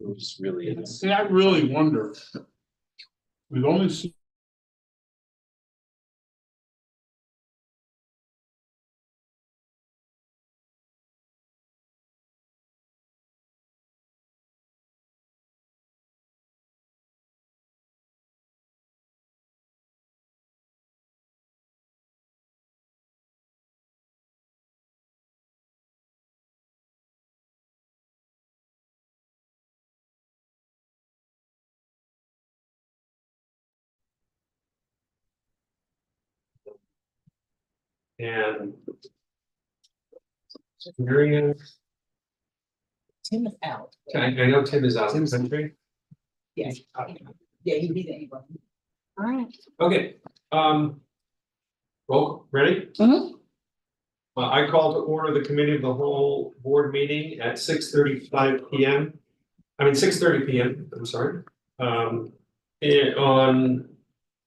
It just really is. See, I really wonder. We've only seen. And Marion, Tim is out. I know Tim is out of the country. Yeah, yeah, he'd be there anyway. All right. Okay, roll, ready? Mhm. I call to order the committee of the whole board meeting at 6:35 p.m. I mean, 6:30 p.m. I'm sorry. On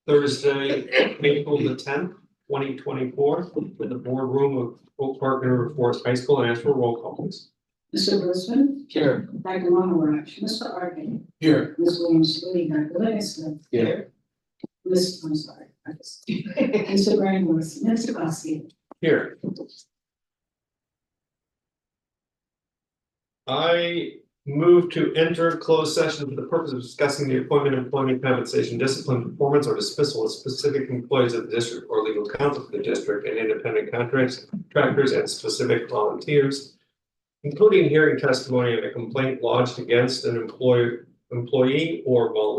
Thursday, April the 10th, 2024, in the boardroom of Oak Park River Forest High School, and ask for a roll call, please. Mr. Grossman. Here. Dr. Maharaj, Mr. Arkin, Here. Ms. Williams, Lee, Dr. Livingston. Here. Ms. I'm sorry. Mr. Greenwood, Mr. Costi. Here. I move to enter closed session for the purpose of discussing the appointment, employment, compensation, discipline, performance, or dismissal of specific employees of the district or legal counsel for the district and independent contractors and specific volunteers, including hearing testimony on a complaint lodged against an employee or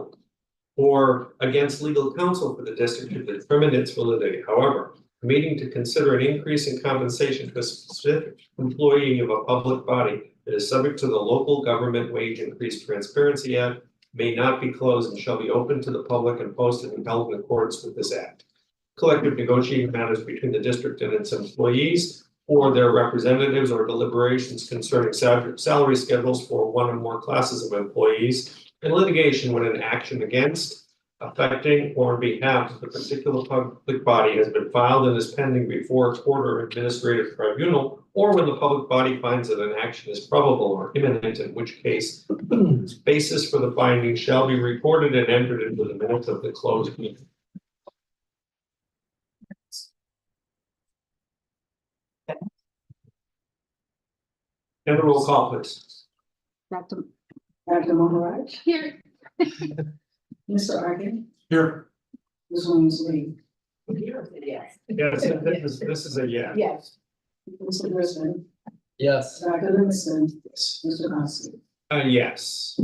against legal counsel for the district to determine its validity. However, a meeting to consider an increase in compensation to a specific employee of a public body that is subject to the Local Government Wage Increase Transparency Act may not be closed and shall be open to the public and posted and held in accordance with this act. Collective negotiating matters between the district and its employees or their representatives or deliberations concerning salary schedules for one or more classes of employees, and litigation when an action against, affecting, or on behalf of the particular public body has been filed and is pending before a court or administrative tribunal, or when the public body finds that an action is probable or imminent, in which case the basis for the finding shall be recorded and entered into the minutes of the closed meeting. And the roll call, please. Dr. Maharaj. Here. Mr. Arkin, Here. Ms. Williams, Lee. Yes. Yes, this is a yes. Yes. Mr. Grossman, Yes. Dr. Livingston. Mr. Costi. Yes.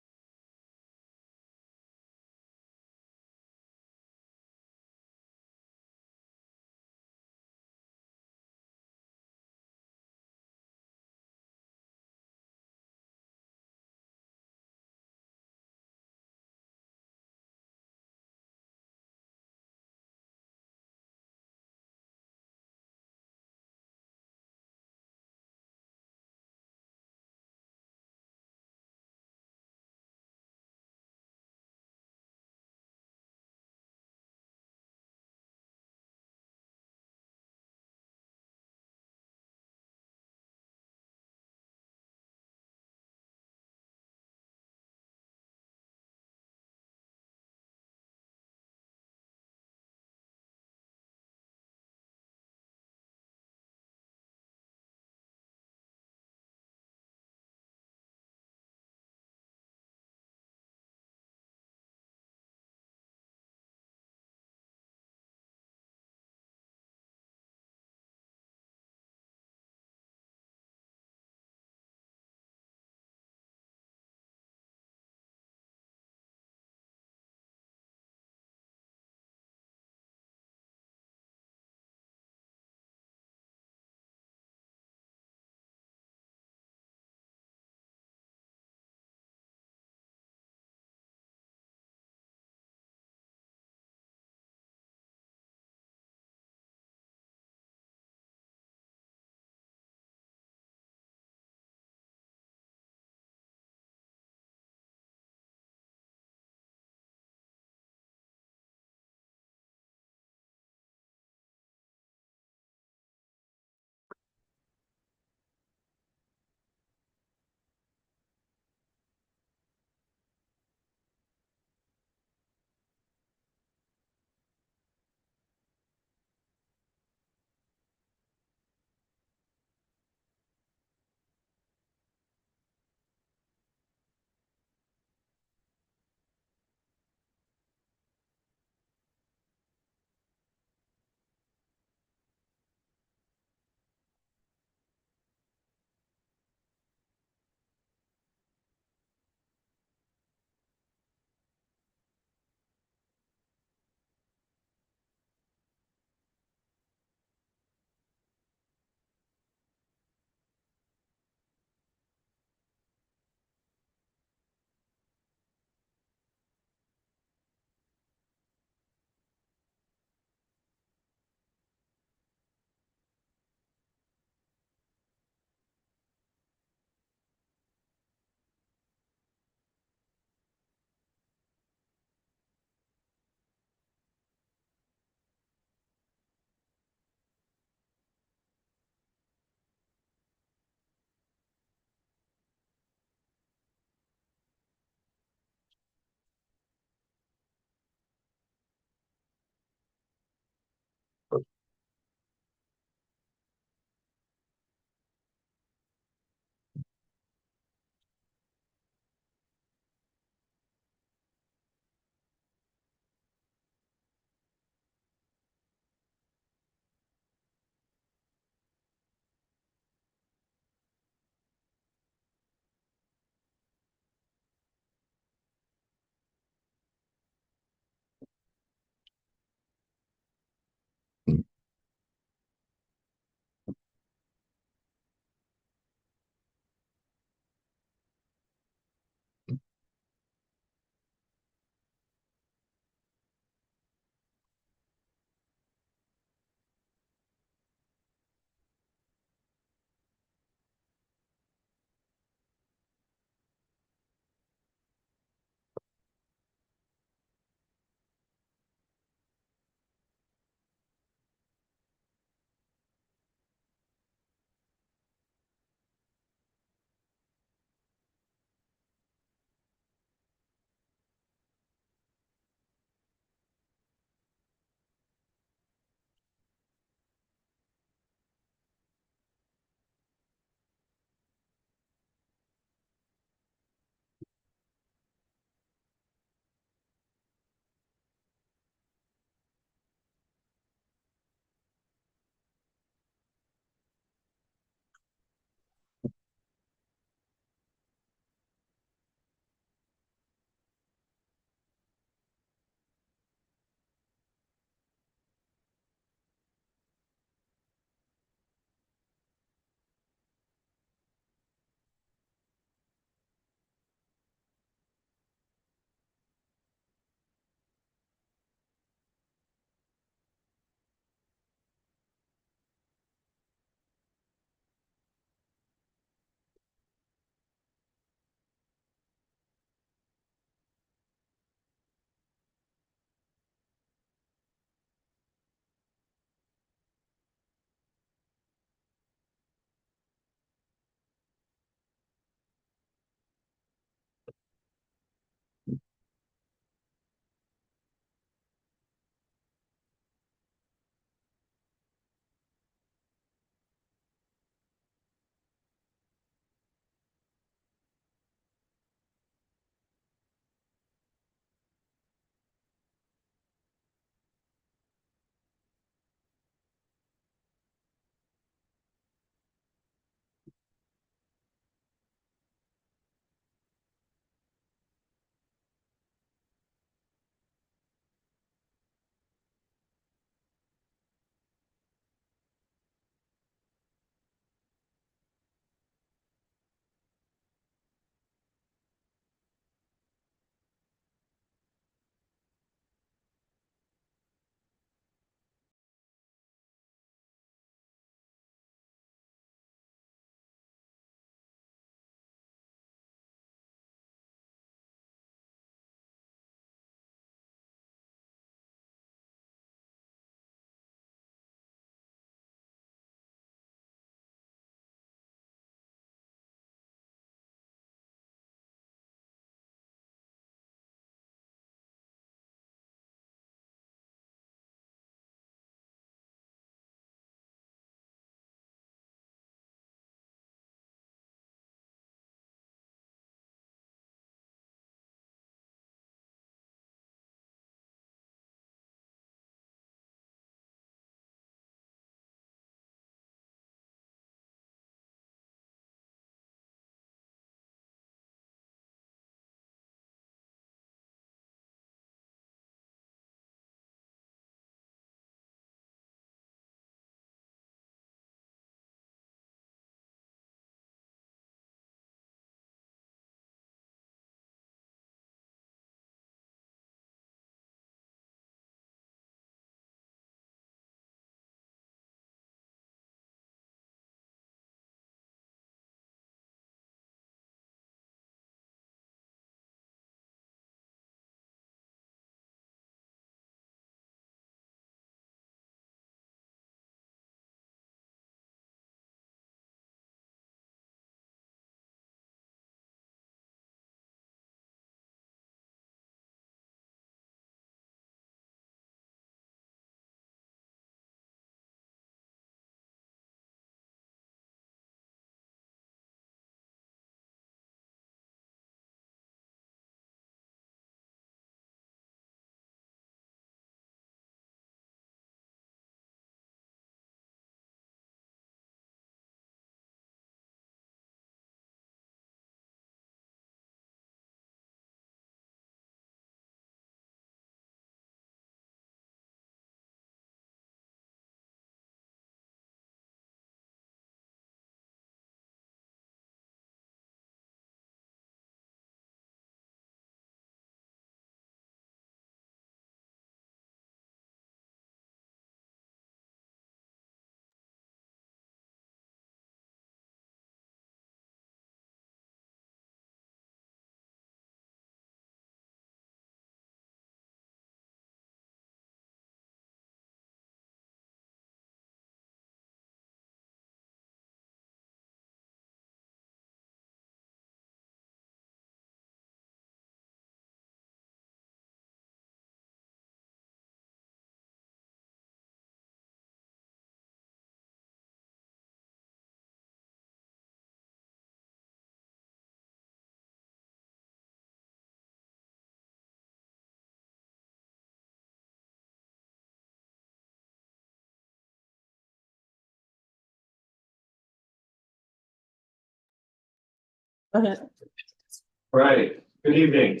Right, good evening.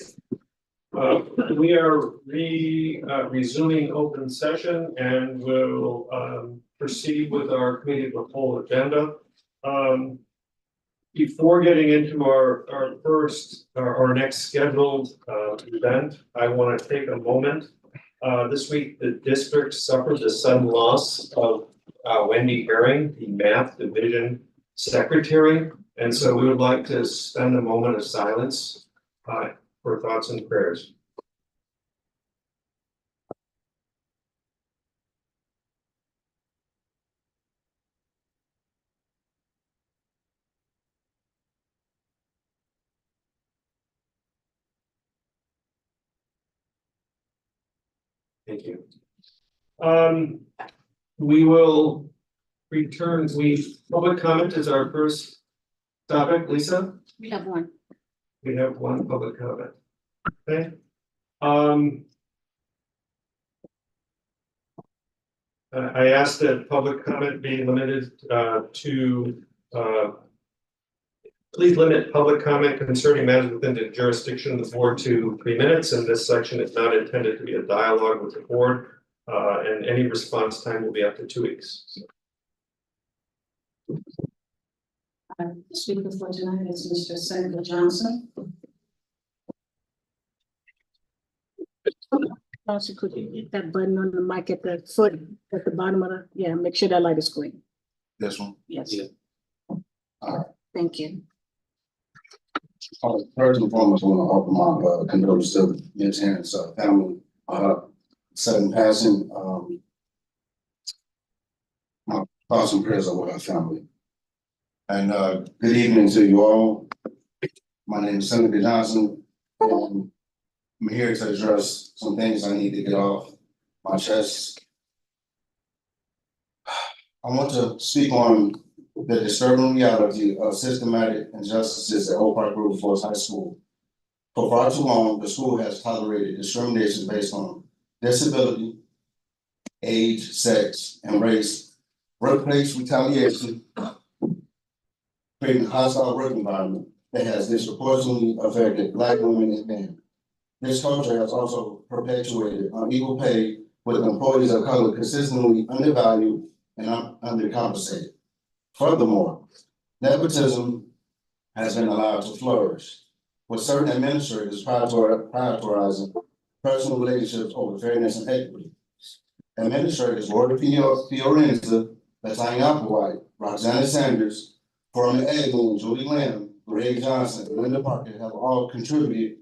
We are resuming open session and will proceed with our committee of the whole agenda. Before getting into our next scheduled event, I want to take a moment. This week, the district suffered the sudden loss of Wendy Herring, the math division secretary. And so we would like to spend a moment of silence for thoughts and prayers. Thank you. We will return. Public comment is our first topic. Lisa? We have one. We have one public comment. Okay. I asked that public comment be limited to please limit public comment concerning matters within the jurisdiction of the board to 3 minutes, and this section is not intended to be a dialogue with the board, and any response time will be up to 2 weeks. Speaker for tonight is Mr. Senator Johnson. Also, could you hit that button on the mic at the foot, at the bottom of the, make sure that light is green. This one. Yes. Yeah. Thank you. First and foremost, I want to offer my condolences to Ms. Harris' family, sudden passing. My thoughts and prayers are with her family. And good evening to you all. My name is Senator Johnson, and I'm here to address some things I need to get off my chest. I want to speak on the disturbing reality of systematic injustices at Oak Park Grove Forest High School. For far too long, the school has tolerated discrimination based on disability, age, sex, and race, workplace retaliation, creating a hostile work environment that has disproportionately affected Black women and men. This culture has also perpetuated unequal pay, with employees of color consistently undervalued and undercompensated. Furthermore, nepotism has been allowed to flourish, with certain administrators prioritizing personal relationships over fairness and equity. Administrators Laura Fiorenza, Latanya Applewhite, Roxanna Sanders, former Ed Moon, Julie Lamb, Ray Johnson, and Linda Parker have all contributed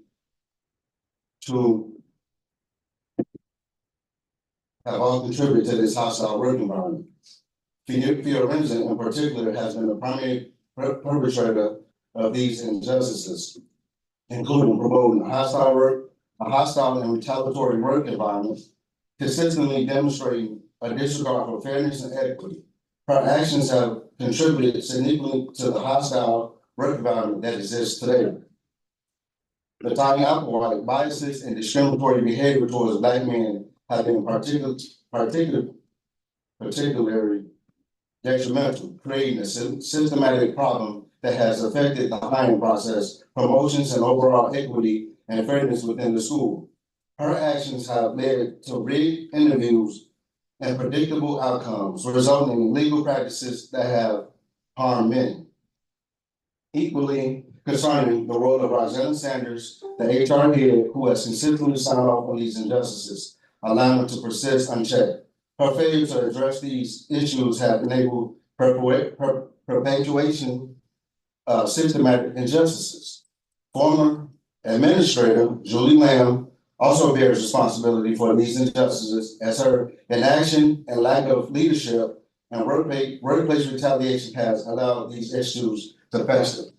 to this hostile work environment. Fiorenza in particular has been the primary perpetrator of these injustices, including promoting a hostile and retaliatory work environment, consistently demonstrating a disregard for fairness and equity. Her actions have contributed significantly to the hostile work environment that exists today. The Latanya Applewhite biases and discriminatory behavior towards Black men have been particularly detrimental, creating a systematic problem that has affected the hiring process, promotions, and overall equity and fairness within the school. Her actions have led to rigged interviews and predictable outcomes, resulting in legal practices that have harmed men. Equally concerning the role of Roxanna Sanders, the HR head who has consistently signed off on these injustices, allowing them to persist unchecked. Her failure to address these issues have enabled perpetuation of systematic injustices. Former Administrator Julie Lamb also bears responsibility for these injustices, as her inaction and lack of leadership and workplace retaliation has allowed these issues to fester.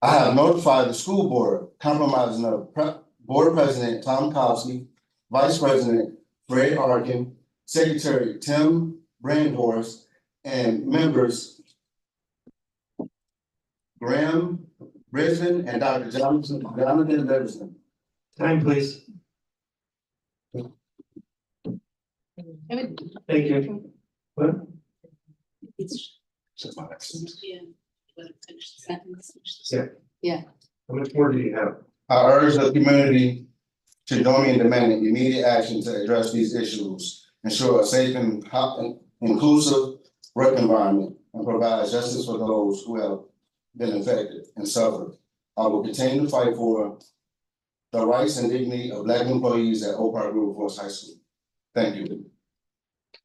I have notified the school board, compromising of board president Tom Kowski, vice president Fred Arkin, secretary Tim Brandhorst, and members Graham Brisbane and Dr. Jonathan Livingston. Time, please. Thank you. What? It's, Finish the sentence. How much more do you have? I urge the community to join me in demanding immediate action to address these issues, ensure a safe and inclusive work environment, and provide justice for those who have been affected and suffered. I will continue to fight for the rights and dignity of Black employees at Oak Park River Forest High School. Thank you.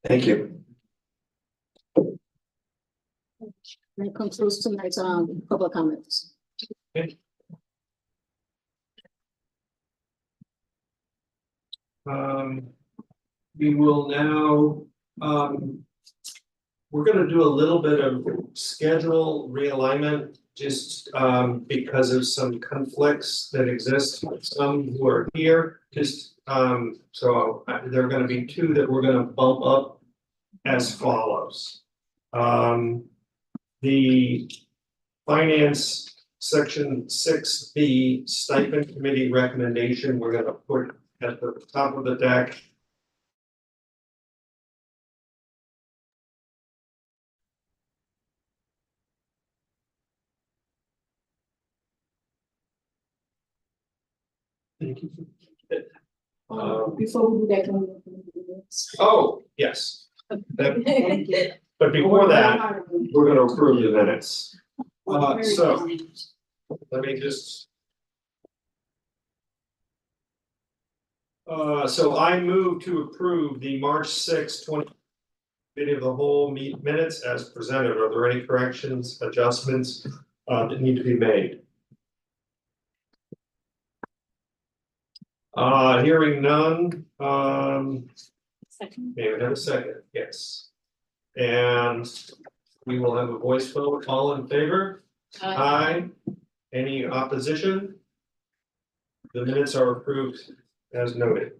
Thank you. That concludes tonight's public comments. We will now, we're gonna do a little bit of schedule realignment, just because of some conflicts that exist with some who are here, just so there are gonna be two that we're gonna bump up as follows. The finance section 6B stipend committee recommendation, we're gonna put at the top of the deck. Thank you. Before we do that, can we open the minutes? Oh, yes. That- Thank you. But before that, we're gonna approve the minutes. So let me just. So I move to approve the March 6, 20. Committee of the whole minutes as presented. Are there any corrections, adjustments that need to be made? Hearing none, Second. may we have a second? Yes. And we will have a voice vote. All in favor? Aye. Any opposition? The minutes are approved as noted.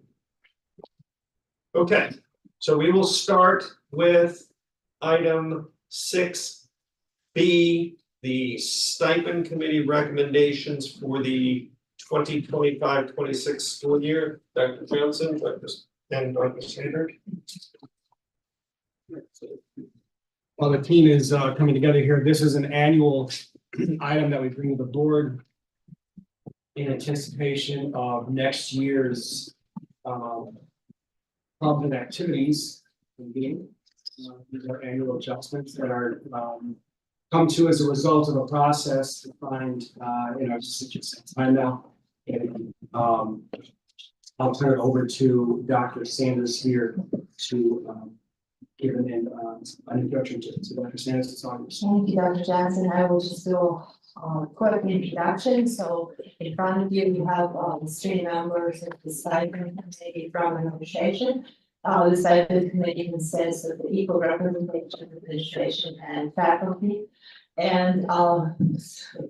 Okay, so we will start with item 6B, the stipend committee recommendations for the 2025-26 school year. Dr. Johnson, and Dr. Sanders. While the team is coming together here, this is an annual item that we bring to the board in anticipation of next year's clubs and activities. These are annual adjustments that are come to as a result of a process defined in our time now. And I'll turn it over to Dr. Sanders here to give an introduction to Dr. Sanders. It's on. Thank you, Dr. Johnson. I will just do a quick introduction. So in front of you, you have the three members of the stipend committee from administration. The stipend committee consists of the equal representation of administration and faculty. And a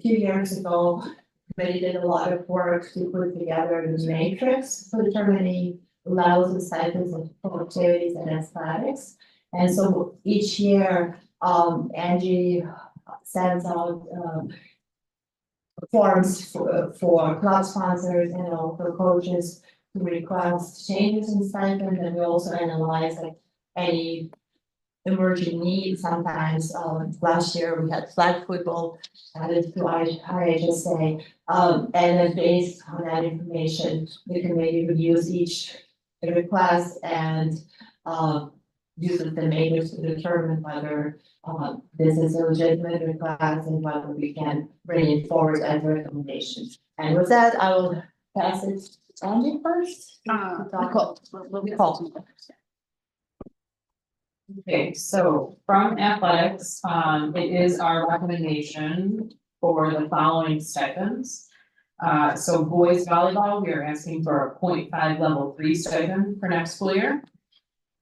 few years ago, the committee did a lot of work to put together the matrix for determining levels of stipends and activities and aesthetics. And so each year, Angie sends out forms for club sponsors and for coaches to request changes in stipend, and we also analyze like any emerging needs. Sometimes last year we had flag football added to our IHSA, and then based on that information, the committee reviews each request and uses the matrix to determine whether this is a legitimate request and whether we can bring it forward as recommendations. And with that, I will pass it to Angie first. Nicole. Okay, so from athletics, it is our recommendation for the following stipends. So boys volleyball, we are asking for a 0.5 level 3 stipend for next school year.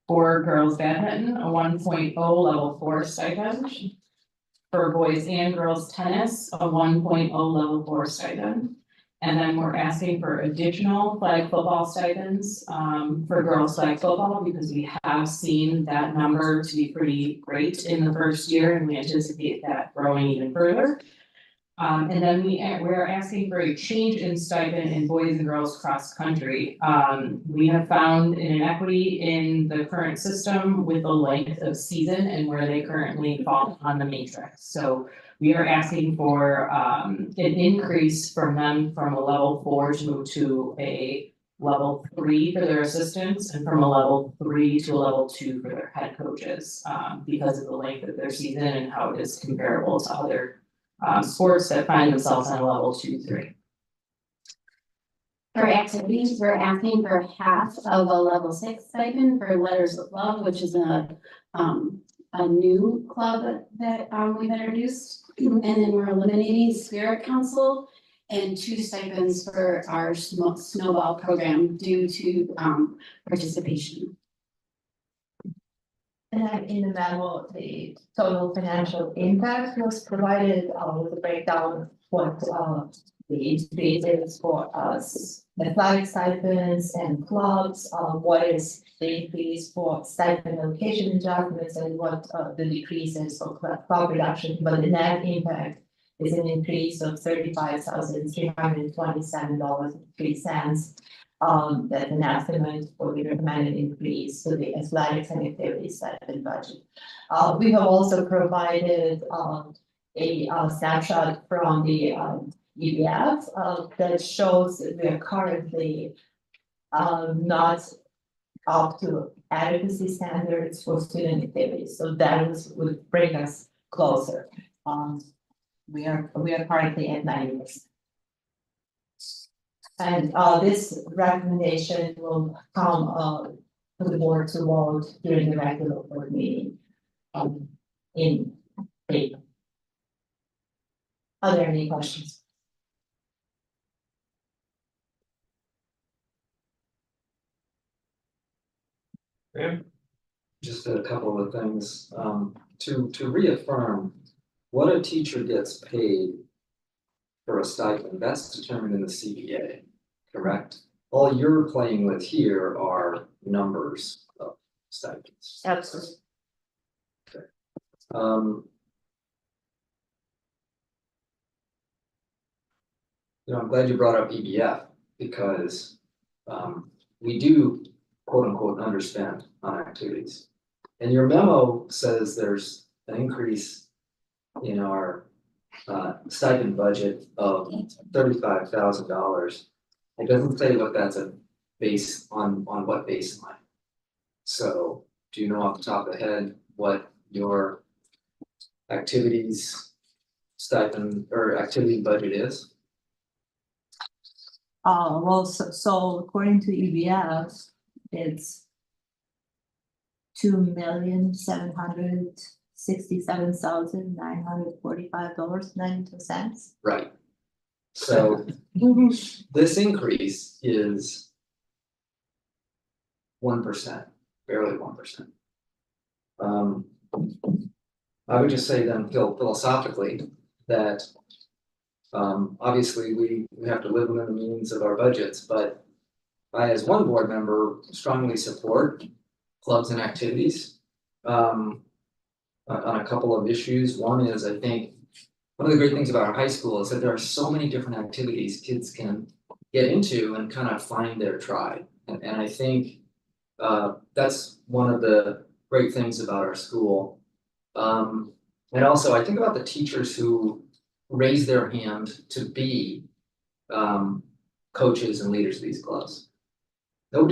For girls badminton, a 1.0 level 4 stipend. For boys and girls tennis, a 1.0 level 4 stipend. And then we're asking for additional flag football stipends for girls flag football, because we have seen that number to be pretty great in the first year, and we anticipate that growing even further. And then we're asking for a change in stipend in boys and girls cross country. We have found an inequity in the current system with the length of season and where they currently fall on the matrix. So we are asking for an increase from them from a level 4 to move to a level 3 for their assistants and from a level 3 to a level 2 for their head coaches, because of the length of their season and how it is comparable to other sports that find themselves on a level 2, 3. For activities, we're asking for half of a level 6 stipend for Letters of Love, which is a new club that we've introduced. And then we're eliminating Spirit Council and 2 stipends for our snowball program due to participation. And then in the memo, the total financial impact was provided with a breakdown of what the increase is for us, athletic stipends and clubs, what is the increase for stipend allocation adjustments and what the decrease is for club reduction, but the net impact is an increase of $35,327.03. That's an estimate for the recommended increase to the athletics and activities stipend budget. We have also provided a snapshot from the EBF that shows that we are currently not up to adequacy standards for student activities. So that would bring us closer. We are currently at 90%. And this recommendation will come to the board to vote during the regular board meeting in April. Are there any questions? Just a couple of things, to reaffirm, what a teacher gets paid for a stipend, that's determined in the CBA, correct? All you're playing with here are numbers of stipends. Absolutely. Okay. I'm glad you brought up EBF because we do quote unquote underspend on activities. And your memo says there's an increase in our stipend budget of $35,000. It doesn't say what that's a base on what baseline. So do you know off the top of the head what your activities stipend or activity budget is? Well, so according to EBF, it's $2,767,945.92. Right. So this increase is 1%, barely 1%. I would just say then philosophically that obviously we have to live within the means of our budgets, but I, as one board member, strongly support clubs and activities on a couple of issues. One is, I think, one of the great things about our high school is that there are so many different activities kids can get into and kind of find their tribe. And I think that's one of the great things about our school. And also, I think about the teachers who raise their hand to be coaches and leaders of these clubs. No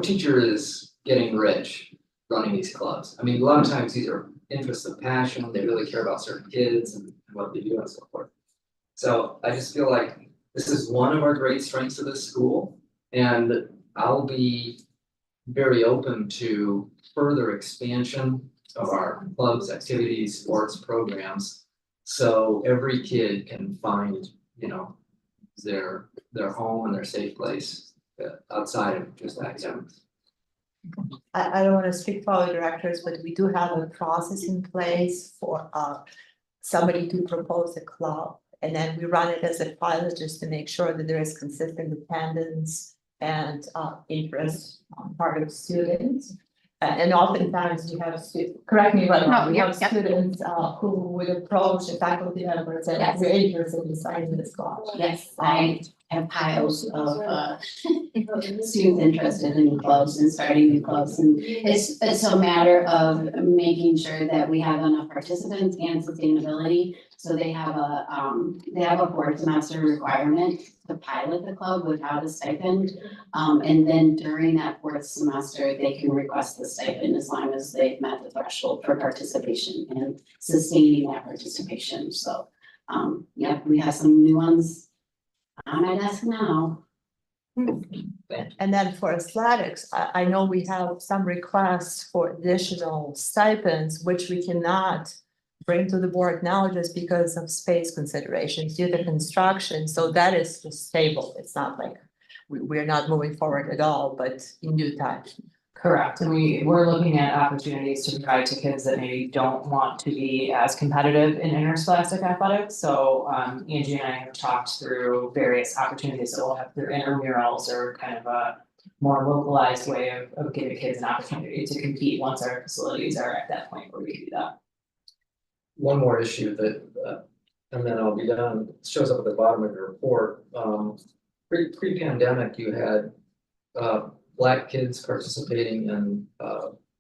teacher is getting rich running these clubs. I mean, a lot of times these are interests of passion. They really care about certain kids and what they do and so forth. So I just feel like this is one of our great strengths of this school, and I'll be very open to further expansion of our clubs, activities, sports programs, so every kid can find, their home and their safe place outside of just academics. I don't want to speak for our directors, but we do have a process in place for somebody to propose a club. And then we run it as a pilot just to make sure that there is consistent attendance and interest on part of students. And oftentimes we have, correct me if I'm wrong, we No, have yeah. students who would approach the faculty members and Yes. we're interested in signing this class. Yes, I have piles of students interested in clubs and starting new clubs. And it's a matter of making sure that we have enough participants and sustainability. So they have a fourth semester requirement to pilot the club without a stipend. And then during that fourth semester, they can request the stipend as long as they've met the threshold for participation and sustaining that participation. So, yeah, we have some new ones on my desk now. And then for athletics, I know we have some requests for additional stipends, which we cannot bring to the board now just because of space considerations due to construction. So that is just stable. It's not like we're not moving forward at all, but in due time. Correct, and we're looking at opportunities to provide to kids that maybe don't want to be as competitive in interscholastic athletics. So Angie and I have talked through various opportunities that we'll have through intramurals or kind of a more localized way of giving kids an opportunity to compete once our facilities are at that point where we can do that. One more issue that, and then I'll be done, it shows up at the bottom of your report. Pre-pandemic, you had Black kids participating in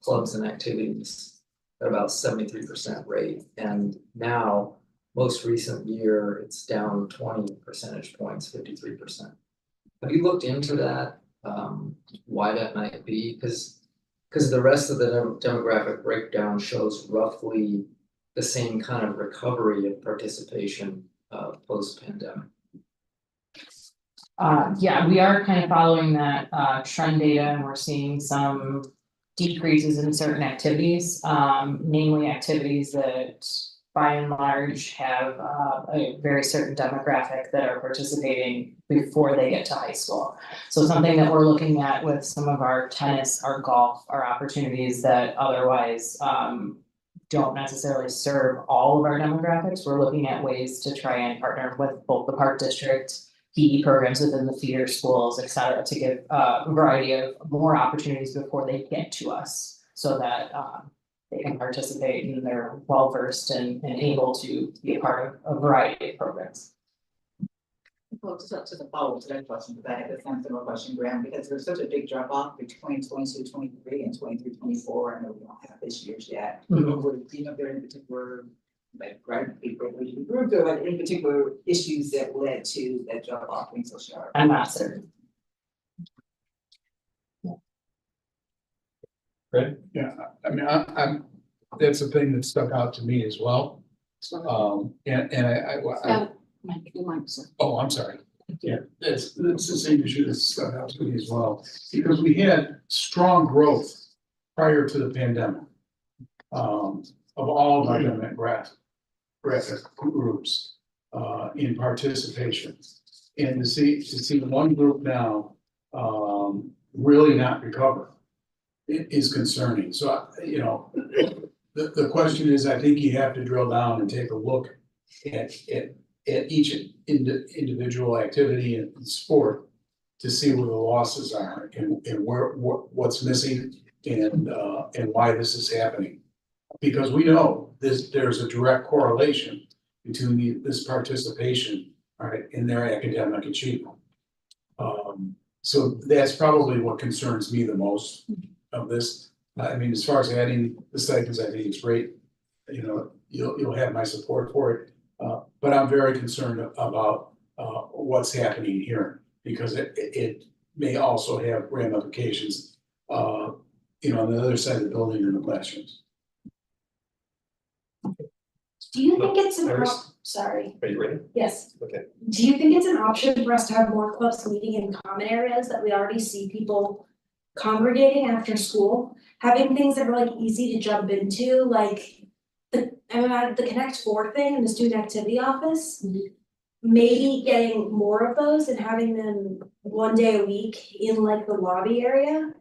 clubs and activities at about 73% rate. And now, most recent year, it's down 20 percentage points, 53%. Have you looked into that? Why that might be? Because the rest of the demographic breakdown shows roughly the same kind of recovery of participation post-pandemic. Yeah, we are kind of following that trend data and we're seeing some decreases in certain activities, namely activities that by and large have a very certain demographic that are participating before they get to high school. So something that we're looking at with some of our tennis, our golf, our opportunities that otherwise don't necessarily serve all of our demographics. We're looking at ways to try and partner with both the park district, PE programs within the feeder schools, et cetera, to give a variety of more opportunities before they get to us so that they can participate and they're well versed and able to be a part of a variety of programs. Well, just a follow up to that question, because I had the same similar question, Graham, because there's such a big drop off between 22, 23 and 23, 24. I know we don't have this year's yet. Would, you know, there any particular like people group or like any particular issues that led to that drop off being so sharp? I'm not certain. Right? Yeah, I mean, I'm, that's the thing that stuck out to me as well. And I oh, I'm sorry. Yeah, that's the same issue that stuck out to me as well, because we had strong growth prior to the pandemic. Of all of our demographic groups in participation. And to see one group now really not recover, it is concerning. So, you know, the question is, I think you have to drill down and take a look at each individual activity and sport to see where the losses are and what's missing and why this is happening. Because we know there's a direct correlation between this participation, all right, in their academic achievement. So that's probably what concerns me the most of this. I mean, as far as adding the stipends, I think it's great. You know, you'll have my support for it. But I'm very concerned about what's happening here because it may also have ramifications, you know, on the other side of the building in the classrooms. Do you think it's an sorry? Are you ready? Yes. Okay. Do you think it's an option for us to have more clubs meeting in common areas that we already see people congregating after school? Having things that are like easy to jump into, like the Connect 4 thing in the student activity office. Maybe getting more of those and having them one day a week in like the lobby area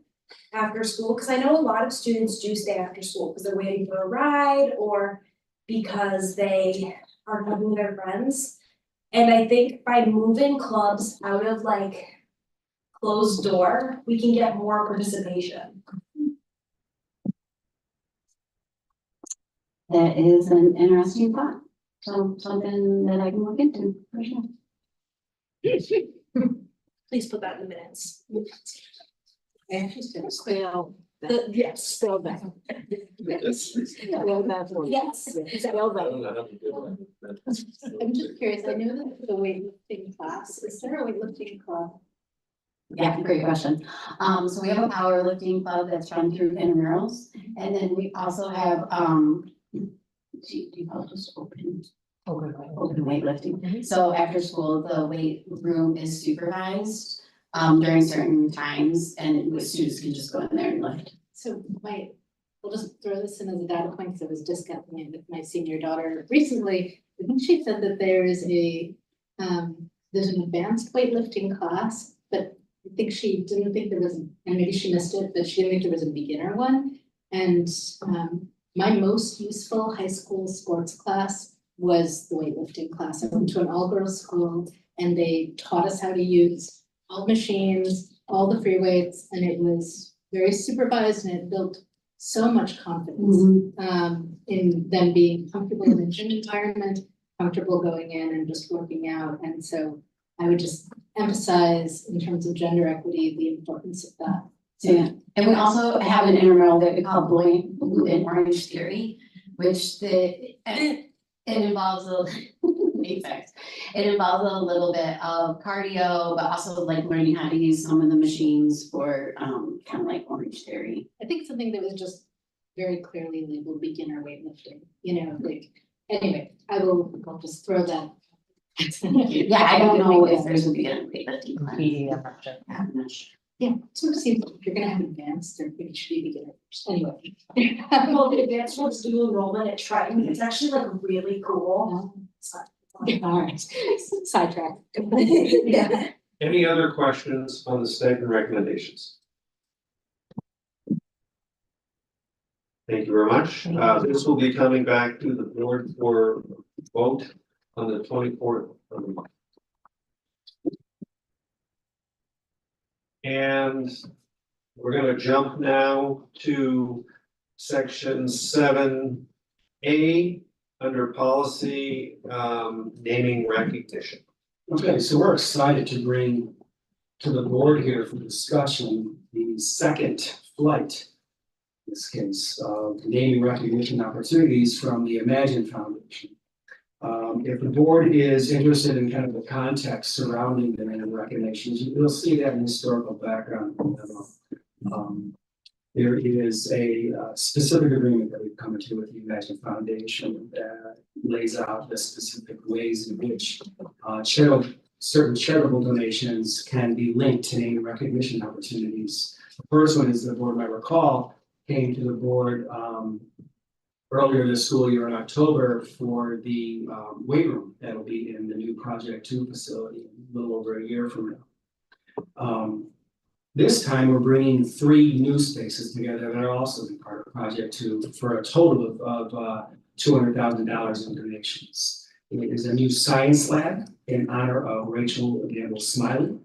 after school. Cause I know a lot of students do stay after school because they're waiting for a ride or because they are living with their friends. And I think by moving clubs out of like closed door, we can get more participation. that is an interesting thought. So something that I can look into for sure. Please put that in the minutes. Spell. Yes. Spell that. Yes. Spell that one. Yes. Spell that. I'm just curious, I know that the weightlifting class, is there a weightlifting club? Yeah, great question. So we have a powerlifting club that's run through intramurals, and then we also have, do you call it just open weightlifting? So after school, the weight room is supervised, during certain times, and students can just go in there and lift. So we'll just throw this in as a data point, because I was discussing it with my senior daughter recently. I think she said that there's an advanced weightlifting class, but I think she didn't think there was, and maybe she missed it, but she didn't think there was a beginner one. And my most useful high school sports class was the weightlifting class. I went to an all-girls school, and they taught us how to use all machines, all the free weights, and it was very supervised, and it built so much confidence in them being comfortable in a gym environment, comfortable going in and just working out. And so I would just emphasize in terms of gender equity, the importance of that. So, yeah, and we also have an intramural that we call Blue and Orange Theory, which it involves it involves a little bit of cardio, but also like learning how to use some of the machines for kind of like Orange Theory. I think something that was just very clearly labeled beginner weightlifting, anyway, I'll just throw that. Yeah, I don't know if there's a beginner weightlifting class. I'm not sure. Yeah, so it seems if you're gonna have advanced, there maybe should be beginner first, anyway. Well, the advanced ones do enrollment at Triton. It's actually like really cool. All right, sidetrack. Yeah. Any other questions on the stipend recommendations? Thank you very much. This will be coming back to the board for vote on the 24th of the month. And we're gonna jump now to section 7A under policy, naming recognition. Okay, so we're excited to bring to the board here for discussion the second flight, in this case, of naming recognition opportunities from the Imagine Foundation. If the board is interested in kind of the context surrounding the naming recognitions, you'll see that in historical background. There is a specific agreement that we've come to with the Imagine Foundation that lays out the specific ways in which certain charitable donations can be linked to naming recognition opportunities. The first one, as the board might recall, came to the board earlier this school year in October for the weight room that'll be in the new Project 2 facility a little over a year from now. This time, we're bringing 3 new spaces together that are also be part of Project 2 for a total of $200,000 in donations. It is a new science lab in honor of Rachel Gamble Smiley.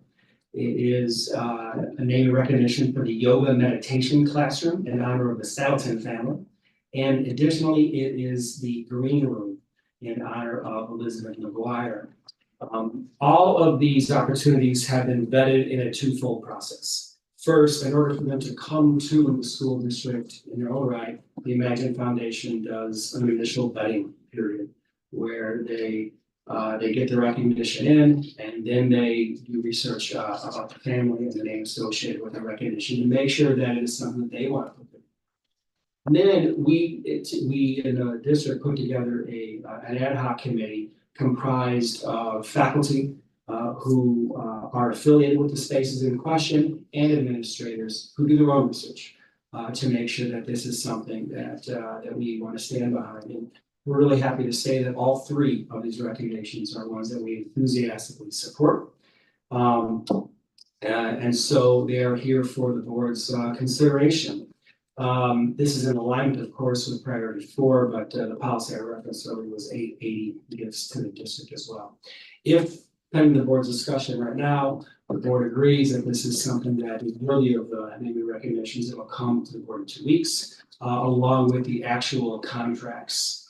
It is a name recognition for the yoga meditation classroom in honor of the Saddleton family. And additionally, it is the green room in honor of Elizabeth McGuire. All of these opportunities have been vetted in a twofold process. First, in order for them to come to the school district in their own right, the Imagine Foundation does an initial vetting period where they get the recognition in, and then they do research about the family and the name associated with the recognition to make sure that it is something that they want to put in. And then we in the district put together an ad hoc committee comprised of faculty who are affiliated with the spaces in question and administrators who do their own research to make sure that this is something that we want to stand behind. And we're really happy to say that all 3 of these recognitions are ones that we enthusiastically support. And so they are here for the board's consideration. This is in alignment, of course, with priority 4, but the policy I referenced earlier was 880 gifts to the district as well. If pending the board's discussion right now, the board agrees that this is something that is worthy of the naming recognitions that will come to the board in 2 weeks, along with the actual contracts,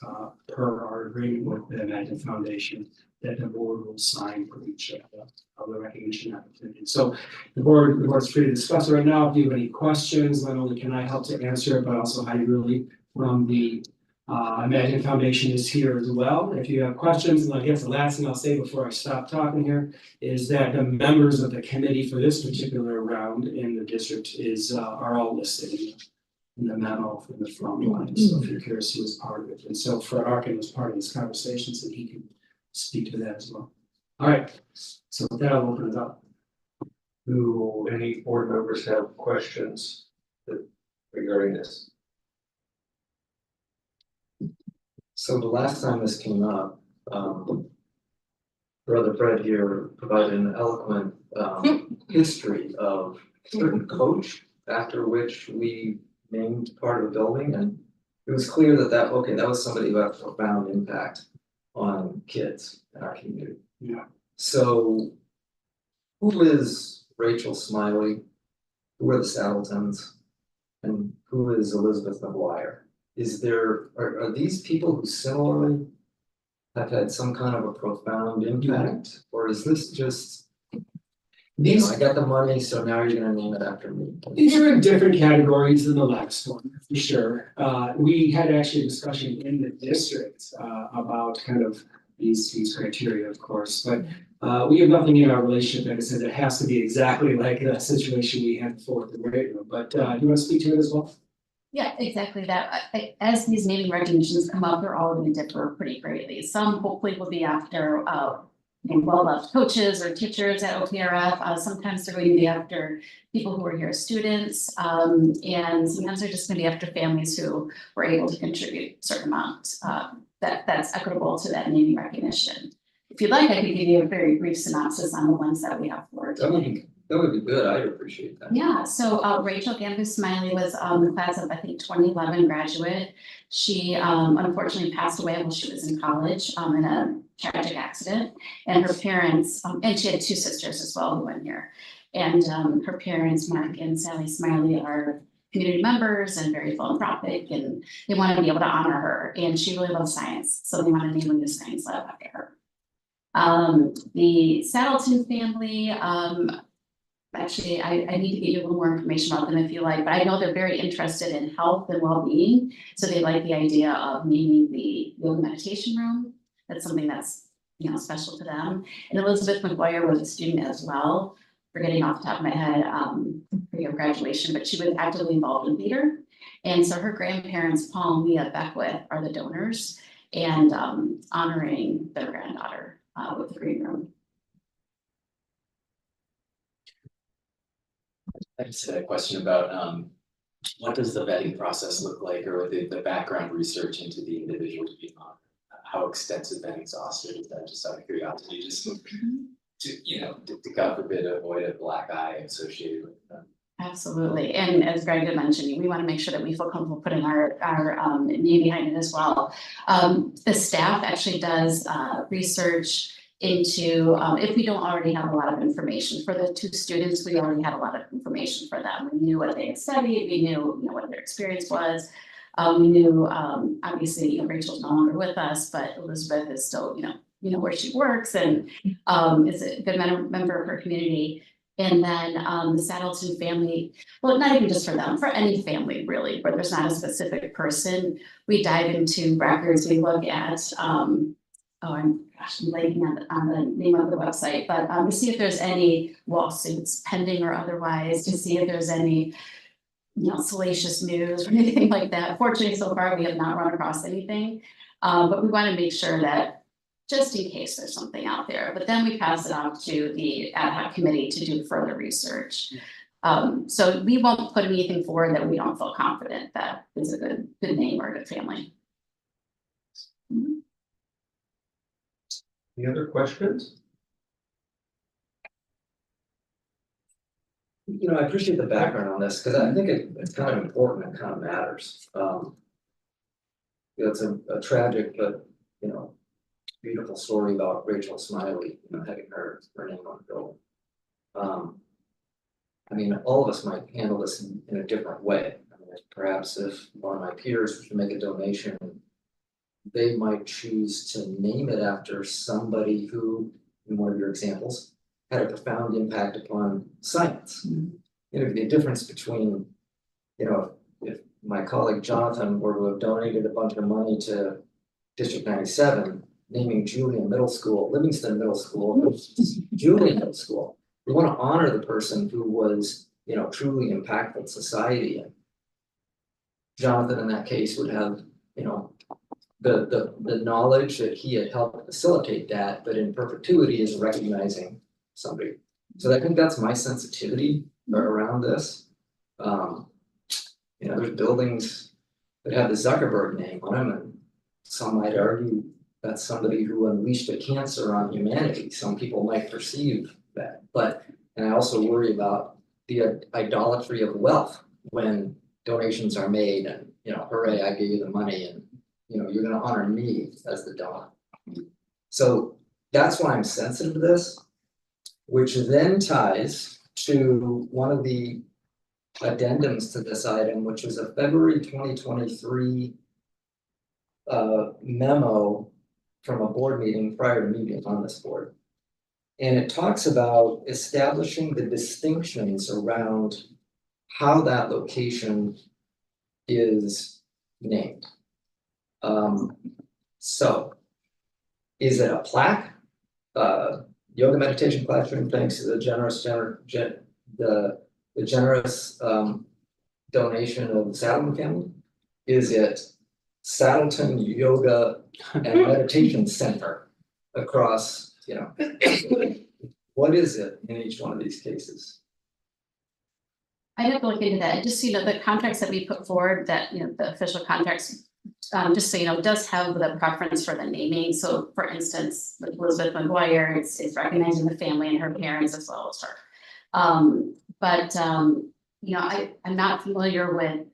per our agreement with the Imagine Foundation that the board will sign for each of the recognition opportunities. So the board's free to discuss it right now. If you have any questions, not only can I help to answer it, but also Heidi really from the Imagine Foundation is here as well. If you have questions, and I guess the last thing I'll say before I stop talking here is that the members of the committee for this particular round in the district are all listed in the memo from the front line. So if you're curious who is part of it, and so Fred Arkin was part of this conversation, so he can speak to that as well. All right, so with that, I'll open it up. Do any board members have questions regarding this? So the last time this came up, Brother Fred here provided an eloquent history of a certain coach after which we named part of the building, and it was clear that was somebody who had a profound impact on kids in our community. Yeah. So who is Rachel Smiley? Who are the Saddletons? And who is Elizabeth McGuire? Are these people who similarly have had some kind of a profound impact? Or is this just, I got the money, so now you're gonna name it after me? These are in different categories than the last one, for sure. We had actually a discussion in the district about kind of these criteria, of course, but we have nothing in our relationship that says it has to be exactly like the situation we had before with the great room. But do you want to speak to it as well? Yeah, exactly that. As these naming recognitions come up, they're all going to differ pretty greatly. Some hopefully will be after well-loved coaches or teachers at OPRF. Sometimes they're going to be after people who are here as students. And sometimes they're just going to be after families who were able to contribute a certain amount that's equitable to that naming recognition. If you'd like, I could give you a very brief synopsis on the ones that we have for today. That would be good. I'd appreciate that. Yeah, so Rachel Gambus Smiley was the class of, I think, 2011 graduate. She unfortunately passed away while she was in college in a tragic accident. And her parents, and she had 2 sisters as well who went here. And her parents, Mark and Sally Smiley, are community members and very philanthropic, and they want to be able to honor her. And she really loves science, so they want to name a new science lab after her. The Saddleton family, actually, I need to get you a little more information about them if you like, but I know they're very interested in health and well-being. So they like the idea of naming the yoga meditation room. That's something that's, special to them. And Elizabeth McGuire was a student as well, forgetting off the top of my head, for your graduation, but she was actively involved in theater. And so her grandparents, Paul and Leah Beckwith, are the donors and honoring their granddaughter with the green room. I just had a question about what does the vetting process look like, or the background research into the individuals being on? How extensive and exhaustive is that, just out of curiosity, just to God forbid avoid a black eye associated with them? Absolutely, and as Greg had mentioned, we want to make sure that we feel comfortable putting our name behind it as well. The staff actually does research into, if we don't already have a lot of information for the 2 students, we already had a lot of information for them. We knew what they had studied, we knew what their experience was. We knew, obviously, Rachel's no longer with us, but Elizabeth is still, where she works and is a good member of her community. And then the Saddleton family, well, not even just for them, for any family really, where there's not a specific person, we dive into records, we look at, I'm blanking on the name of the website, but to see if there's any lawsuits pending or otherwise, to see if there's any, salacious news or anything like that. Fortunately, so far, we have not run across anything, but we want to make sure that just in case there's something out there, but then we pass it on to the ad hoc committee to do further research. So we won't put anything forward that we don't feel confident that is a good name or a good family. Any other questions? I appreciate the background on this, because I think it's kind of important and kind of matters. It's a tragic but beautiful story about Rachel Smiley, having her name on the building. I mean, all of us might handle this in a different way. I mean, perhaps if one of my peers was to make a donation, they might choose to name it after somebody who, in one of your examples, had a profound impact upon science. You know, the difference between, you know, if my colleague Jonathan were to have donated a bunch of money to District 97, naming Julian Middle School, Livingston Middle School, Julian Middle School. We want to honor the person who was, you know, truly impactful in society. And Jonathan, in that case, would have, you know, the knowledge that he had helped facilitate that, but in perpetuity is recognizing somebody. So I think that's my sensitivity around this. You know, there's buildings that have the Zuckerberg name on them, and some might argue that's somebody who unleashed a cancer on humanity. Some people might perceive that, and I also worry about the idolatry of wealth when donations are made and, you know, hooray, I gave you the money and, you know, you're gonna honor me as the donor. So that's why I'm sensitive to this, which then ties to one of the addendums to this item, which was a February 2023 memo from a board meeting prior to me being on this board. And it talks about establishing the distinctions around how that location is named. So is it a plaque? Yoga meditation classroom, thanks to the generous donation of the Saddleton family? Is it Saddleton Yoga and Meditation Center across, you know? What is it in each one of these cases? I'd have to look into that. Just, you know, the contracts that we put forward, that, you know, the official contracts, just so you know, does have the preference for the naming. So for instance, with Elizabeth McGuire, it's recognizing the family and her parents as well as her. You know, I'm not familiar with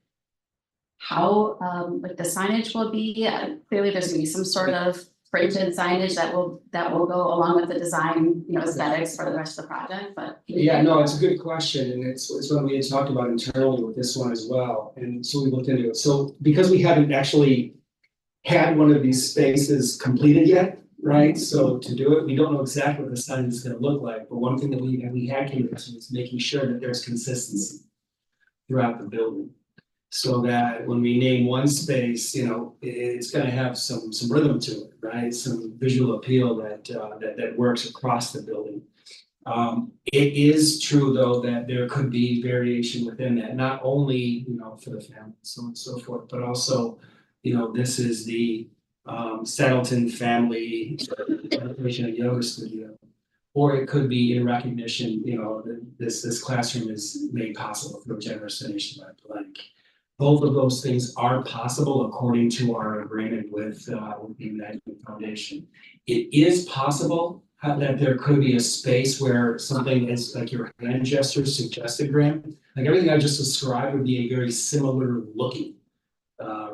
how like the signage will be. Clearly there's gonna be some sort of printed signage that will go along with the design, you know, aesthetics for the rest of the project, but. Yeah, no, it's a good question, and it's one we had talked about internally with this one as well, and so we looked into it. So because we haven't actually had one of these spaces completed yet, right? So to do it, we don't know exactly what the sign is gonna look like, but one thing that we had came to is making sure that there's consistency throughout the building. So that when we name one space, you know, it's gonna have some rhythm to it, right? Some visual appeal that works across the building. It is true, though, that there could be variation within that, not only, you know, for the family, so on and so forth, but also, you know, this is the Saddleton Family Meditation and Yoga Studio. Or it could be in recognition, you know, that this classroom is made possible through a generous donation by blank. Both of those things are possible according to our agreement with the United Foundation. It is possible that there could be a space where something is like your hand gesture suggested, Graham. Like everything I just described would be a very similar looking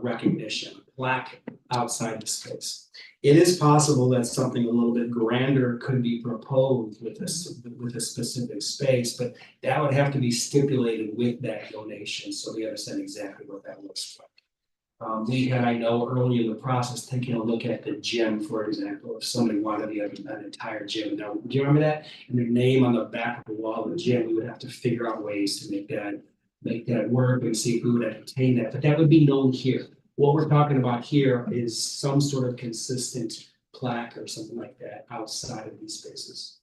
recognition, plaque outside the space. It is possible that something a little bit grander could be proposed with a specific space, but that would have to be stipulated with that donation, so we understand exactly what that looks like. We had, I know, early in the process, taking a look at the gym, for example, if somebody wanted to have an entire gym. Now, do you remember that? And their name on the back of the wall of the gym, we would have to figure out ways to make that work and see if we would entertain that, but that would be known here. What we're talking about here is some sort of consistent plaque or something like that outside of these spaces.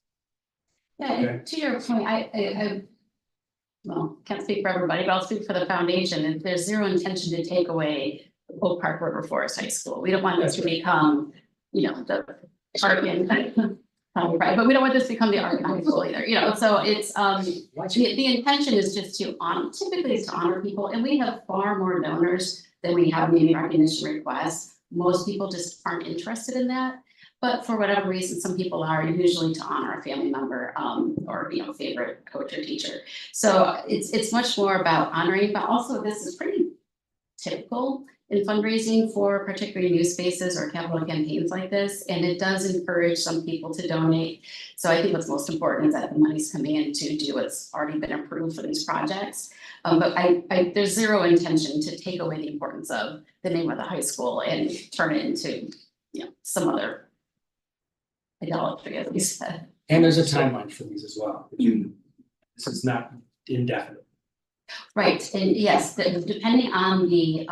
Yeah, Okay. To your point, I well, can't speak for everybody, but I'll speak for the foundation, and there's zero intention to take away Oak Park River Forest High School. We don't want this to become, you know, the Arkin, right, but we don't want this to become the Arkin High School either, you know, so it's, the intention is just to typically is to honor people, and we have far more donors than we have naming recognition requests. Most people just aren't interested in that. But for whatever reason, some people are, usually to honor a family member or, you know, favorite coach or teacher. So it's much more about honoring, but also this is pretty typical in fundraising for particularly new spaces or capital campaigns like this, and it does encourage some people to donate. So I think what's most important is that the money's coming in to do what's already been approved for these projects. But there's zero intention to take away the importance of the name of the high school and turn it into, some other idolatry, as we said. And there's a timeline for these as well. This is not indefinite. Right, and yes, depending on the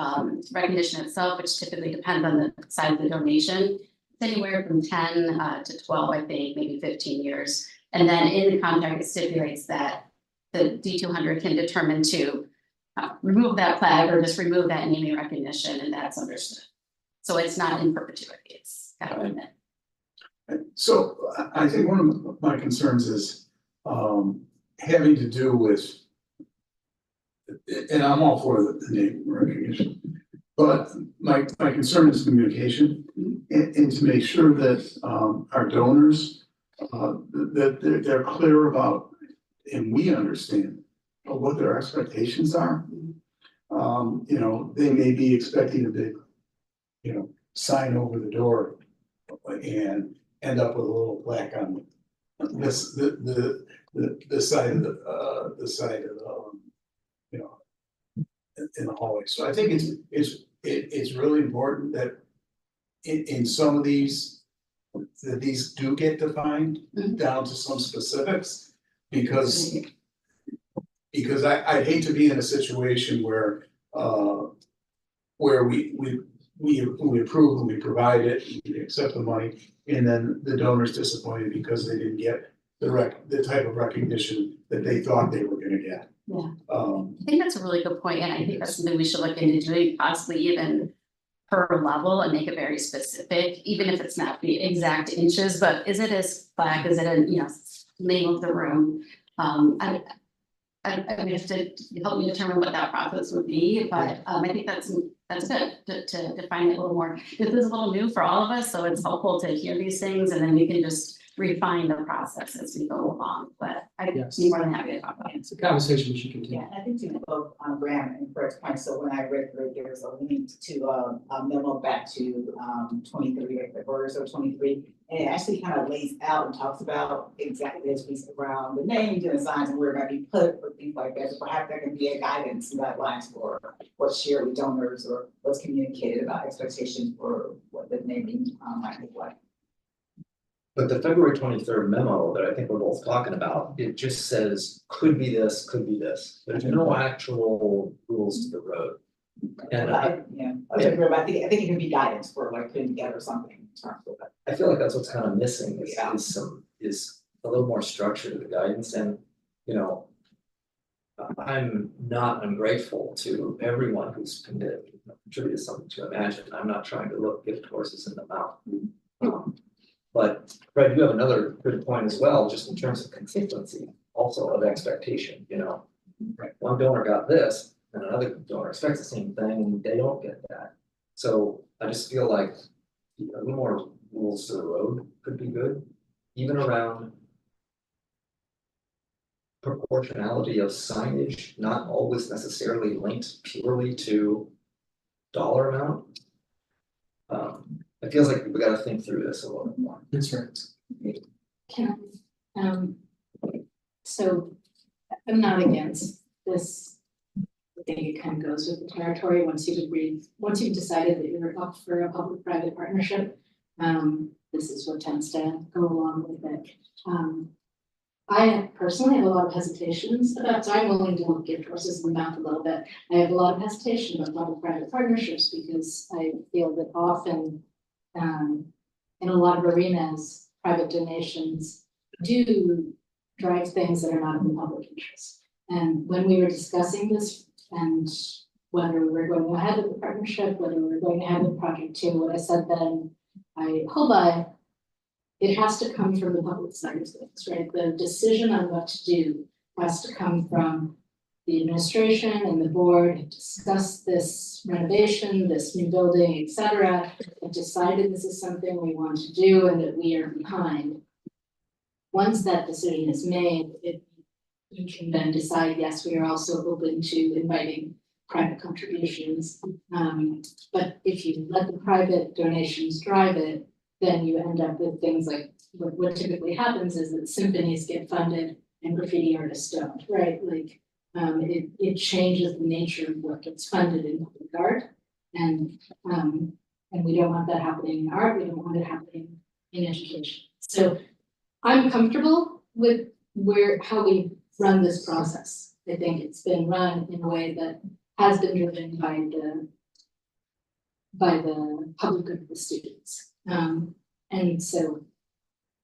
recognition itself, which typically depends on the size of the donation, it's anywhere from 10 to 12, I think, maybe 15 years. And then in the contract, it stipulates that the D200 can determine to remove that flag or just remove that naming recognition, and that's understood. So it's not in perpetuity, it's kind of limit. So I think one of my concerns is having to do with, and I'm all for the name recognition, but my concern is communication and to make sure that our donors, that they're clear about, and we understand what their expectations are. They may be expecting a big, sign over the door and end up with a little plaque on this, the side of in the hallway. So I think it's really important that in some of these, that these do get defined down to some specifics, because I hate to be in a situation where we approve and we provide it, we accept the money, and then the donor's disappointed because they didn't get the type of recognition that they thought they were gonna get. Yeah, I think that's a really good point, and I think that's something we should look into doing, possibly even per level and make it very specific, even if it's not the exact inches, but is it a plaque, is it a, name of the room? I have to help me determine what that process would be, but I think that's good to define it a little more. This is a little new for all of us, so it's helpful to hear these things, and then we can just refine the process as we go along, but I'd be more than happy to talk about it. It's a conversation we should continue. Yeah, I think to both Graham and Fred's point, so when I read through, there was a link to a memo back to 23, like the orders of 23, and it actually kind of lays out and talks about exactly this piece around the names and the signs and where it might be put for things like that. So perhaps there can be a guidance and guidelines for what's shared with donors or what's communicated about expectations for what the naming might look like. But the February 23rd memo that I think we're both talking about, it just says, could be this, could be this. There's no actual rules to the road. And I think it can be guidance for like putting together something in terms of that. I feel like that's what's kind of missing is a little more structure to the guidance, and I'm not ungrateful to everyone who's contributed something to Imagine. I'm not trying to look gift horses in the mouth. But Fred, you have another good point as well, just in terms of consistency, also of expectation, Right. One donor got this, and another donor expects the same thing, and they don't get that. So I just feel like a little more rules to the road could be good, even around proportionality of signage, not always necessarily linked purely to dollar amount. It feels like we gotta think through this a little bit more. That's right. So I'm not against this. I think it kind of goes with the territory once you've decided that you're up for a public-private partnership. This is what tends to go along with it. I personally have a lot of hesitations about, so I'm willing to look gift horses in the mouth a little bit. I have a lot of hesitation about public-private partnerships because I feel that often in a lot of arenas, private donations do drive things that are not in the public interest. And when we were discussing this and whether we were going ahead with the partnership, whether we were going ahead with project 2, what I said then, I hold by, it has to come from the public side of things, right? The decision on what to do has to come from the administration and the board have discussed this renovation, this new building, et cetera, have decided this is something we want to do and that we are behind. Once that decision is made, you can then decide, yes, we are also open to inviting private contributions. But if you let the private donations drive it, then you end up with things like, what typically happens is that symphonies get funded and graffiti artists don't, right? Like, it changes the nature of what gets funded in public art. And we don't want that happening in art, we don't want it happening in education. So I'm comfortable with how we run this process. I think it's been run in a way that has been driven by the public good of the students. And so,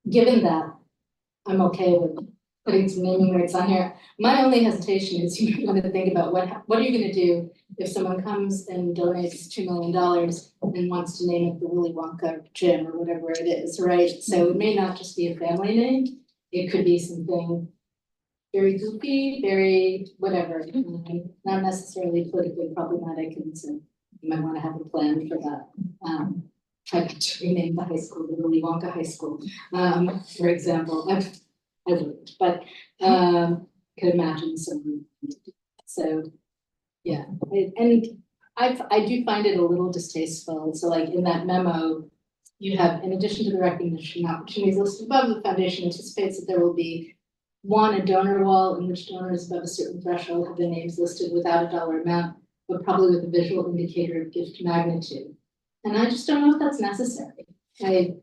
given that, I'm okay with putting some naming rights on here. My only hesitation is you want to think about what are you going to do if someone comes and donates $2 million and wants to name it the Willy Wonka gym or whatever it is, right? So it may not just be a family name. It could be something very goofy, very whatever, not necessarily politically problematic, and so you might want to have a plan for that. I got to rename the high school the Willy Wonka High School, for example. I wouldn't, but could imagine someone. So yeah, I do find it a little distasteful. So like in that memo, you have, in addition to the recognition opportunities listed above, the foundation anticipates that there will be a donor wall in which donors above a certain threshold have their names listed without a dollar amount, but probably with a visual indicator of gift magnitude. And I just don't know if that's necessary. And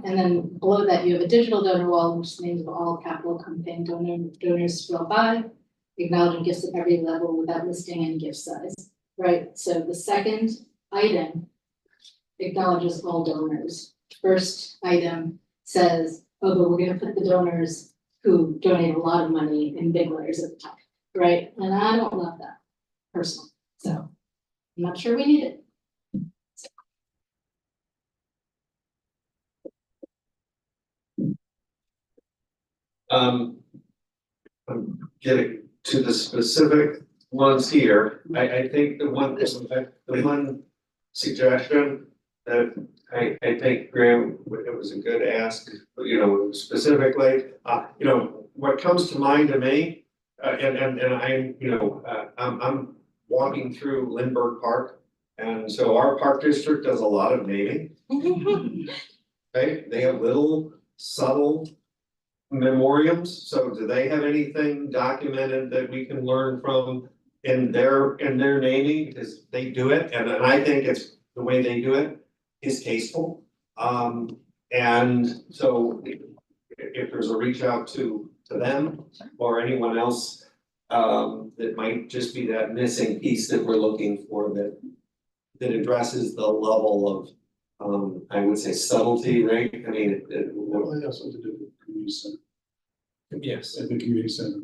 then below that you have a digital donor wall, which is names of all capital campaign donors scroll by, acknowledging gifts at every level without listing any gift size, right? So the second item acknowledges all donors. First item says, oh, but we're going to put the donors who donate a lot of money in big letters at the top, right? And I don't love that personally. So I'm not sure we need it. I'm getting to the specific ones here. I think the one suggestion that I think, Graham, it was a good ask, specifically, what comes to mind to me, I'm walking through Lindbergh Park, and so our park district does a lot of naming. Right? They have little subtle memoriams, so do they have anything documented that we can learn from in their naming, because they do it, and I think it's the way they do it is tasteful. And so if there's a reach out to them or anyone else, that might just be that missing piece that we're looking for, that addresses the level of I would say subtlety, right? I mean, Well, it has something to do with the community center. Yes. At the community center,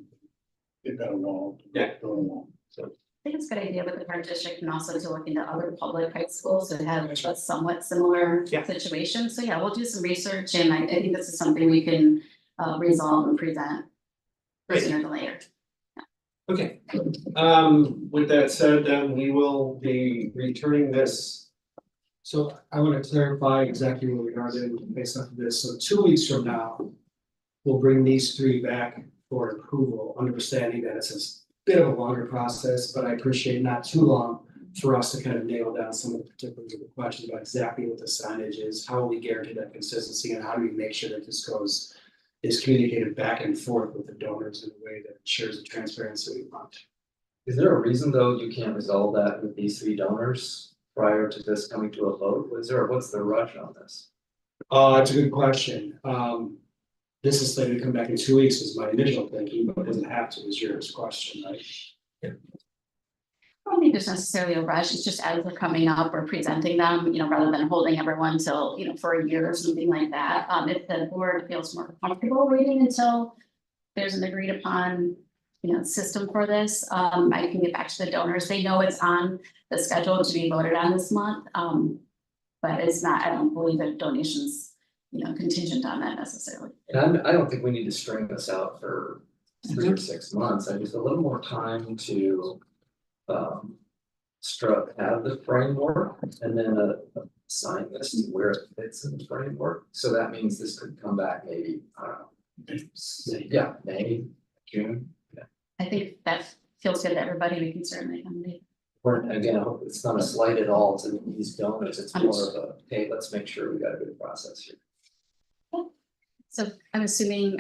they've got a wall. Yeah. Going along. I think it's a good idea with the park district and also to look into other public high schools that have a somewhat similar situation. So yeah, we'll do some research, and I think this is something we can resolve and present sooner than later. Okay, with that said, then we will be returning this. So I want to clarify exactly where we are then based off of this. So 2 weeks from now, we'll bring these three back for approval, understanding that it's a bit of a longer process, but I appreciate not too long for us to kind of nail down some of the particulars of the questions about exactly what the signage is, how will we guarantee that consistency, and how do we make sure that this is communicated back and forth with the donors in a way that ensures the transparency we want. Is there a reason though you can't resolve that with these three donors prior to this coming to a vote? What's the rush on this? It's a good question. This is slated to come back in 2 weeks is my initial thinking, but it doesn't have to, is yours question, right? I don't think there's necessarily a rush. It's just as they're coming up, we're presenting them, rather than holding everyone till, for a year or something like that. If the board feels more comfortable waiting until there's an agreed upon, system for this, I can get back to the donors. They know it's on the schedule to be voted on this month. But it's not, I don't believe that donations, contingent on that necessarily. And I don't think we need to string this out for 3 or 6 months. I just a little more time to have the framework and then assign this to where it fits in the framework. So that means this could come back maybe, May, June. I think that feels good to everybody. We can certainly accommodate. Or again, I hope it's not a slight at all to these donors, it's more of a, hey, let's make sure we got a good process here. So I'm assuming,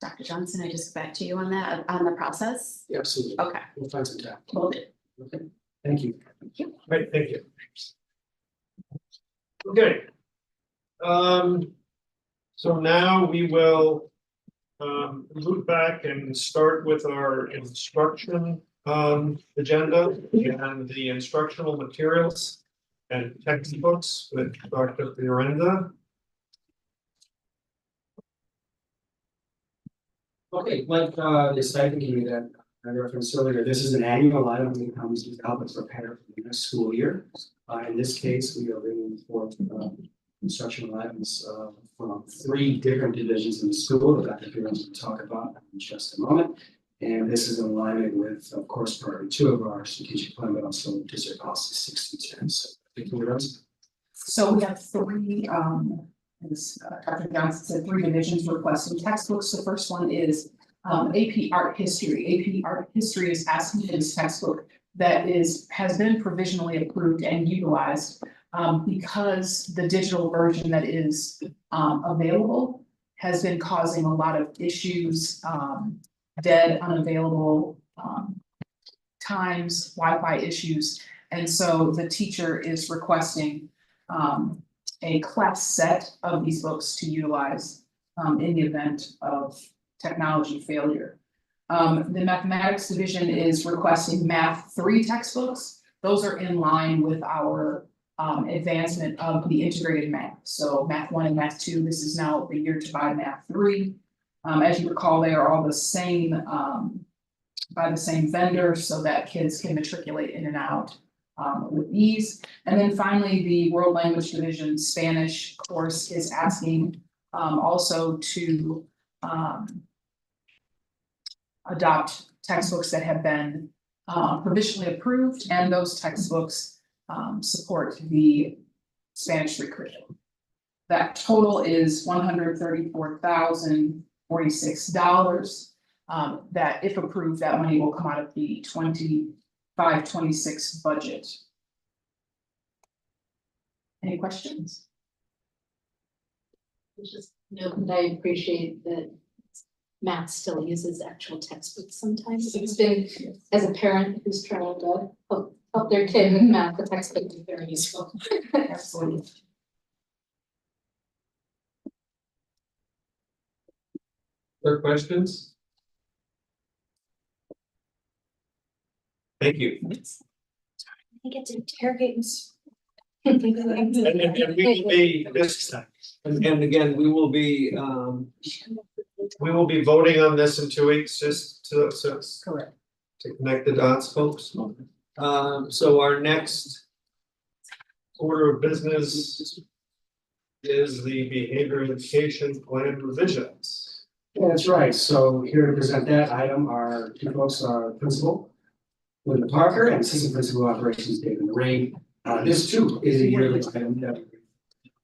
Dr. Johnson, I just get back to you on that, on the process? Yeah, absolutely. Okay. We'll find some time. Will do. Okay, thank you. Great, thank you. Okay. So now we will move back and start with our instruction agenda and the instructional materials and textbooks with Dr. Fiorenda. Okay, like the stipend committee that I referenced earlier, this is an annual item that comes to help us prepare for the next school year. In this case, we are bringing forth instructional items from 3 different divisions in the school that Dr. Fiorenda will talk about in just a moment. And this is in alignment with, of course, priority 2 of our strategic plan, but also district policy 6-10. So, thank you, Rose. So we have 3, as Dr. Johnson said, 3 divisions requesting textbooks. The first one is AP Art History. AP Art History is asking for this textbook that has been provisionally approved and utilized because the digital version that is available has been causing a lot of issues, dead, unavailable times, Wi-Fi issues. And so the teacher is requesting a class set of these books to utilize in the event of technology failure. The mathematics division is requesting Math 3 textbooks. Those are in line with our advancement of the integrated math. So Math 1 and Math 2, this is now the year to buy Math 3. As you recall, they are all the same, by the same vendor so that kids can matriculate in and out with ease. And then finally, the World Language Division Spanish course is asking also to adopt textbooks that have been provisionally approved, and those textbooks support the Spanish free curriculum. That total is $134,046. That if approved, that money will come out of the 25-26 budget. Any questions? Just note that I appreciate that math still uses actual textbooks sometimes. It's been, as a parent who's trying to help their kid with math, the textbook is very useful. Absolutely. Other questions? Thank you. I get to interrogate And we will be this, and again, we will be voting on this in 2 weeks, just to Correct. to connect the dots, folks. So our next order of business is the behavior education plan revisions. Yeah, that's right. So here to present that item are 2 folks, our principal, Linda Parker, and assistant principal operations, David Lorraine. This too is a yearly item that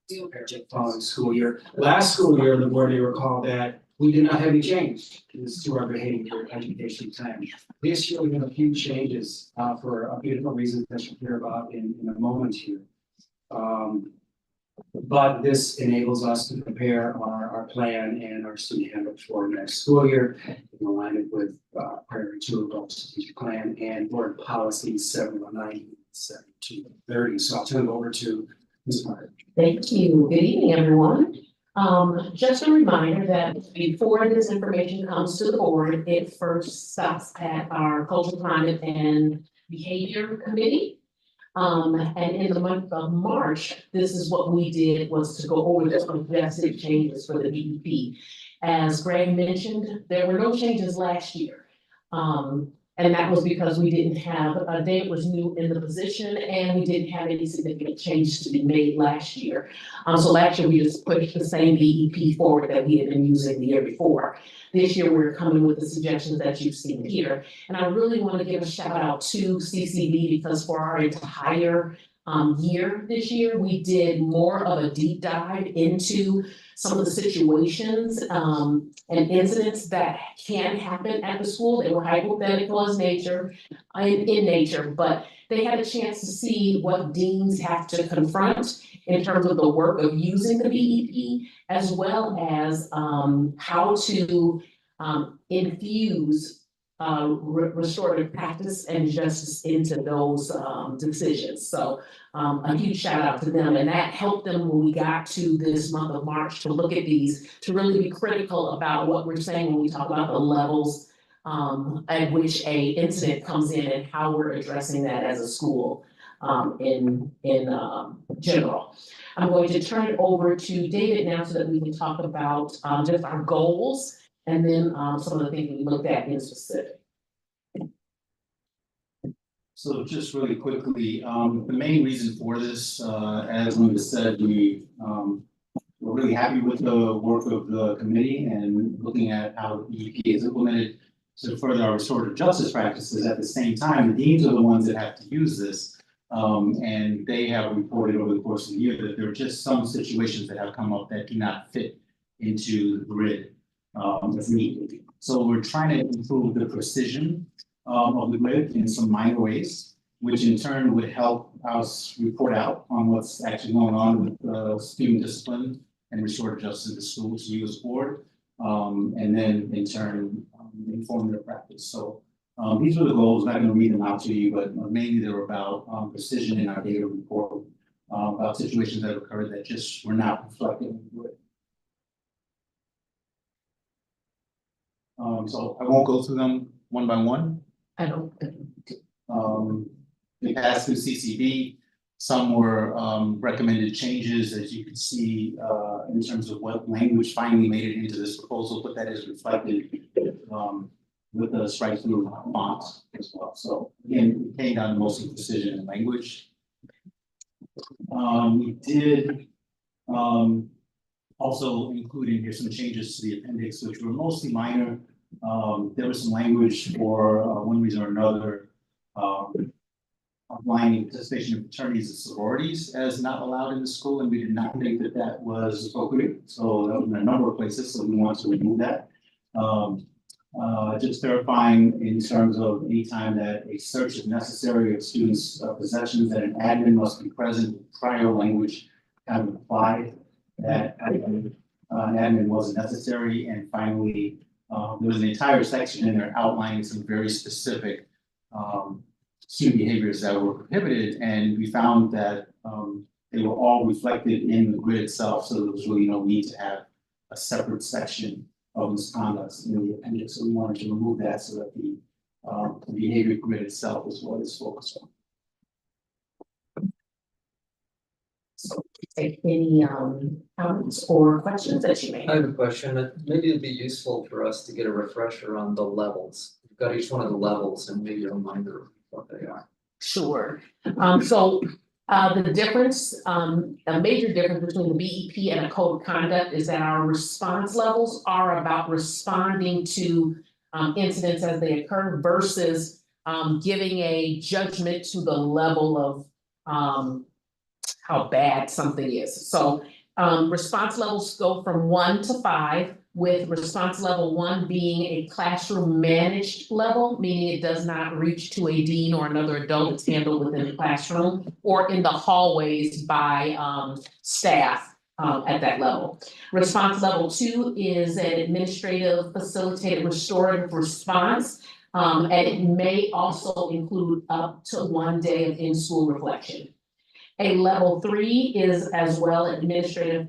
we prepare the following school year. Last school year, the board may recall that we did not have any change to our behavior education plan. This year, we have a few changes for a few different reasons that you'll hear about in a moment here. But this enables us to prepare our plan and our student handbook for next school year in alignment with priority 2 of our strategic plan and board policy 719 7230. So I'll turn it over to Ms. Parker. Thank you. Good evening, everyone. Just a reminder that before this information comes to the board, it first stops at our cultural climate and behavior committee. And in the month of March, this is what we did, was to go over the suggested changes for the BEP. As Greg mentioned, there were no changes last year. And that was because we didn't have, Dave was new in the position and we didn't have any significant changes to be made last year. So last year we just pushed the same BEP forward that we had been using the year before. This year we're coming with the suggestions that you've seen here. And I really want to give a shout out to CCB because for our entire year this year. We did more of a deep dive into some of the situations and incidents that can happen at the school. They were hypothetical in nature, but they had a chance to see what deans have to confront in terms of the work of using the BEP, as well as how to infuse restorative practice and justice into those decisions. So a huge shout out to them, and that helped them when we got to this month of March to look at these, to really be critical about what we're saying when we talk about the levels at which a incident comes in and how we're addressing that as a school in general. I'm going to turn it over to David now so that we can talk about just our goals and then some of the things we looked at in specific. So just really quickly, the main reason for this, as Linda said, we're really happy with the work of the committee and looking at how the BEP is implemented to further our restorative justice practices. At the same time, the deans are the ones that have to use this. And they have reported over the course of the year that there are just some situations that have come up that do not fit into the grid as needed. So we're trying to improve the precision of the grid in some minor ways, which in turn would help us report out on what's actually going on with student discipline and restorative justice in the school to you as board, and then in turn inform their practice. So these are the goals. I'm not going to read them out to you, but mainly they're about precision in our data report about situations that occurred that just were not reflected in the grid. So I won't go through them one by one. I don't. They passed through CCB. Some were recommended changes, as you can see, in terms of what language finally made it into this proposal, but that is reflected with the strike through fonts as well. So again, it came down to mostly precision and language. We did also include in here some changes to the appendix, which were mostly minor. There was some language for one reason or another, outlining participation in fraternities and sororities as not allowed in the school, and we did not think that that was appropriate. So that was in a number of places, so we want to remove that. Just verifying in terms of any time that a search is necessary of students' possessions, that an admin must be present. Prior language kind of implied that an admin wasn't necessary. And finally, there was an entire section in there outlining some very specific student behaviors that were prohibited, and we found that they were all reflected in the grid itself, so there was really no need to have a separate section of misconduct in the appendix. So we wanted to remove that so that the behavior grid itself is what is focused on. So take any comments or questions that you may I have. have a question. Maybe it'd be useful for us to get a refresher on the levels. We've got each one of the levels and maybe a reminder of what they are. Sure. So the difference, a major difference between the BEP and a code of conduct is that our response levels are about responding to incidents as they occur versus giving a judgment to the level of how bad something is. So response levels go from 1 to 5, with response level 1 being a classroom managed level, meaning it does not reach to a dean or another adult. It's handled within the classroom or in the hallways by staff at that level. Response level 2 is an administrative facilitated restorative response, and it may also include up to 1 day of in-school reflection. A level 3 is as well administrative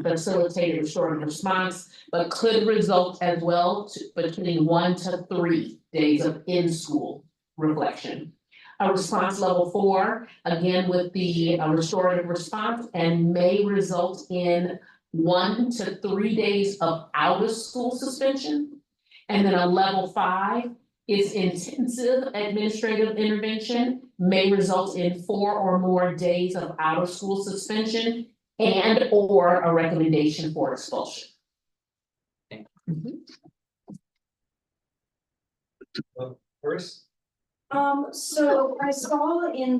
facilitated restorative response, but could result as well to between 1 to 3 days of in-school reflection. A response level 4, again with the restorative response, and may result in 1 to 3 days of out-of-school suspension. And then a level 5 is intensive administrative intervention, may result in 4 or more days of out-of-school suspension and or a recommendation for expulsion. First, So I saw in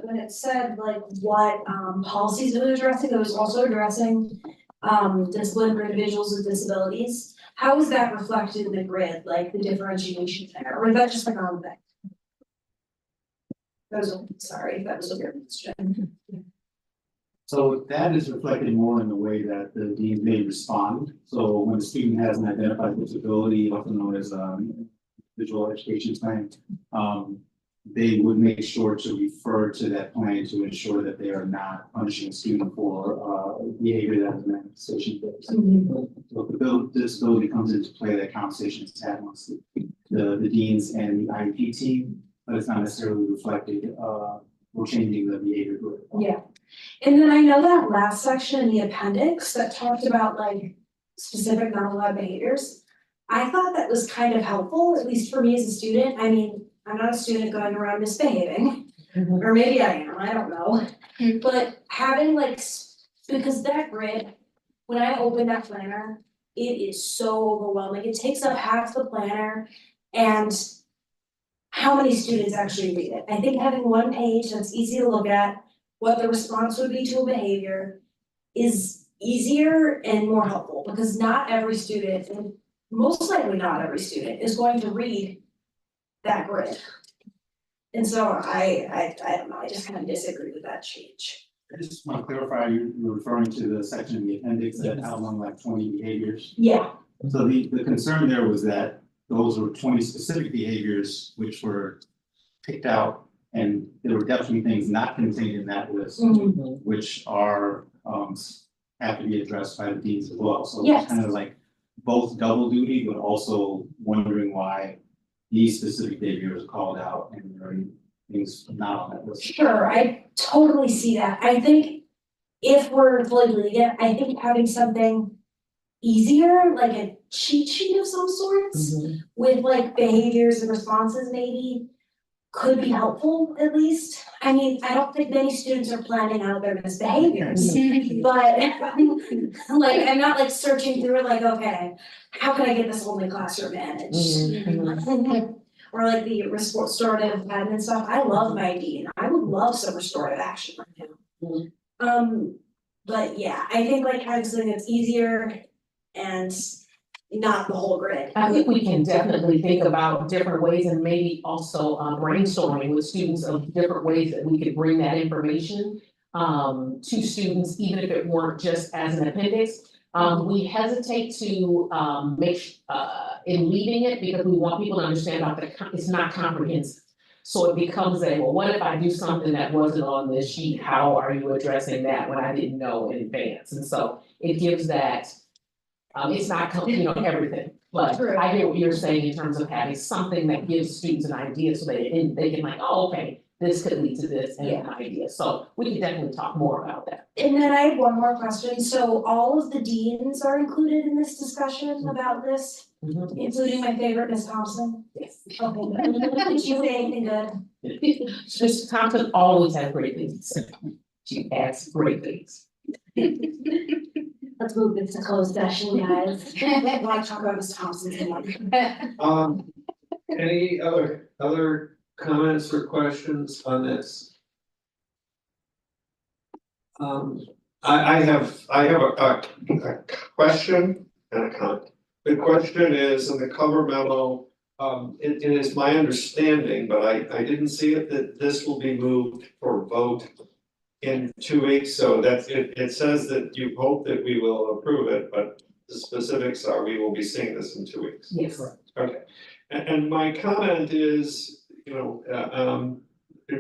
when it said like what policies it was addressing, it was also addressing discipline for individuals with disabilities. How is that reflected in the grid, like the differentiation there, or is that just like our own thing? Sorry, that was a weird question. So that is reflected more in the way that the dean may respond. So when a student has an identified disability, often known as visual education plan, they would make sure to refer to that plan to ensure that they are not punishing a student for behavior that is manifestation based. So if the disability comes into play, that conversation is had amongst the deans and the IEP team, but it's not necessarily reflected or changing the behavior group. Yeah, and then I know that last section in the appendix that talked about like specific non-allowed behaviors. I thought that was kind of helpful, at least for me as a student. I mean, I'm not a student going around misbehaving, or maybe I am, I don't know. But having like, because that grid, when I open that planner, it is so overwhelming. It takes up half the planner, and how many students actually read it? I think having one page that's easy to look at, what the response would be to a behavior, is easier and more helpful, because not every student, and most likely not every student, is going to read that grid. And so I don't know, I just kind of disagree with that change. I just want to clarify, you're referring to the section in the appendix that outlined like 20 behaviors. Yeah. So the concern there was that those were 20 specific behaviors which were picked out, and there were definitely things not contained in that list, which are have to be addressed by the deans as well. So it's kind of like both double duty, but also wondering why these specific behaviors are called out and there are things not on that list. Sure, I totally see that. I think if we're fully leading it, I think having something easier, like a cheat sheet of some sorts, with like behaviors and responses maybe, could be helpful at least. I mean, I don't think many students are planning out their misbehaviors, but like, I'm not like searching through it like, okay, how can I get this only classroom managed? Or like the restorative admin stuff. I love my dean. I would love some restorative action right now. But yeah, I think like having something that's easier and not the whole grid. I think we can definitely think about different ways and maybe also brainstorming with students of different ways that we could bring that information to students, even if it weren't just as an appendix. We hesitate to in leading it because we want people to understand about it's not comprehensive. So it becomes well, what if I do something that wasn't on this sheet? How are you addressing that when I didn't know in advance? And so it gives that. It's not, everything, but I hear what you're saying in terms of having something that gives students an idea so they can like, oh, okay, this could lead to this and an idea. So we can definitely talk more about that. And then I have one more question. So all of the deans are included in this discussion about this, including my favorite, Ms. Thompson? Yes. Okay, did she say anything good? Ms. Thompson always has great things to say. She adds great things. Let's move this to closed session, guys. I want to talk about Ms. Thompson. Any other comments or questions on this? I have a question and a comment. The question is, in the cover memo, it is my understanding, but I didn't see it, that this will be moved for vote in 2 weeks, so that's it says that you hope that we will approve it, but the specifics are we will be seeing this in 2 weeks. Yes. Okay, and my comment is,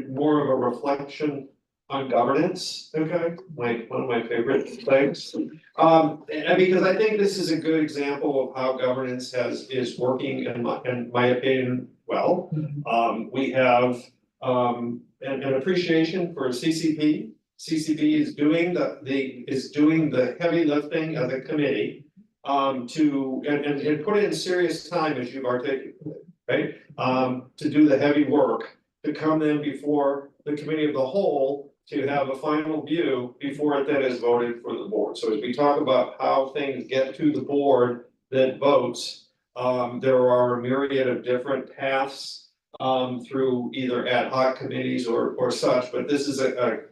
more of a reflection on governance, okay, like one of my favorite things. And because I think this is a good example of how governance is working in my opinion well. We have an appreciation for CCP. CCP is doing the heavy lifting as a committee and put in serious time, as you've articulated, right? To do the heavy work, to come in before the committee of the whole to have a final view before it then is voted for the board. So as we talk about how things get to the board that votes, there are a myriad of different paths through either ad hoc committees or such, but this is an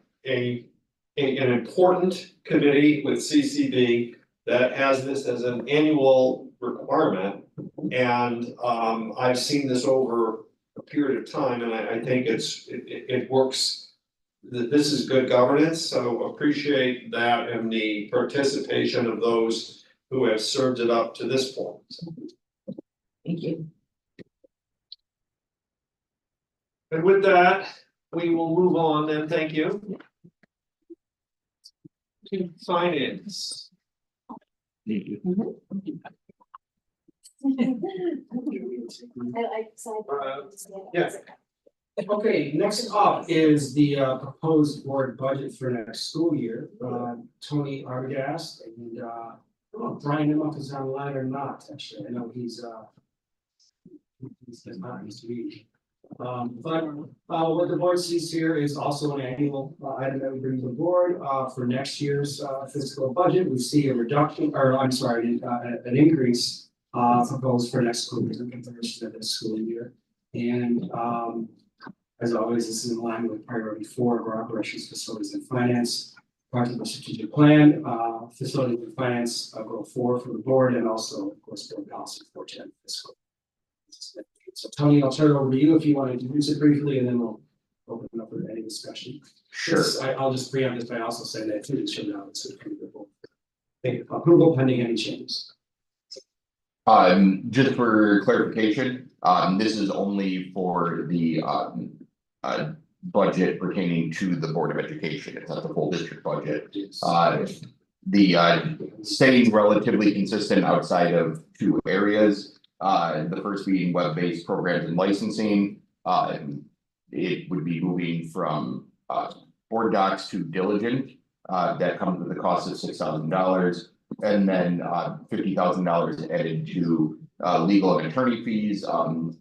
important committee with CCB that has this as an annual requirement. And I've seen this over a period of time, and I think it works. This is good governance, so appreciate that and the participation of those who have served it up to this point. Thank you. And with that, we will move on then, thank you. To finance. Yeah. Okay, next up is the proposed board budget for next school year. Tony Arbogast and I don't know if Brian Nimoff is online or not, actually. I know he's not used to be. But what the board sees here is also an annual item that we bring to the board for next year's fiscal budget. We see a reduction, or I'm sorry, an increase proposed for next school year in comparison to this school year. And as always, this is in line with priority 4 of our operations, facilities and finance, part of the strategic plan, facilities and finance, goal 4 for the board, and also, of course, board policy 410 fiscal. So Tony, I'll turn it over to you if you want to introduce it briefly, and then we'll open it up for any discussion. Sure. I'll just preempt this by also saying that 2 weeks from now, it's approval pending any changes. Just for clarification, this is only for the budget pertaining to the Board of Education. It's not the full district budget. Staying relatively consistent outside of 2 areas. The first being web-based programs and licensing. It would be moving from board docs to Diligent. That comes with the cost of $6,000. And then $50,000 added to legal and attorney fees,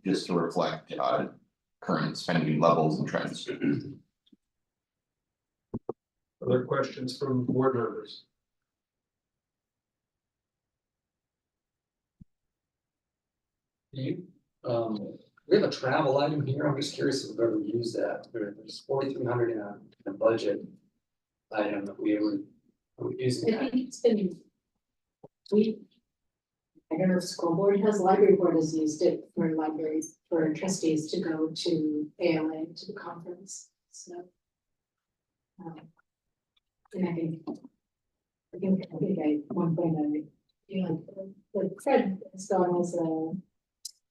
just to reflect current spending levels and trends. Other questions from board members? We have a travel item here. I'm just curious if we've ever used that. There's 4,300 in a budget item that we ever using. I think it's been. I don't know if school board has, library board has used it for libraries, for trustees to go to ALA to the conference, so. And I think at one point like Fred has gone as a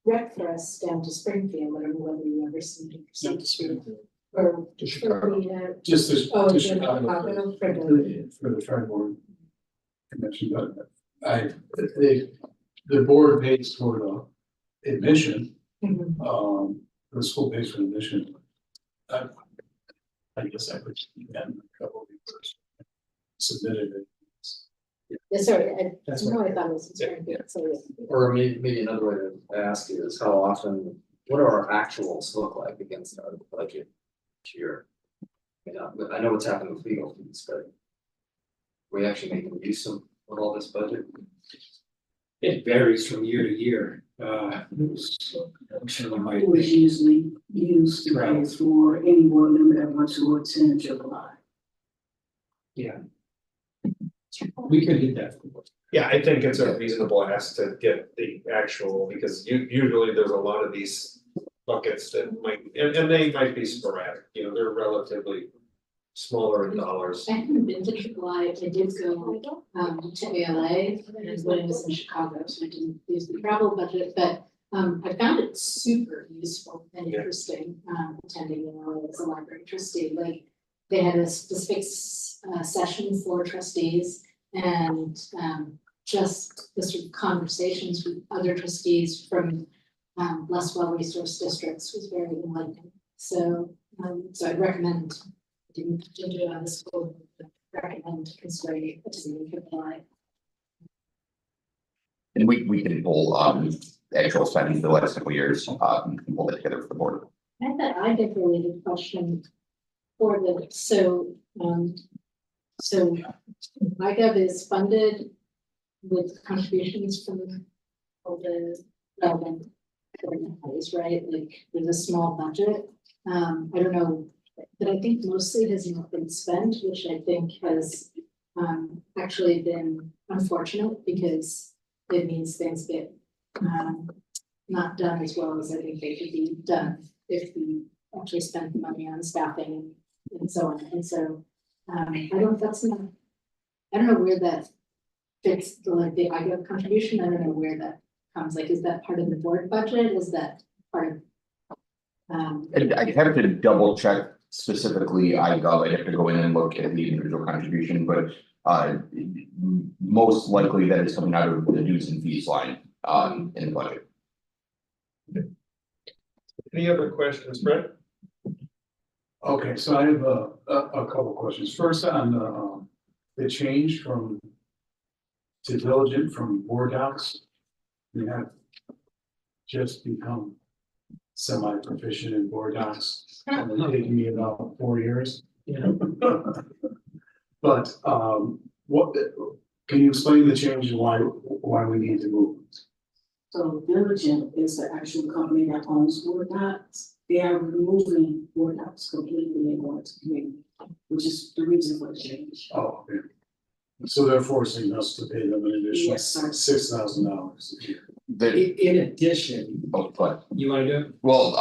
rec for us down to Springfield. I don't know whether you ever seen it. Or To Chicago. Just to Chicago for the tri board convention, but the board pays for the admission. The school pays for admission. I guess I would have a couple of people submitted it. Yeah, sorry, I thought it was Springfield, so yeah. Or maybe another way to ask you is how often, what do our actuals look like against our budget each year? I know what's happened with legal fees, but we actually making use of all this budget? It varies from year to year. I'm sure we might. Was usually used to pay for any board member that wants to attend July. Yeah. We could get that. Yeah, I think it's a reasonable ask to get the actual, because usually there's a lot of these buckets that might, and they might be sporadic, they're relatively smaller in dollars. I haven't been to July. I did go to ALA and when it was in Chicago, so I didn't use the travel budget, but I found it super useful and interesting attending ALA as a library trustee. Like they had a specific session for trustees and just the sort of conversations with other trustees from less well-resourced districts was very enlightening. So I'd recommend. Didn't do it on the school, but recommend considering attending July. And we can pull actual spending for the last couple of years, and pull it together for the board. I thought I had a related question for the so MyGov is funded with contributions from all the relevant put in place, right? Like, there's a small budget. I don't know, but I think mostly has not been spent, which I think has actually been unfortunate because it means things get not done as well as I think they could be done if we actually spent the money on staffing and so on. And so I don't know where that fits the IGO contribution. I don't know where that comes. Like, is that part of the board budget? Is that part of I'd have to double check specifically iGov. I'd have to go in and look at the individual contribution, but most likely that is coming out of the dues and fees line in the budget. Any other questions, Brett? Okay, so I have a couple questions. First on the change to diligent from board docs. We have just become semi-proficient in board docs. It's taken me about 4 years. Yeah. But what can you explain the change and why we need to move? So Diligent is the actual company that owns board docs. They are removing board docs completely and going to community, which is the reason for the change. Oh, okay. So they're forcing us to pay them an additional Yes, sir. $6,000 a year. In addition, But you wanna do it? well,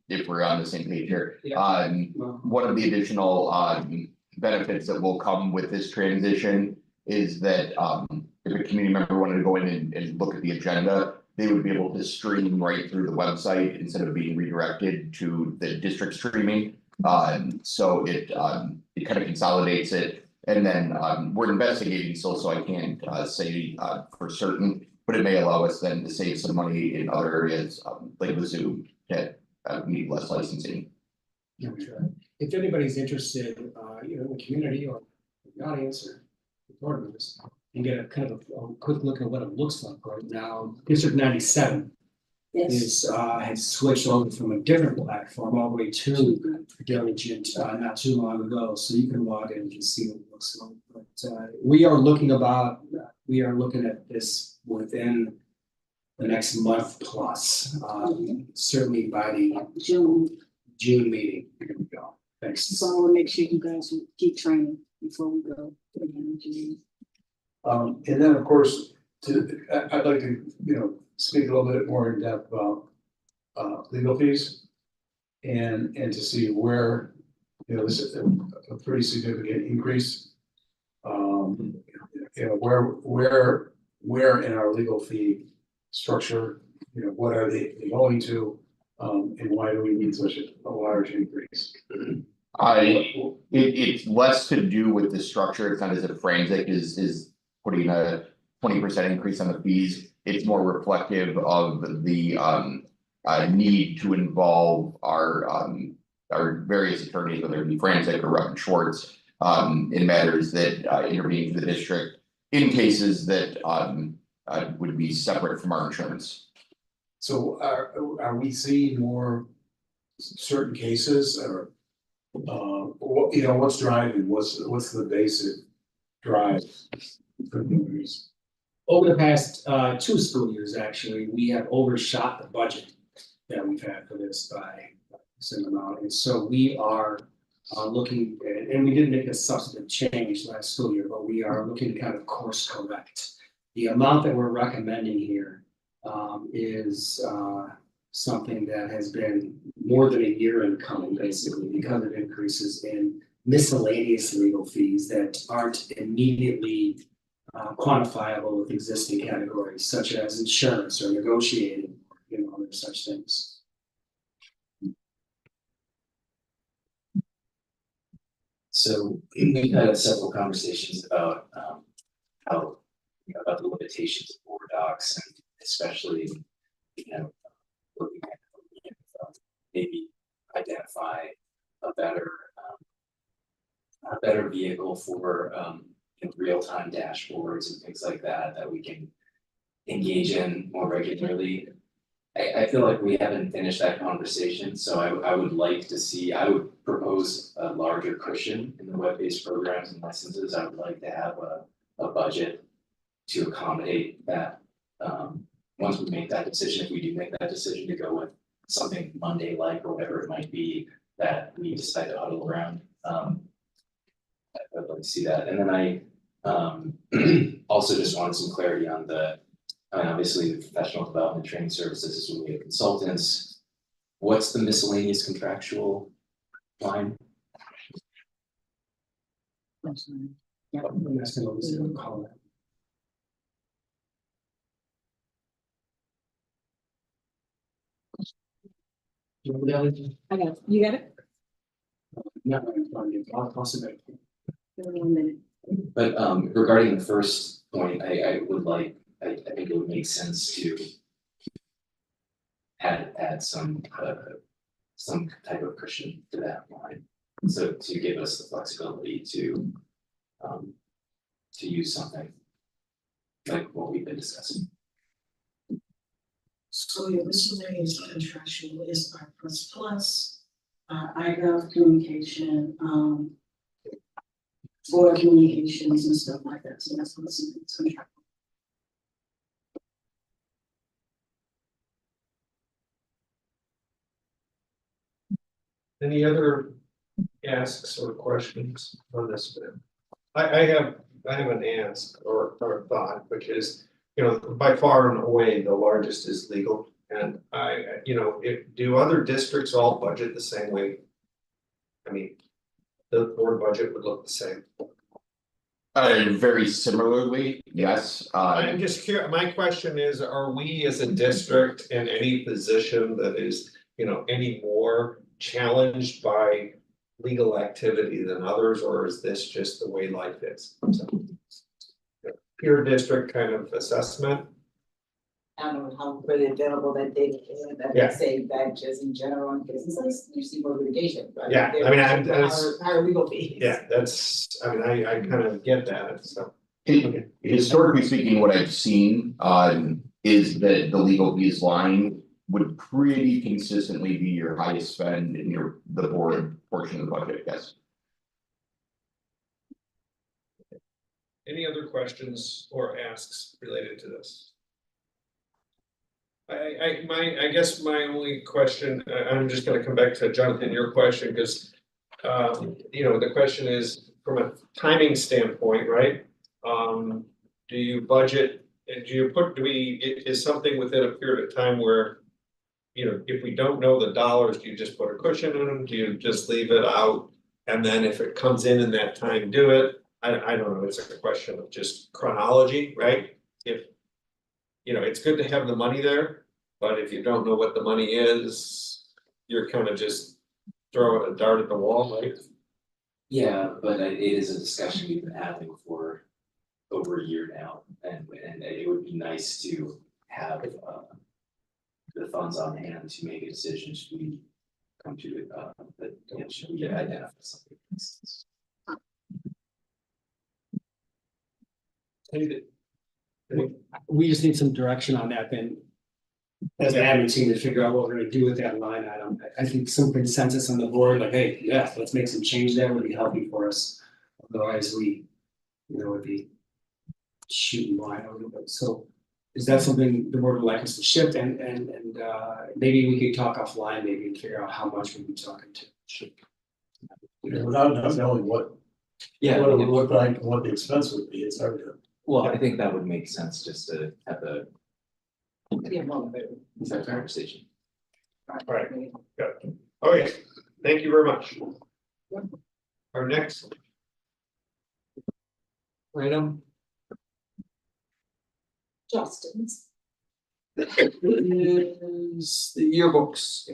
if we're on the same page here, one of the additional benefits that will come with this transition is that if a community member wanted to go in and look at the agenda, they would be able to stream right through the website instead of being redirected to the district streaming. So it kind of consolidates it. And then we're investigating still, so I can't say for certain, but it may allow us then to save some money in other areas like the Zoom that need less licensing. If anybody's interested, in the community or the audience or the board members, and get a kind of a quick look at what it looks like right now. District 97 is has switched over from a different platform all the way to Diligent not too long ago. So you can log in and just see what it looks like. But we are looking at this within the next month plus, certainly by the June meeting. Here we go. Thanks. So I want to make sure you guys will keep training before we go to the engineering. And then, of course, I'd like to, speak a little bit more in depth about legal fees. And to see where, this is a pretty significant increase. Where in our legal fee structure, what are they going to? And why do we need such a large increase? It's less to do with the structure. It's not as if Frantic is putting a 20% increase on the fees. It's more reflective of the need to involve our various attorneys, whether it be Frantic or Rupp and Schwartz, in matters that intervene for the district in cases that would be separate from our insurance. So are we seeing more certain cases or what's driving, what's the basic drive for the increase? Over the past 2 school years, actually, we have overshot the budget that we've had for this by some amount. And so we are looking, and we didn't make a substantive change last school year, but we are looking to kind of course correct. The amount that we're recommending here is something that has been more than a year in coming, basically, because of increases in miscellaneous legal fees that aren't immediately quantifiable with existing categories, such as insurance or negotiating, other such things. So we've had several conversations about how about the limitations of board docs, and especially looking at maybe identify a better vehicle for real-time dashboards and things like that we can engage in more regularly. I feel like we haven't finished that conversation, so I would like to see, I would propose a larger cushion in the web-based programs and licenses. I would like to have a budget to accommodate that once we make that decision, if we do make that decision to go with something Monday-like or whatever it might be, that we decide to huddle around. I'd like to see that, and then I also just wanted some clarity on obviously the professional development training services is when we have consultants. What's the miscellaneous contractual line? Yeah, I'm asking what was it call that. I got it. You got it? No, I'll toss it back. 1 minute. But regarding the first point, I would like, I think it would make sense to add some type of cushion to that line. So to give us the flexibility to use something like what we've been discussing. So your miscellaneous contractual is our plus, IGov communication, board communications and stuff like that, so that's what's in this contract. Any other asks or questions on this? I have an ask or a thought, which is, by far and away, the largest is legal. And do other districts all budget the same way? I mean, the board budget would look the same. Very similarly, yes. I'm just curious, my question is, are we as a district in any position that is, any more challenged by legal activity than others, or is this just the way life is? So, pure district kind of assessment. I don't know how really available that data is, but Yeah. I say that just in general in businesses, you see more litigation, right? Yeah, I mean, Higher legal fees. Yeah, I kind of get that, so. Historically speaking, what I've seen is that the legal fees line would pretty consistently be your highest spend in the board portion of the budget, yes. Any other questions or asks related to this? I guess my only question, I'm just gonna come back to Jonathan, your question, because the question is from a timing standpoint, right? Do you budget and is something within a period of time where, if we don't know the dollars, do you just put a cushion in them? Do you just leave it out? And then if it comes in that time, do it? I don't know, it's a question of just chronology, right? If it's good to have the money there, but if you don't know what the money is, you're kind of just throwing a dart at the wall, right? Yeah, but it is a discussion we've been having for over a year now, and it would be nice to have the funds on hand to make a decision. Should we come to it? Should we identify something? We just need some direction on that then. As an admin team to figure out what we're gonna do with that line item. I think some consensus on the board, like, hey, yeah, let's make some change there, would be healthy for us. Otherwise, we, would be shooting wide a little bit. So is that something the board would like us to shift and maybe we could talk offline, maybe and figure out how much we'd be talking to. Without knowing what it would look like and what the expense would be, it's hard to. Well, I think that would make sense just to have that conversation. All right, good. Okay, thank you very much. Our next item Justin's. is the yearbooks.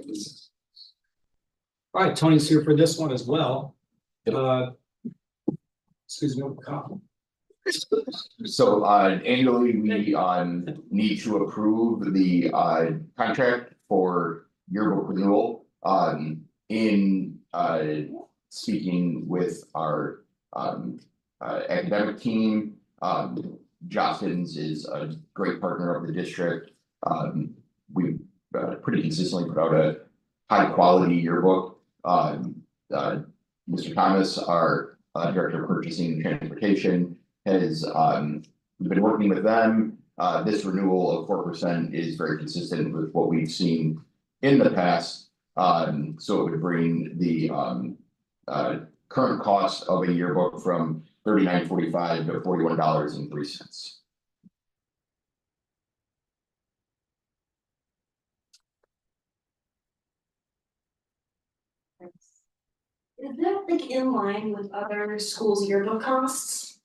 All right, Tony's here for this one as well. Excuse me, cough. So annually, we need to approve the contract for yearbook renewal. In speaking with our academic team, Justin's is a great partner of the district. We pretty consistently put out a high quality yearbook. Mr. Thomas, our director of purchasing and transportation, has been working with them This renewal of 4% is very consistent with what we've seen in the past. So it would bring the current cost of a yearbook from $39.45 to $41.03. Is that like in line with other schools' yearbook costs?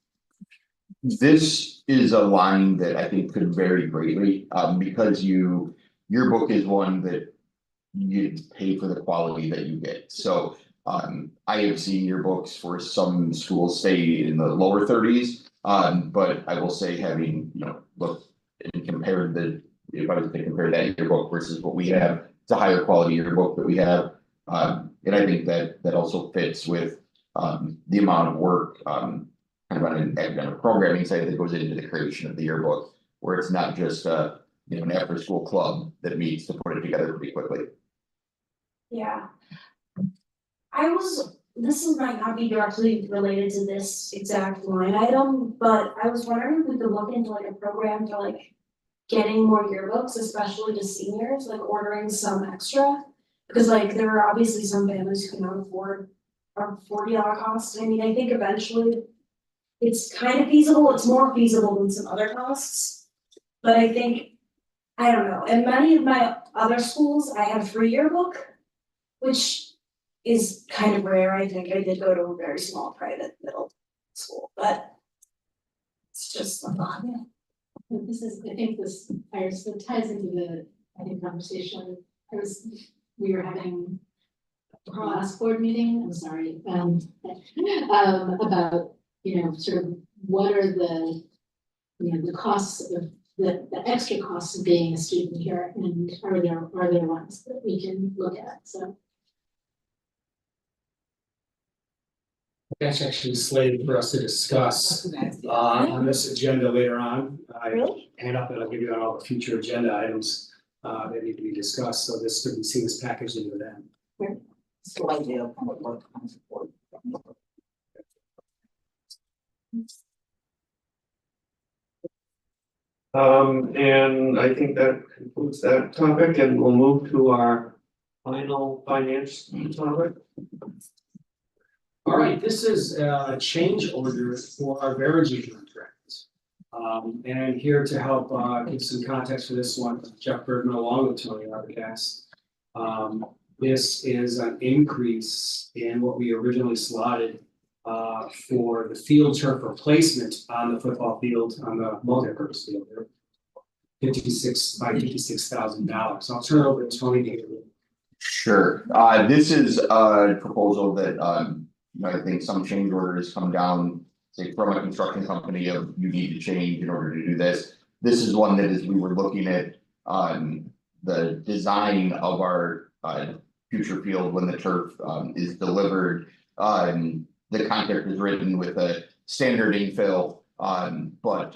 This is a line that I think could vary greatly, because yearbook is one that you pay for the quality that you get. So I have seen yearbooks for some schools stay in the lower 30s. But I will say, having looked and compared if I was to compare that yearbook versus what we have, it's a higher quality yearbook that we have. And I think that also fits with the amount of work kind of on an academic programming side that goes into the creation of the yearbook, where it's not just an after school club that meets to put it together pretty quickly. Yeah. This might not be directly related to this exact line item, but I was wondering if we could look into like a program to like getting more yearbooks, especially to seniors, like ordering some extra. Because like there are obviously some families who cannot afford our $40 cost. I mean, I think eventually it's kind of feasible. It's more feasible than some other costs. But I think, I don't know, in many of my other schools, I have free yearbook, which is kind of rare. I think I did go to a very small private middle school, but it's just a thought. I think this ties into the, conversation. We were having our last board meeting, I'm sorry, about, sort of what are the, the costs of the extra costs of being a student here, and are there ones that we can look at, so. That's actually slated for us to discuss on this agenda later on. And I'll give you on all the future agenda items that need to be discussed. So this could be seen as packaged into that. So idea of what kind of support. And I think that concludes that topic, and we'll move to our final finance topic. All right, this is a change order for our Verigy contract. And here to help give some context for this one, Jeff Bergman along with Tony Arbogast. This is an increase in what we originally slotted for the field turf replacement on the football field, on the multi-purpose field there. $56,000. I'll turn it over to Tony to give it. Sure. This is a proposal that I think some change orders come down, say, from a construction company of you need to change in order to do this. This is one that, as we were looking at the design of our future field when the turf is delivered, the contract is written with a standard infill, but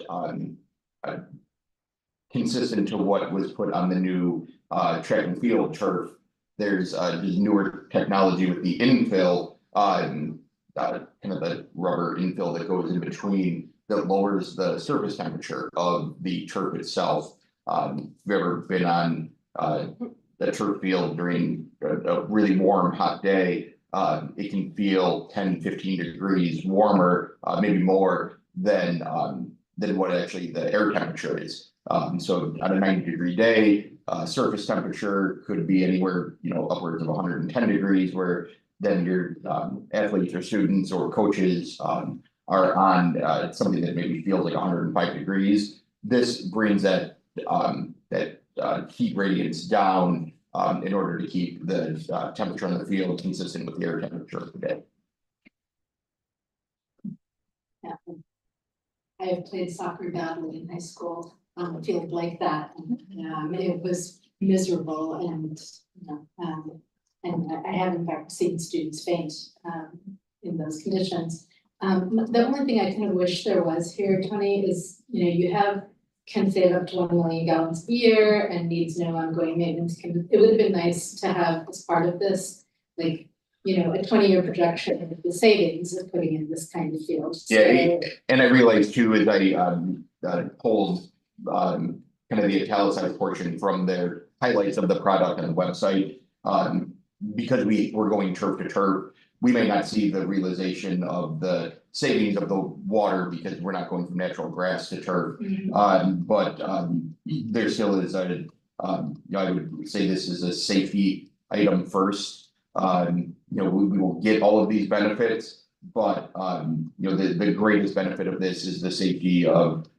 consistent to what was put on the new track and field turf. There's newer technology with the infill, kind of the rubber infill that goes in between that lowers the surface temperature of the turf itself. If you've ever been on the turf field during a really warm, hot day, it can feel 10-15 degrees warmer, maybe more than what actually the air temperature is. So on a 90-degree day, surface temperature could be anywhere, upwards of 110 degrees, where then your athletes or students or coaches are on something that maybe feels like 105 degrees. This brings that heat radiance down in order to keep the temperature on the field consistent with the air temperature of the day. Yeah. I have played soccer badly in high school on a field like that. It was miserable, and I have in fact seen students faint in those conditions. The only thing I kind of wish there was here, Tony, is can save up to 1 million gallons a year and needs no ongoing maintenance. It would have been nice to have as part of this, like, a 20-year projection of the savings of putting in this kind of field. Yeah, and I realized too, as I pulled kind of the italicized portion from their highlights of the product and the website. Because we're going turf to turf, we may not see the realization of the savings of the water because we're not going from natural grass to turf. But there still is I would say this is a safety item first. We will get all of these benefits, but the greatest benefit of this is the safety of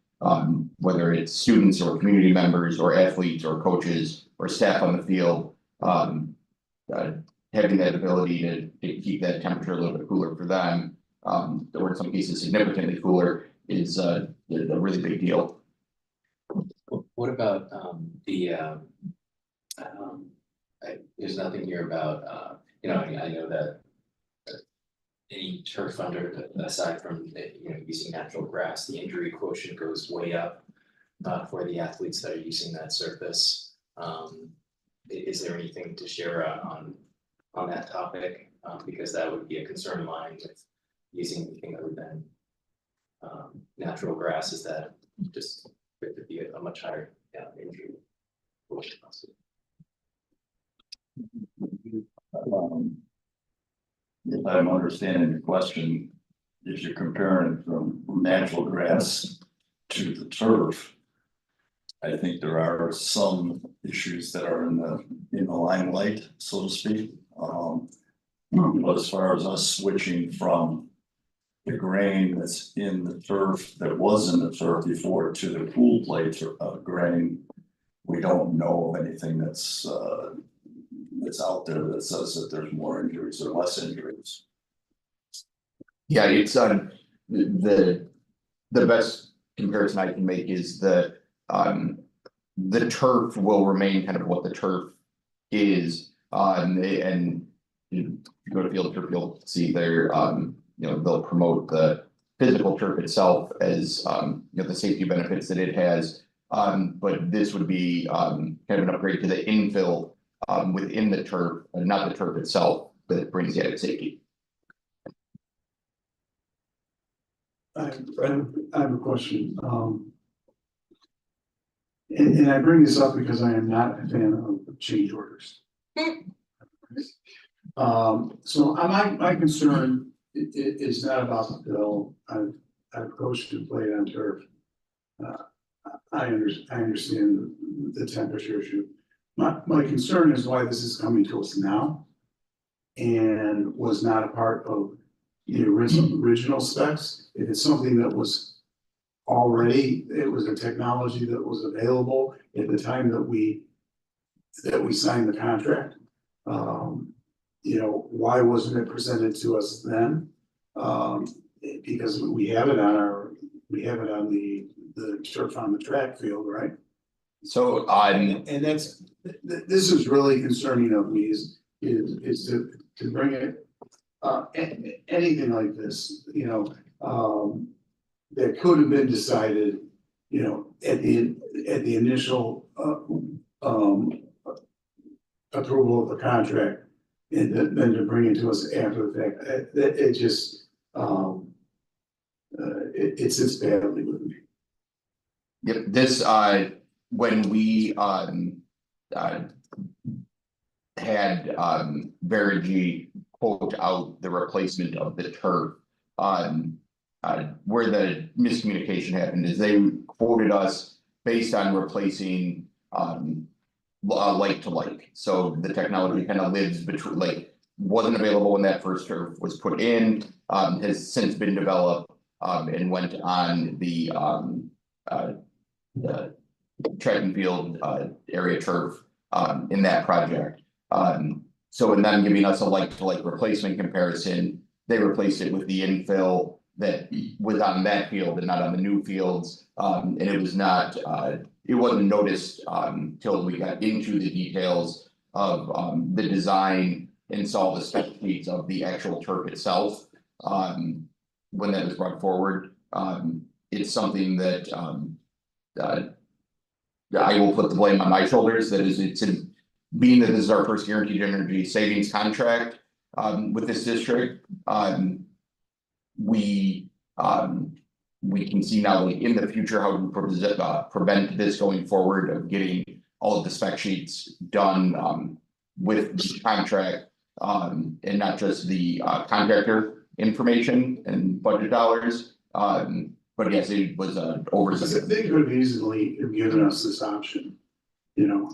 whether it's students or community members or athletes or coaches or staff on the field. Having that ability to keep that temperature a little bit cooler for them, or in some cases significantly cooler, is a really big deal. What about there's nothing here about I know that any turf under, aside from using natural grass, the injury quotient goes way up for the athletes that are using that surface. Is there anything to share on that topic? Because that would be a concern of mine with using anything other than natural grass, is that just it could be a much higher injury quotient. If I'm understanding the question, if you're comparing from natural grass to the turf, I think there are some issues that are in the limelight, so to speak. But as far as us switching from the grain that's in the turf that was in the turf before to the pool plates of grain, we don't know of anything that's out there that says that there's more injuries or less injuries. Yeah, it's the best comparison I can make is the turf will remain kind of what the turf is, and you go to field turf, you'll see there they'll promote the physical turf itself as the safety benefits that it has, but this would be kind of an upgrade to the infill within the turf, and not the turf itself, that brings the added safety. I have a question. And I bring this up because I am not a fan of change orders. So my concern is not about the bill. I've coached and played on turf. I understand the temperature issue. My concern is why this is coming to us now and was not a part of the original specs. If it's something that was already, it was a technology that was available at the time that we signed the contract. Why wasn't it presented to us then? Because we have it on the turf on the track field, right? So and that's this is really concerning of me is to bring it anything like this, that could have been decided, at the initial approval of the contract, and then to bring it to us after the fact. It just it sits badly with me. Yep, this when we had Verigy quote out the replacement of the turf, where the miscommunication happened is they quoted us based on replacing like to like. So the technology kind of lives between, wasn't available when that first turf was put in, has since been developed and went on the track and field area turf in that project. So in them giving us a like to like replacement comparison, they replaced it with the infill that was on that field and not on the new fields. And it was not, it wasn't noticed till we got into the details of the design and saw the spec sheets of the actual turf itself. When that was brought forward, it's something that I will put the blame on my shoulders. That is, being that this is our first guaranteed energy savings contract with this district. We we can see now, like in the future, how we prevent this going forward of getting all of the spec sheets done with the contract. And not just the contractor information and budget dollars. But yes, it was an oversight. They could have easily have given us this option, you know,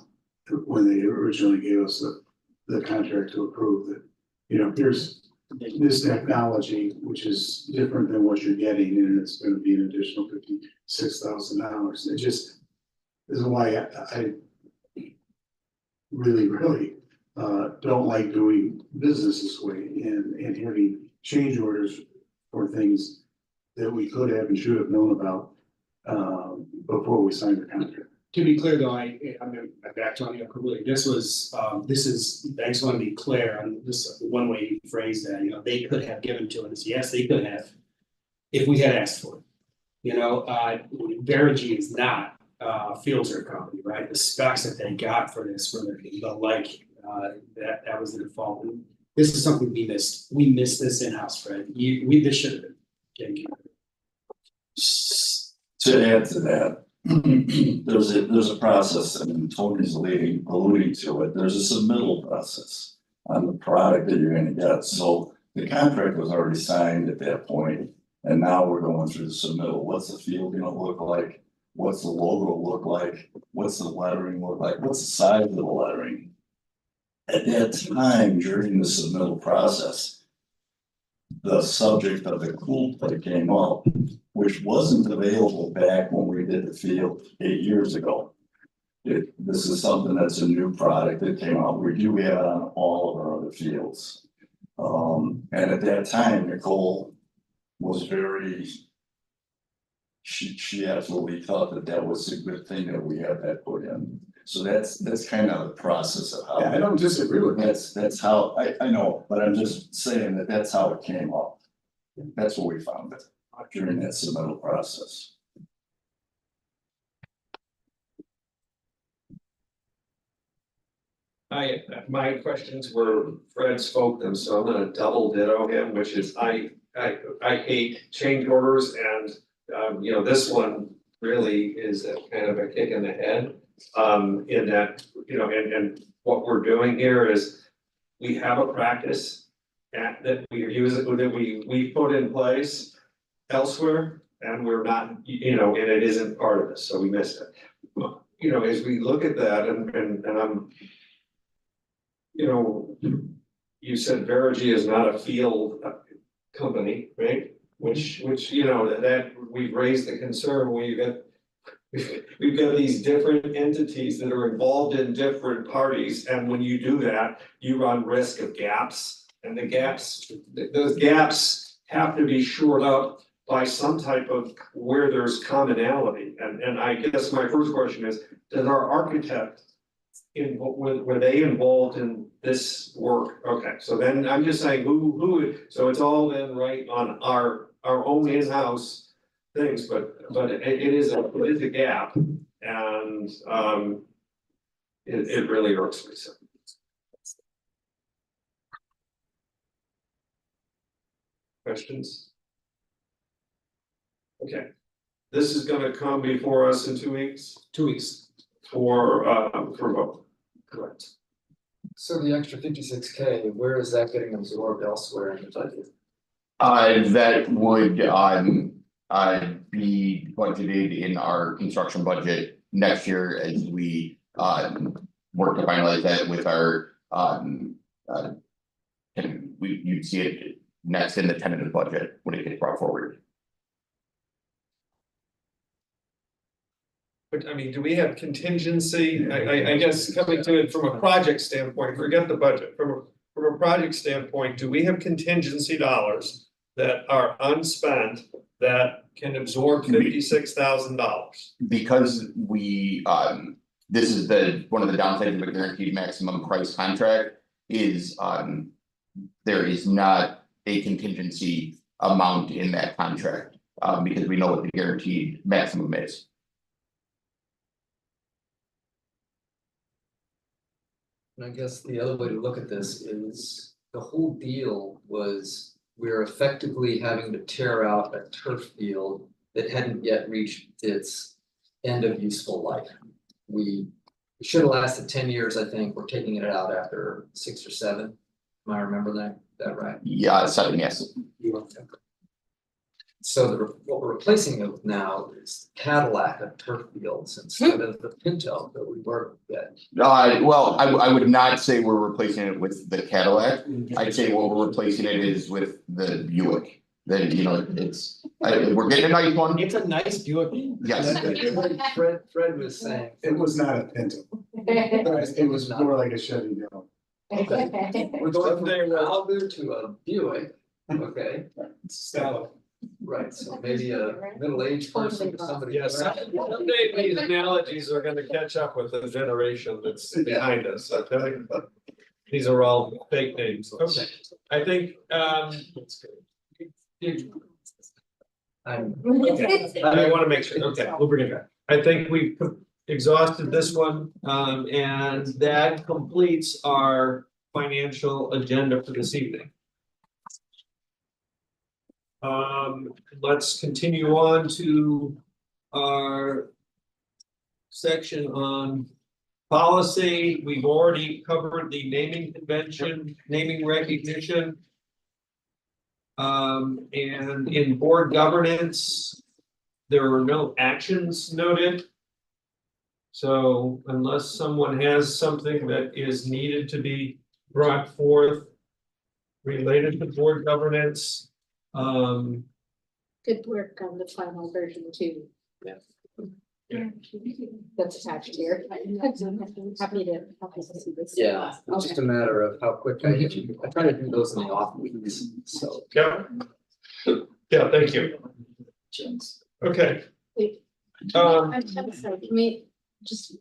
when they originally gave us the contract to approve that, you know, here's this technology, which is different than what you're getting, and it's gonna be an additional $56,000. It just is why I really don't like doing business this way and having change orders for things that we could have and should have known about before we signed the contract. To be clear though, I'm back on you completely. This is, I just want to be clear on this, one way you phrase that, you know, they could have given to us. Yes, they could have, if we had asked for it. You know, Verigy is not field trip company, right? The specs that they got for this were that was the default. And this is something we missed. We missed this in-house, Fred. This should have been. To add to that, there's a process, and Tony's alluding to it. There's a submittal process on the product that you're gonna get. So the contract was already signed at that point, and now we're going through the submittal. What's the field gonna look like? What's the logo look like? What's the lettering look like? What's the size of the lettering? At that time, during the submittal process, the subject of the cool plate came up, which wasn't available back when we did the field 8 years ago. This is something that's a new product that came out. We do have it on all of our other fields. And at that time, Nicole was very, she absolutely thought that was a good thing that we had that put in. So that's kind of the process of how. Yeah, I don't disagree with that. That's how, I know, but I'm just saying that's how it came up. That's what we found during that submittal process. My questions were Fred spoke them, so I'm gonna double ditto him, which is I hate change orders, and you know, this one really is a kind of a kick in the head. In that, you know, and what we're doing here is we have a practice that we use that we put in place elsewhere, and we're not, you know, and it isn't part of this, so we missed it. You know, as we look at that, and I'm, you know, you said Verigy is not a field company, right? Which you know that we've raised the concern. We've got these different entities that are involved in different parties, and when you do that, you run risk of gaps, and those gaps have to be shored up by some type of where there's commonality. And I guess my first question is, does our architect were they involved in this work? Okay, so then I'm just saying who, so it's all then right on our own in-house things, but it is a gap, and it really irks me. So. Questions? Okay, this is gonna come before us in 2 weeks? 2 weeks. For vote, correct. So the extra 56K, where is that getting absorbed elsewhere in the budget? That would be budgeted in our construction budget next year as we work to finalize that with our and you'd see it next in the tentative budget when it gets brought forward. But I mean, do we have contingency? I guess coming to it from a project standpoint, forget the budget, from a project standpoint, do we have contingency dollars that are unspent that can absorb $56,000? Because we this is one of the downsides of a guaranteed maximum price contract is there is not a contingency amount in that contract because we know what the guaranteed maximum is. And I guess the other way to look at this is the whole deal was we're effectively having to tear out a turf field that hadn't yet reached its end of useful life. We should have lasted 10 years, I think. We're taking it out after 6 or 7. Am I remember that right? Yeah, 7, yes. So what we're replacing it with now is Cadillac of turf fields instead of the Pinto that we were getting. Well, I would not say we're replacing it with the Cadillac. I'd say what we're replacing it is with the Buick. Then, you know, we're getting a nice one. It's a nice Buick. Yes. Fred was saying. It was not a Pinto. It was more like a Chevy Bell. We're going from a Malibu to a Buick, okay? Stella. Right, so maybe a middle-aged person or somebody. Yes, someday these analogies are gonna catch up with the generation that's behind us, okay? These are all fake names. Okay, I think, I'm. okay, I wanna make sure, okay, we'll bring it back. I think we've exhausted this one, and that completes our financial agenda for this evening. Let's continue on to our section on policy. We've already covered the naming convention, naming recognition. And in board governance, there are no actions noted. So unless someone has something that is needed to be brought forth related to board governance, Good work on the final version too. Yeah. That's attached here. Happy to see this. Yeah, it's just a matter of how quick I try to do those in the off weeks, so. Yeah. Yeah, thank you. Okay. I'm sorry, can we just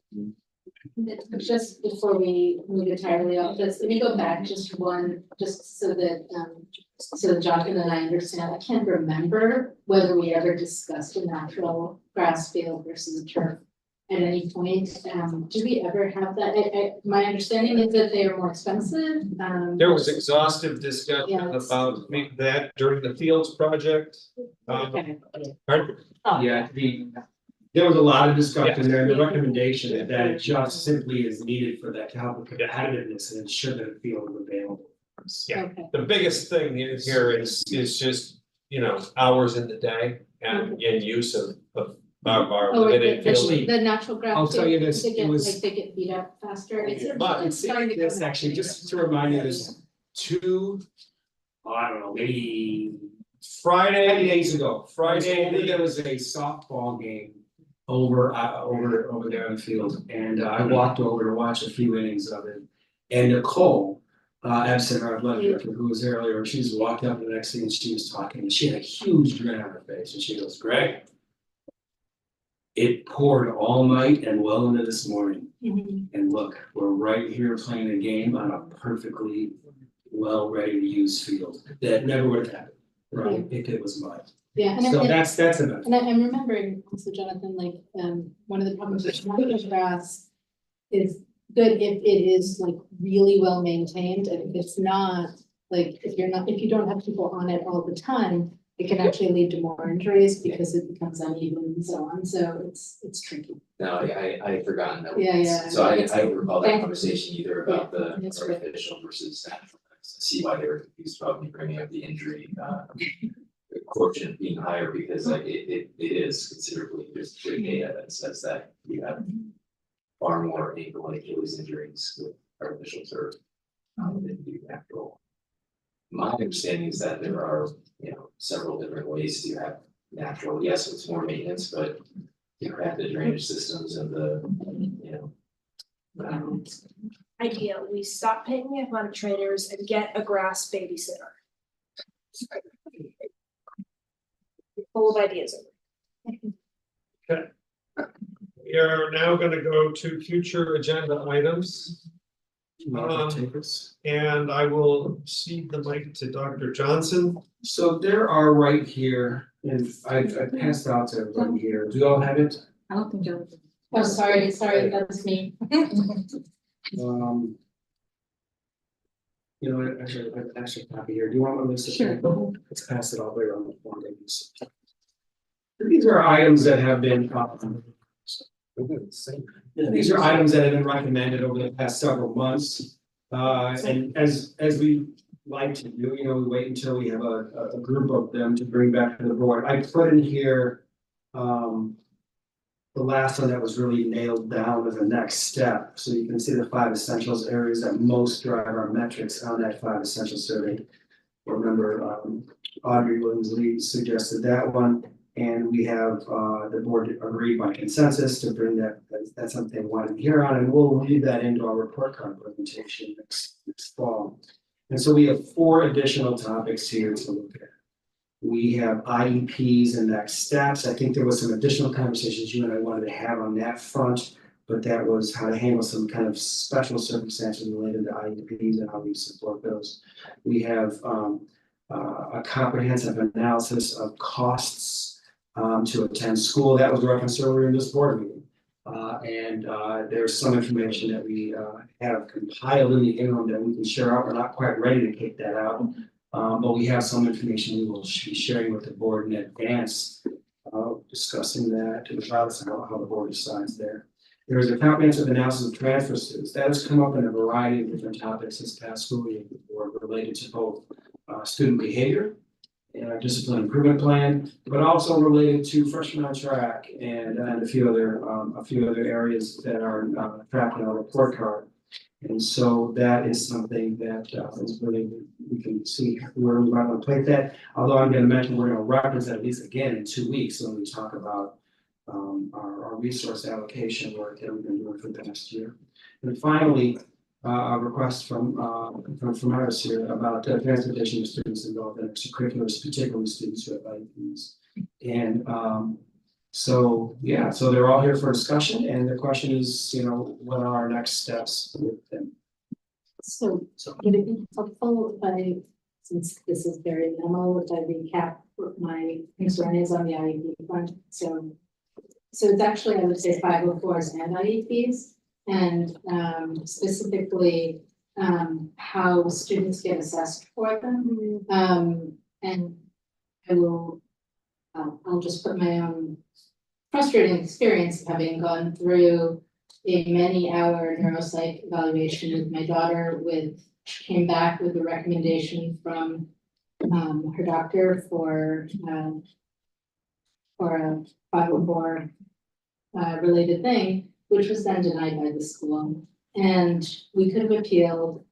before we move entirely off this, let me go back just one, just so that Jonathan and I understand. I can't remember whether we ever discussed a natural grass field versus a turf at any point. Do we ever have that? My understanding is that they are more expensive. There was exhaustive discussion about that during the Fields project. Okay. Pardon? Yeah, there was a lot of discussion there, and the recommendation that it just simply is needed for that competitiveness and ensure that the field is available. Yeah, the biggest thing here is just, you know, hours in the day and use of our limited field. The natural grass. I'll tell you this, They it get, was- like, they get beat up faster. But starting to this come actually, back. just to remind you, there's 2, I don't know, maybe Friday, days ago. Friday, There was a softball game over there in the field, and I walked over to watch a few innings of it. And Nicole, absent our athletic director, who was there earlier, she just walked up to the next thing and she was talking, and she had a huge grin on her face, and she goes, "Greg, it poured all night and well into this morning. And look, we're right here playing a game on a perfectly well ready to use field that never would have happened, right? If it was mud." Yeah, So that's enough. And I'm remembering also, Jonathan, like, one of the problems with natural grass is good if it is like really well maintained, and if it's not, like, if you don't have people on it all the time, it can actually lead to more injuries because it becomes uneven and so on, so it's tricky. No, I had forgotten that. Yeah. So I don't recall that conversation either about Yeah, the that's right. artificial versus natural. I see why they were confused about me bringing up the injury, quotient being higher, because like it is considerably, there's good data that says that you have far more ankle and Achilles injuries with artificial turf than you do natural. My understanding is that there are, you know, several different ways to have natural. Yes, it's more maintenance, but you have the drainage systems and the, you know. Idea, we stop paying the athletic trainers and get a grass babysitter. Full of ideas. Okay. We are now gonna go to future agenda items. And I will cede the mic to Dr. Johnson. So there are right here, and I passed out to everybody here. Do you all have it? I don't think you're. Oh, sorry, that's me. You know what, actually, I have an extra copy here. Do you want one of this? Sure. Let's pass it all the way around the form, ladies. these are items that have been, these are items that have been recommended over the past several months. And as we like to do, we wait until we have a group of them to bring back to the board. I put in here, the last one that was really nailed down as a next step. So you can see the 5 essentials areas that most drive our metrics on that 5 essential survey. Remember, Audrey Williams-Lee suggested that one, and we have, the board agreed by consensus to bring that's something they want to hear on, and we'll leave that into our report card presentation next fall. And so we have 4 additional topics here to look at. We have IEPs and next steps. I think there was some additional conversations you and I wanted to have on that front, but that was how to handle some kind of special circumstances related to IEPs and how we support those. We have a comprehensive analysis of costs to attend school. That was referenced earlier in this board meeting. And there's some information that we have compiled in the interim that we can share out. We're not quite ready to kick that out. But we have some information we will be sharing with the board in advance, discussing that, regardless of how the board decides there. There is a comprehensive analysis of transfer students. That has come up in a variety of different topics this past school year, related to both student behavior and our discipline improvement plan, but also related to freshmen on track and a few other areas that are tracked in our report card. And so that is something that is really, we can see where we might want to place that. Although I'm going to mention we're going to reference that at least again in 2 weeks when we talk about our resource allocation work that we've been doing for the past year. And finally, a request from ours here about transportation of students involved in extracurriculars, particularly students who have IEPs. And so they're all here for discussion, and the question is, what are our next steps with them? So, would it be helpful if I, since this is very minimal, if I recap what my concern is on the IEP front? So it's actually, I would say 504s and IEPs, and specifically how students get assessed for them. And I'll just put my own frustrating experience of having gone through a many-hour neuropsych evaluation with my daughter. Came back with a recommendation from her doctor for a 504 related thing, which was then denied by the school. And we could have appealed.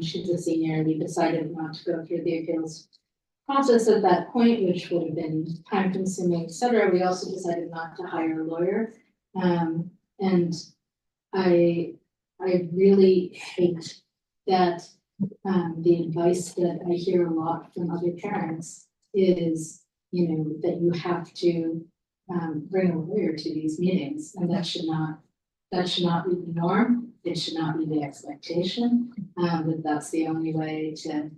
She's a senior. We decided not to go through the appeals process at that point, which would have been time consuming, et cetera. We also decided not to hire a lawyer. And I really hate that the advice that I hear a lot from other parents is, that you have to bring a lawyer to these meetings, and that should not be the norm. It should not be the expectation. That that's the only way to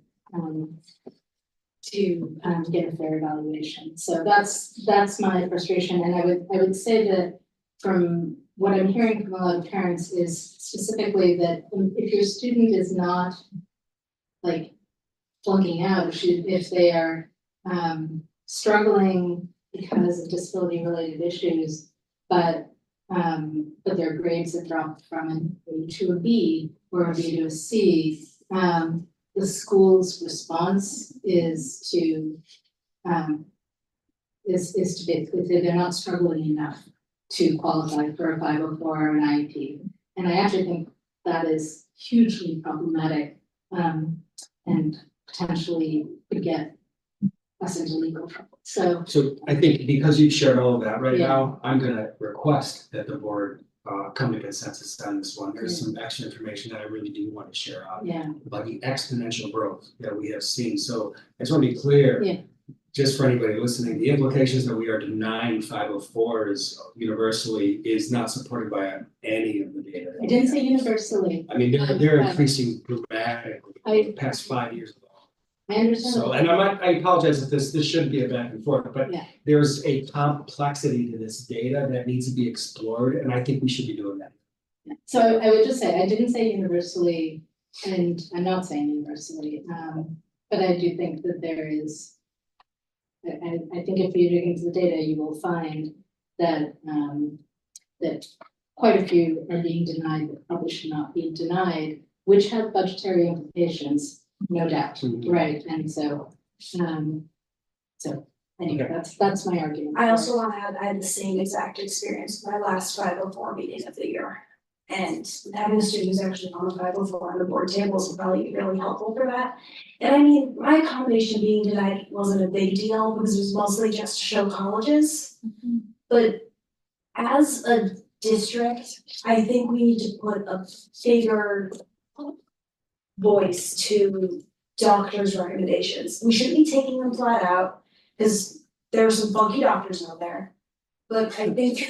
get a fair evaluation. So that's my frustration. And I would say that from what I'm hearing from a lot of parents is specifically that if your student is not like flunking out, if they are struggling because of disability related issues, but their grades have dropped from an A to a B or a B to a C, the school's response is to basically say they're not struggling enough to qualify for a 504 or an IEP. And I actually think that is hugely problematic and potentially could get us into legal trouble. So I think because you've shared all of that right Yeah. now, I'm going to request that the board come to consensus on this one. There's some extra information that I really do want to share out about the exponential growth that we have seen. So I just want to be clear, just for anybody listening, the implications that we are denying 504s universally is not supported by any of the data. I didn't say universally. I mean, they're increasing dramatically over the past 5 years. I understand. So, and I apologize if this shouldn't be a back and forth, but there's a complexity to this data that needs to be explored, and I think we should be doing that. So I would just say, I didn't say universally, and I'm not saying universally, but I do think that there is I think if you dig into the data, you will find that, that quite a few are being denied that probably should not be denied, which have budgetary implications, no doubt, right? And so, anyway, that's my argument. I also want to add, I had the same exact experience my last 504 meeting of the year. And having a student who's actually on the 504 on the board table is probably really helpful for that. And I mean, my accommodation being denied wasn't a big deal because it was mostly just to show colleges. But as a district, I think we need to put a bigger voice to doctors' recommendations. We shouldn't be taking them flat out because there are some funky doctors out there. But I think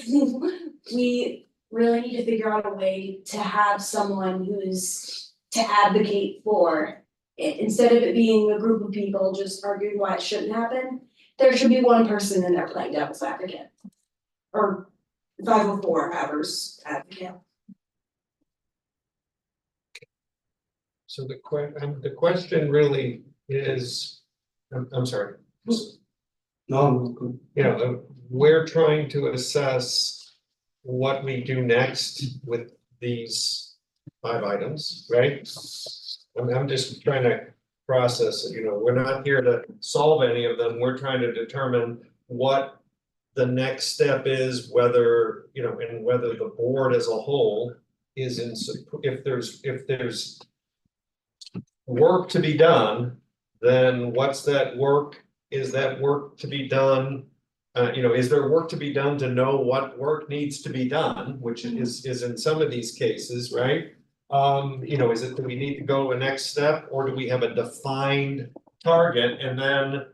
we really need to figure out a way to have someone who's to advocate for it. Instead of it being a group of people just arguing why it shouldn't happen, there should be one person in there playing devil's advocate. Or 504 hours advocate. So the question really is, I'm sorry. No. Yeah, we're trying to assess what we do next with these 5 items, right? I'm just trying to process it, we're not here to solve any of them, we're trying to determine what the next step is, whether, and whether the board as a whole is in, if there's work to be done, then what's that work? Is that work to be done? Is there work to be done to know what work needs to be done, which is in some of these cases, right? Is it, do we need to go a next step, or do we have a defined target? And then,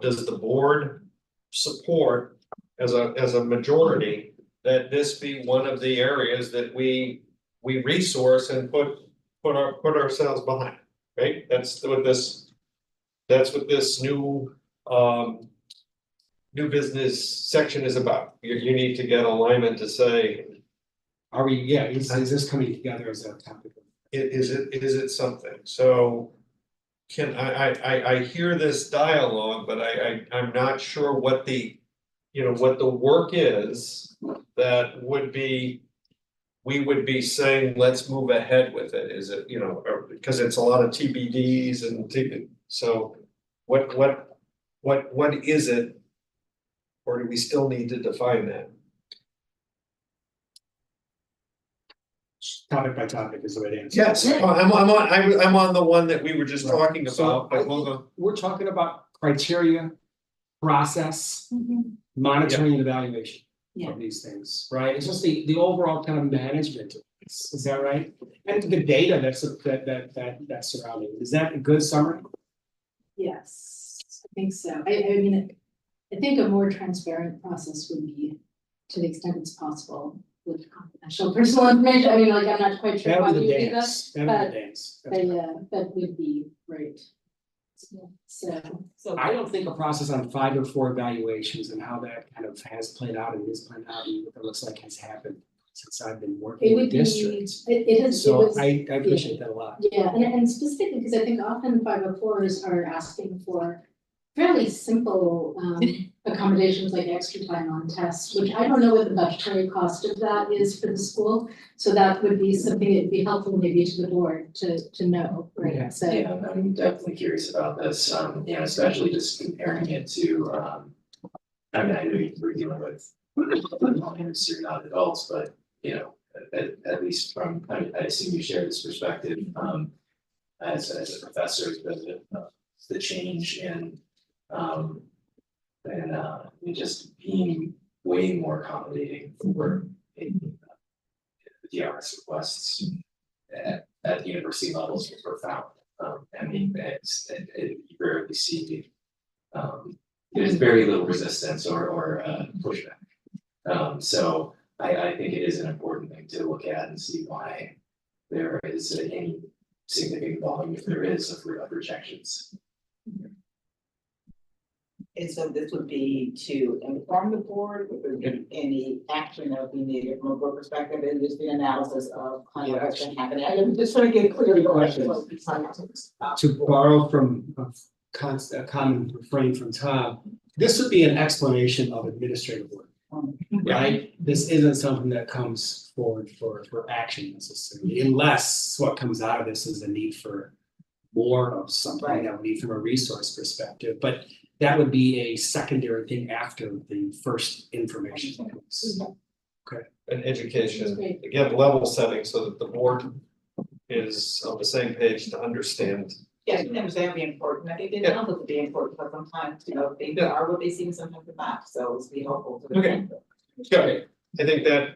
does the board support as a majority that this be one of the areas that we resource and put ourselves behind, right? That's what this new new business section is about. You need to get alignment to say, Are we, is this coming together as a topic? Is it something? So can I hear this dialogue, but I'm not sure what the, what the work is that would be, we would be saying, let's move ahead with it. Is it, or, because it's a lot of TBDs and so what is it? Or do we still need to define that? Topic by topic is the way to answer. Yes, I'm on the one that we were just talking about, but we'll go. We're talking about criteria, process, monitoring and evaluation of these things, right? It's just the overall kind of management of this, is that right? And the data that's surrounding it. Is that a good summary? Yes, I think so. I mean, I think a more transparent process would be, to the extent it's possible, with confidential personal information. I mean, like, I'm not quite sure how you do that, but yeah, that would be right. So I don't think a process on 504 evaluations and how that kind of has played out and is playing out and what it looks like has happened since I've been working with districts. So I appreciate that a lot. Yeah, and specifically because I think often 504s are asking for fairly simple accommodations like extra time on tests, which I don't know what the budgetary cost of that is for the school. So that would be something that would be helpful maybe to the board to know, right? Yeah. So Yeah, I'm definitely curious about this, especially just comparing it to, I mean, I know we're dealing with minors, you're not adults, but, at least from, I assume you share this perspective, as a professor, the change in just being way more accommodating for the DRS requests at the university levels is profound. I mean, you rarely see, there's very little resistance or pushback. So I think it is an important thing to look at and see why there is any significant volume, if there is, of rejections. And so this would be to inform the board, if there's been any action that would be needed from a board perspective, and just the analysis of kind of what's been happening. I'm just trying to get clear. To borrow from a common refrain from Tom, This would be an explanation of administrative work, right? This isn't something that comes forward for action necessarily, unless what comes out of this is a need for more of something that we need from a resource perspective, but that would be a secondary thing after the first information comes. Okay. And education, again, level setting so that the board is on the same page to understand. Yeah, I think that would be important. I think the analysis would be important, but sometimes, you know, they are what they seem, sometimes they're not, so it's be helpful to. Okay. Good. I think that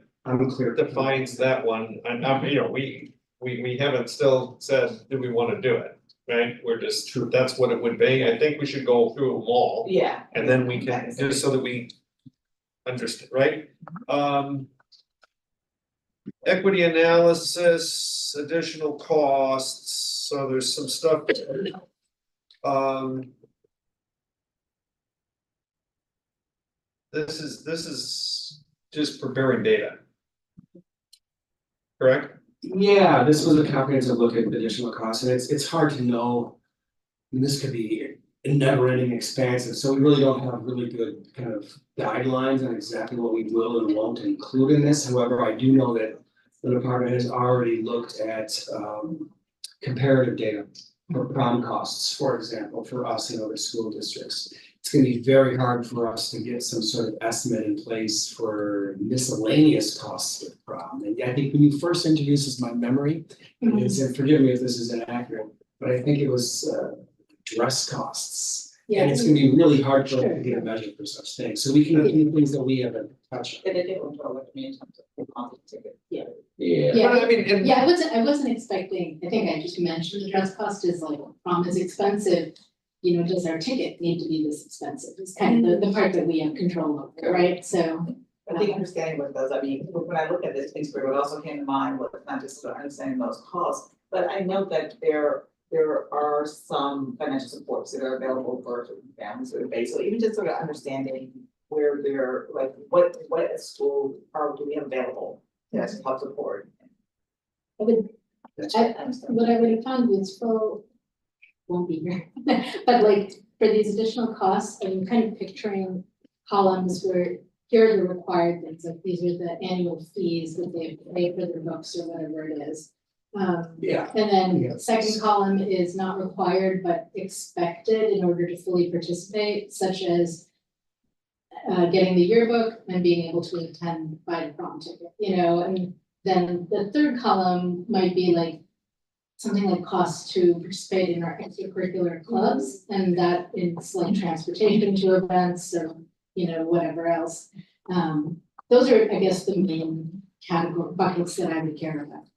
defines that one, and you know, we haven't still said, do we wanna do it? Right, we're just, that's what it would be. I think we should go through them all. Yeah. And then we can, just so that we understand, right? Equity analysis, additional costs, so there's some stuff. This is just preparing data. Correct? Yeah, this was a comprehensive look at additional costs, and it's hard to know. And this could be never-ending expansive, so we really don't have really good kind of guidelines on exactly what we will and won't include in this. However, I do know that the department has already looked at comparative data for prom costs, for example, for us and other school districts. It's gonna be very hard for us to get some sort of estimate in place for miscellaneous costs with prom. And I think when you first introduced this, my memory, and forgive me if this is inaccurate, but I think it was dress costs. Yeah. And it's gonna be really hard for us to get a measure for such things, so we can do things that we haven't touched. And they didn't control what me in terms of the content ticket. Yeah. Yeah. But I mean, and- Yeah, I wasn't expecting, I think I just mentioned the dress cost is like, prom is expensive. You know, does our ticket need to be this expensive? It's kind of the part that we have control over, right? So. I think understanding what those, I mean, when I look at this, Pittsburgh, what also came to mind was not just about understanding those costs, but I know that there are some financial supports that are available for families who are based, so even just sort of understanding where they're, like, what at school do we have available as help support. What I would have found useful, won't be here, but like for these additional costs, I'm kind of picturing columns where here are the required things, like these are the annual fees that they pay for their books or whatever it is. Yeah. And then second column is not required but expected in order to fully participate, such as getting the yearbook and being able to attend by the prom ticket, you know, and then the third column might be like something like costs to participate in our extracurricular clubs, and that is like transportation to events or, you know, whatever else. Those are, I guess, the main category buckets that I would care about.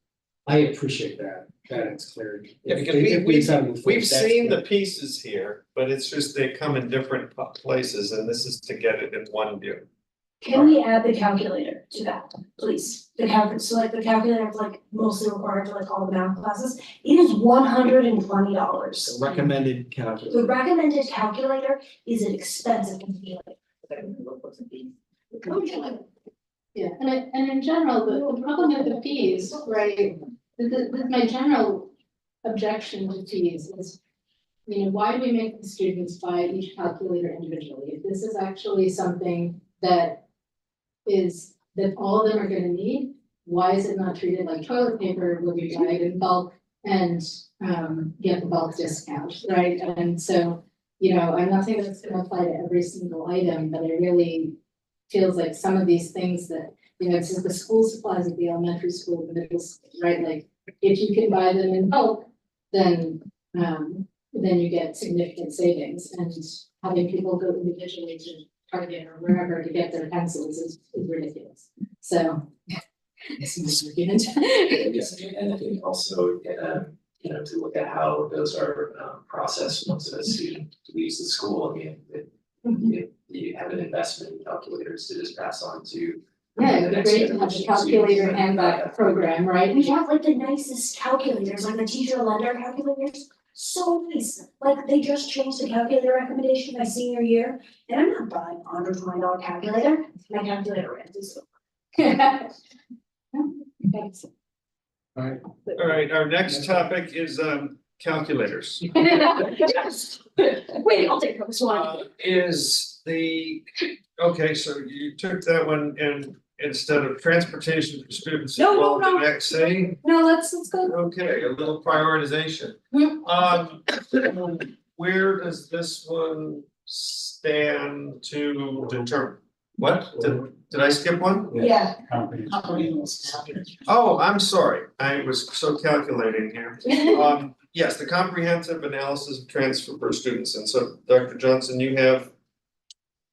I appreciate that it's clear. Yeah, because we've seen the pieces here, but it's just they come in different places, and this is to get it in one view. Can we add the calculator to that, please? The calculator, so like the calculator is like mostly required for like all the math classes. It is $120. Recommended calculator. The recommended calculator is an expensive computer. Yeah, and in general, the problem with the fees, right, my general objection to fees is, you know, why do we make the students buy each calculator individually? If this is actually something that all of them are gonna need, why is it not treated like toilet paper where we buy it in bulk and get the bulk discount, right? And so, you know, I'm not saying that's gonna apply to every single item, but it really feels like some of these things that, you know, it's the school supplies at the elementary school, the middle school, right? Like, if you can buy them in bulk, then you get significant savings, and having people go individually to Target or wherever to get their pencils is ridiculous. So. It's an argument. Yes, and I think also, you know, to look at how those are processed once a student leaves the school. I mean, you have an investment in calculators to just pass on to. Yeah, it'd be great to have a calculator and that program, right? We have like the nicest calculators, like the teacher lender calculators, so nice. Like they just changed the calculator recommendation my senior year, and I'm not buying a $120 calculator. My calculator rent is. All right, our next topic is calculators. Wait, I'll take this one. Is Okay, so you took that one and instead of transportation for students. No, well, no. the next thing, No, let's go. okay, a little prioritization. Where does this one stand to determine? What? Did I skip one? Yeah. Oh, I'm sorry. I was so calculating here. Yes, the comprehensive analysis of transfer for students. And so Dr. Johnson, you have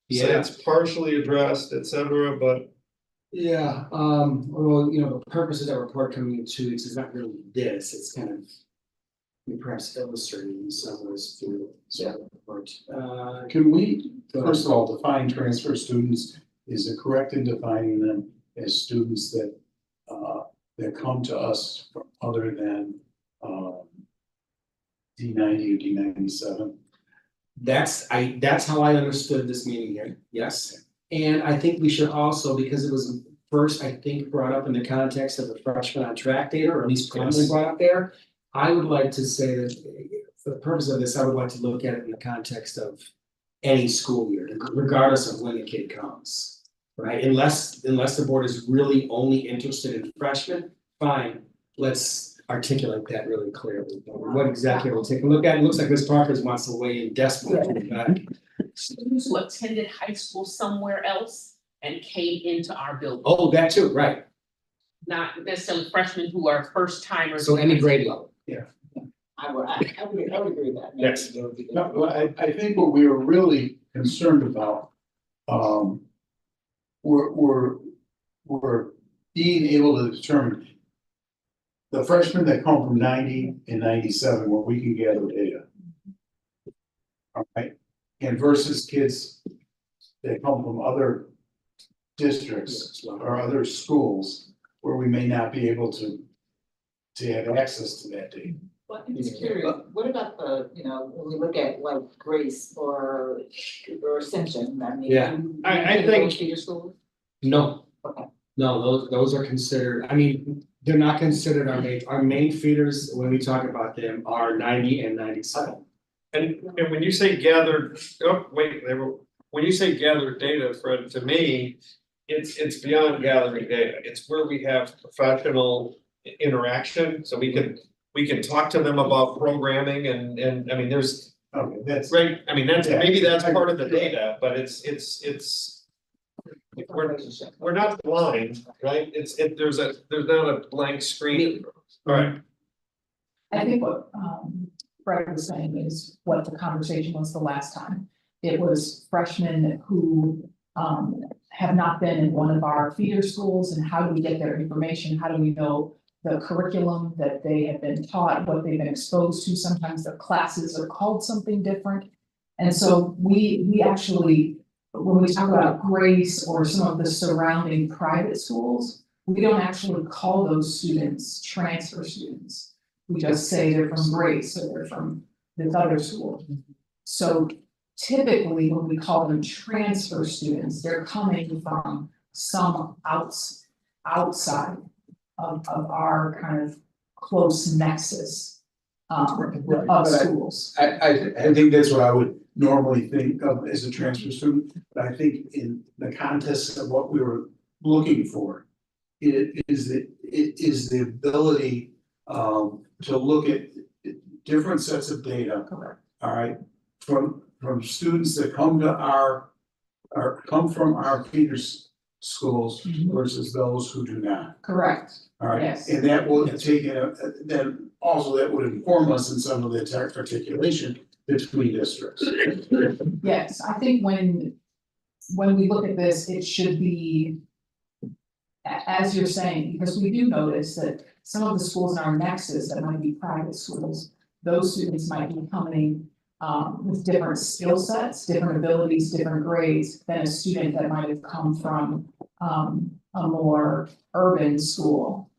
say it's partially addressed, et cetera, but Yeah, well, you know, the purpose of that report coming in 2 weeks is not really this, it's kind of perhaps illustrated in some ways through the report. Can we, first of all, define transfer students? Is it correct in defining them as students that that come to us from other than D90 or D97? That's how I understood this meeting here, yes. And I think we should also, because it was first, I think, brought up in the context of the freshman on track data, or at least prominently brought up there. I would like to say that for the purpose of this, I would like to look at it in the context of any school year, regardless of when the kid comes. Right, unless the board is really only interested in freshmen, fine, let's articulate that really clearly. What exactly we'll take a look at, it looks like Ms. Parkers wants to weigh in desperately back. Students who attended high school somewhere else and came into our building. Oh, that too, right, Not necessarily freshmen who are first timers. so any grade level. I would agree with that. Yes. No, well, I think what we were really concerned about, we're being able to determine the freshmen that come from 90 and 97, where we can gather data. All right, and versus kids that come from other districts or other schools where we may not be able to have access to that data. Well, I'm just curious, what about the, when we look at like Grace or Ascension, I mean. Yeah, I think- Your schools? No. Okay. No, those are considered, I mean, they're not considered our main feeders, when we talk about them, are 90 and 97. and when you say gathered, when you say gathered data, Fred, to me, it's beyond gathering data. It's where we have professional interaction, so we can talk to them about programming and I mean, there's. Okay, that's right, I mean, that's, Yeah. maybe that's part of the data, but it's. We're not blind, right? There's not a blank screen. All right. I think what Fred was saying is what the conversation was the last time. It was freshmen who have not been in one of our feeder schools, and how do we get their information? How do we know the curriculum that they have been taught, what they've been exposed to? Sometimes their classes are called something different. And so we actually, when we talk about Grace or some of the surrounding private schools, we don't actually call those students transfer students. We just say they're from Grace or they're from this other school. So typically, when we call them transfer students, they're coming from some outside of our kind of close nexus of schools. I think that's what I would normally think of as a transfer student, but I think in the context of what we were looking for, it is the ability to look at different sets of data. Correct. All right, from students that come from our feeder schools versus those who do not. Correct. All right, Yes. and that will take then also that would inform us in some of the articulation between districts. Yes, I think when we look at this, it should be, as you're saying, because we do notice that some of the schools in our nexus that might be private schools, those students might be coming with different skill sets, different abilities, different grades than a student that might have come from a more urban school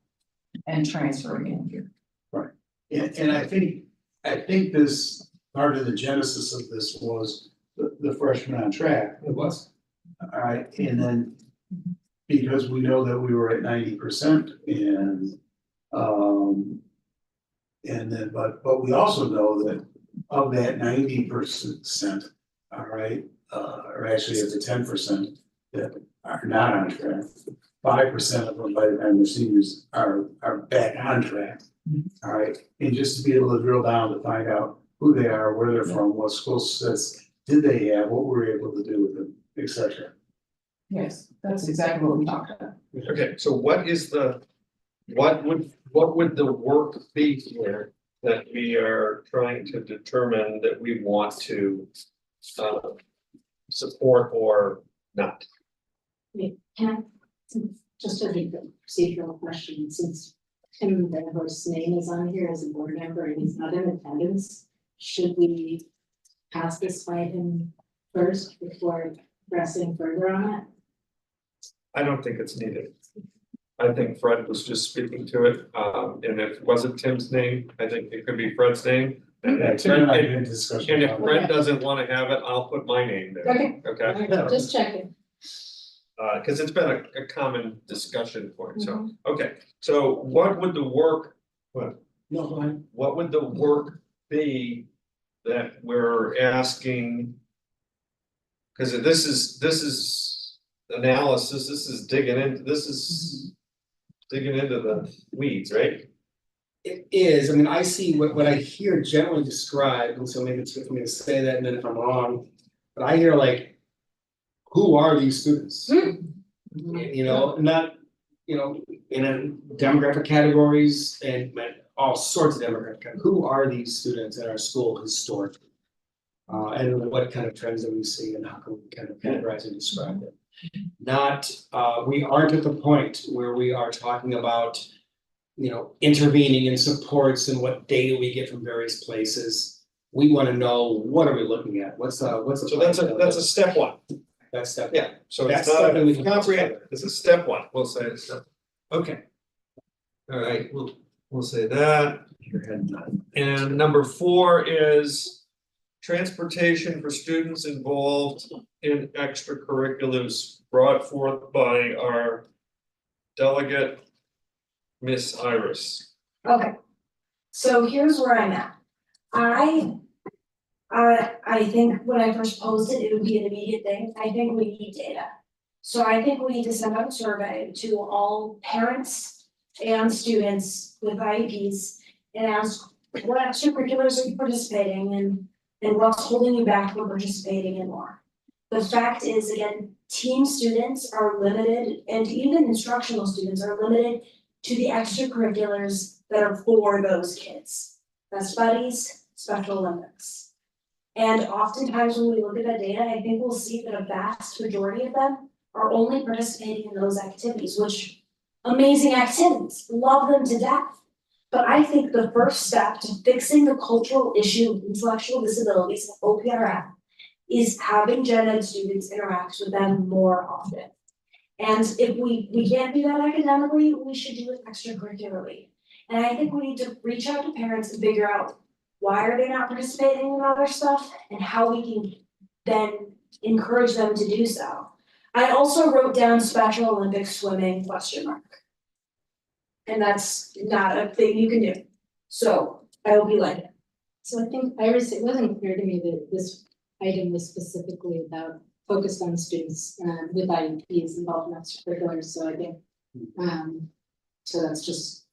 and transferring in here. Right, and I think this part of the genesis of this was the freshman on track. It was. All right, and then because we know that we were at 90% and then but we also know that of that 90%, all right, or actually it's a 10% that are not on track. 5% of them by the time they're seniors are back on track. All right, and just to be able to drill down to find out who they are, where they're from, what school sets did they have, what were we able to do with them, et cetera. Yes, that's exactly what we talked about. Okay, so what would the work be here that we are trying to determine that we want to support or not? Wait, can I, just a procedural question, since Tim Benhorst's name is on here as a board member and he's not in attendance, should we pass this by him first before pressing further on it? I don't think it's needed. I think Fred was just speaking to it, and if it wasn't Tim's name, I think it could be Fred's name. And if Fred doesn't wanna have it, I'll put my name there. Okay. Okay? Just checking. Cause it's been a common discussion point, so, okay, so what would the work, what? No, go ahead. What would the work be that we're asking? Cause this is analysis, this is digging into the weeds, right? It is, I mean, I see what I hear generally described, and so maybe it's good for me to say that, and then if I'm wrong, but I hear like, who are these students? You know, not, you know, in a demographic categories and all sorts of demographic, who are these students in our school historically? And what kind of trends do we see and how can we kind of categorize and describe them? Not, we aren't at the point where we are talking about, you know, intervening in supports and what data we get from various places. We want to know, what are we looking at? What's So that's a step one. That's step. Yeah, so That's it's not something we a can comprehensive, it's a step one, we'll say it's step. Okay. All right, we'll say that. And number 4 is transportation for students involved in extracurriculars brought forth by our delegate, Miss Iris. Okay, so here's where I'm at. I think when I first posed it, it would be an immediate thing. I think we need data. So I think we need to send out a survey to all parents and students with IEPs and ask what extracurriculars are you participating in and what's holding you back from participating in more. The fact is, again, teen students are limited, and even instructional students are limited to the extracurriculars that are for those kids. Best buddies, Special Olympics. And oftentimes when we look at that data, I think we'll see that a vast majority of them are only participating in those activities, which amazing activities, love them to death. But I think the first step to fixing the cultural issue of intellectual disabilities at OPRF is having gen ed students interact with them more often. And if we can't do that academically, we should do it extracurricularly. And I think we need to reach out to parents and figure out why are they not participating in other stuff and how we can then encourage them to do so. I also wrote down Special Olympics swimming ? And that's not a thing you can do. So I hope you like it. So I think, Iris, it wasn't clear to me that this item was specifically about focused on students with IEPs involved in extracurriculars, so I think, so that's just.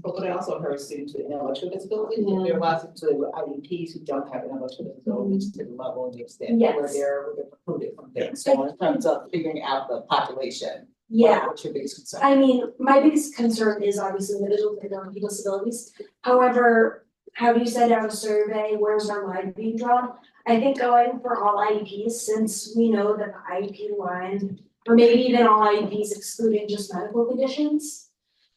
But I also heard students with intellectual disabilities, Yeah. there are lots of students with IEPs who don't have intellectual disabilities to the level and the extent where Yes. they're recruited from things. So in terms of figuring out the population. Yeah. What's your biggest concern? I mean, my biggest concern is obviously individuals with intellectual disabilities. However, have you sent out a survey, where's our line being drawn? I think going for all IEPs, since we know that the IEP line, or maybe even all IEPs excluding just medical conditions.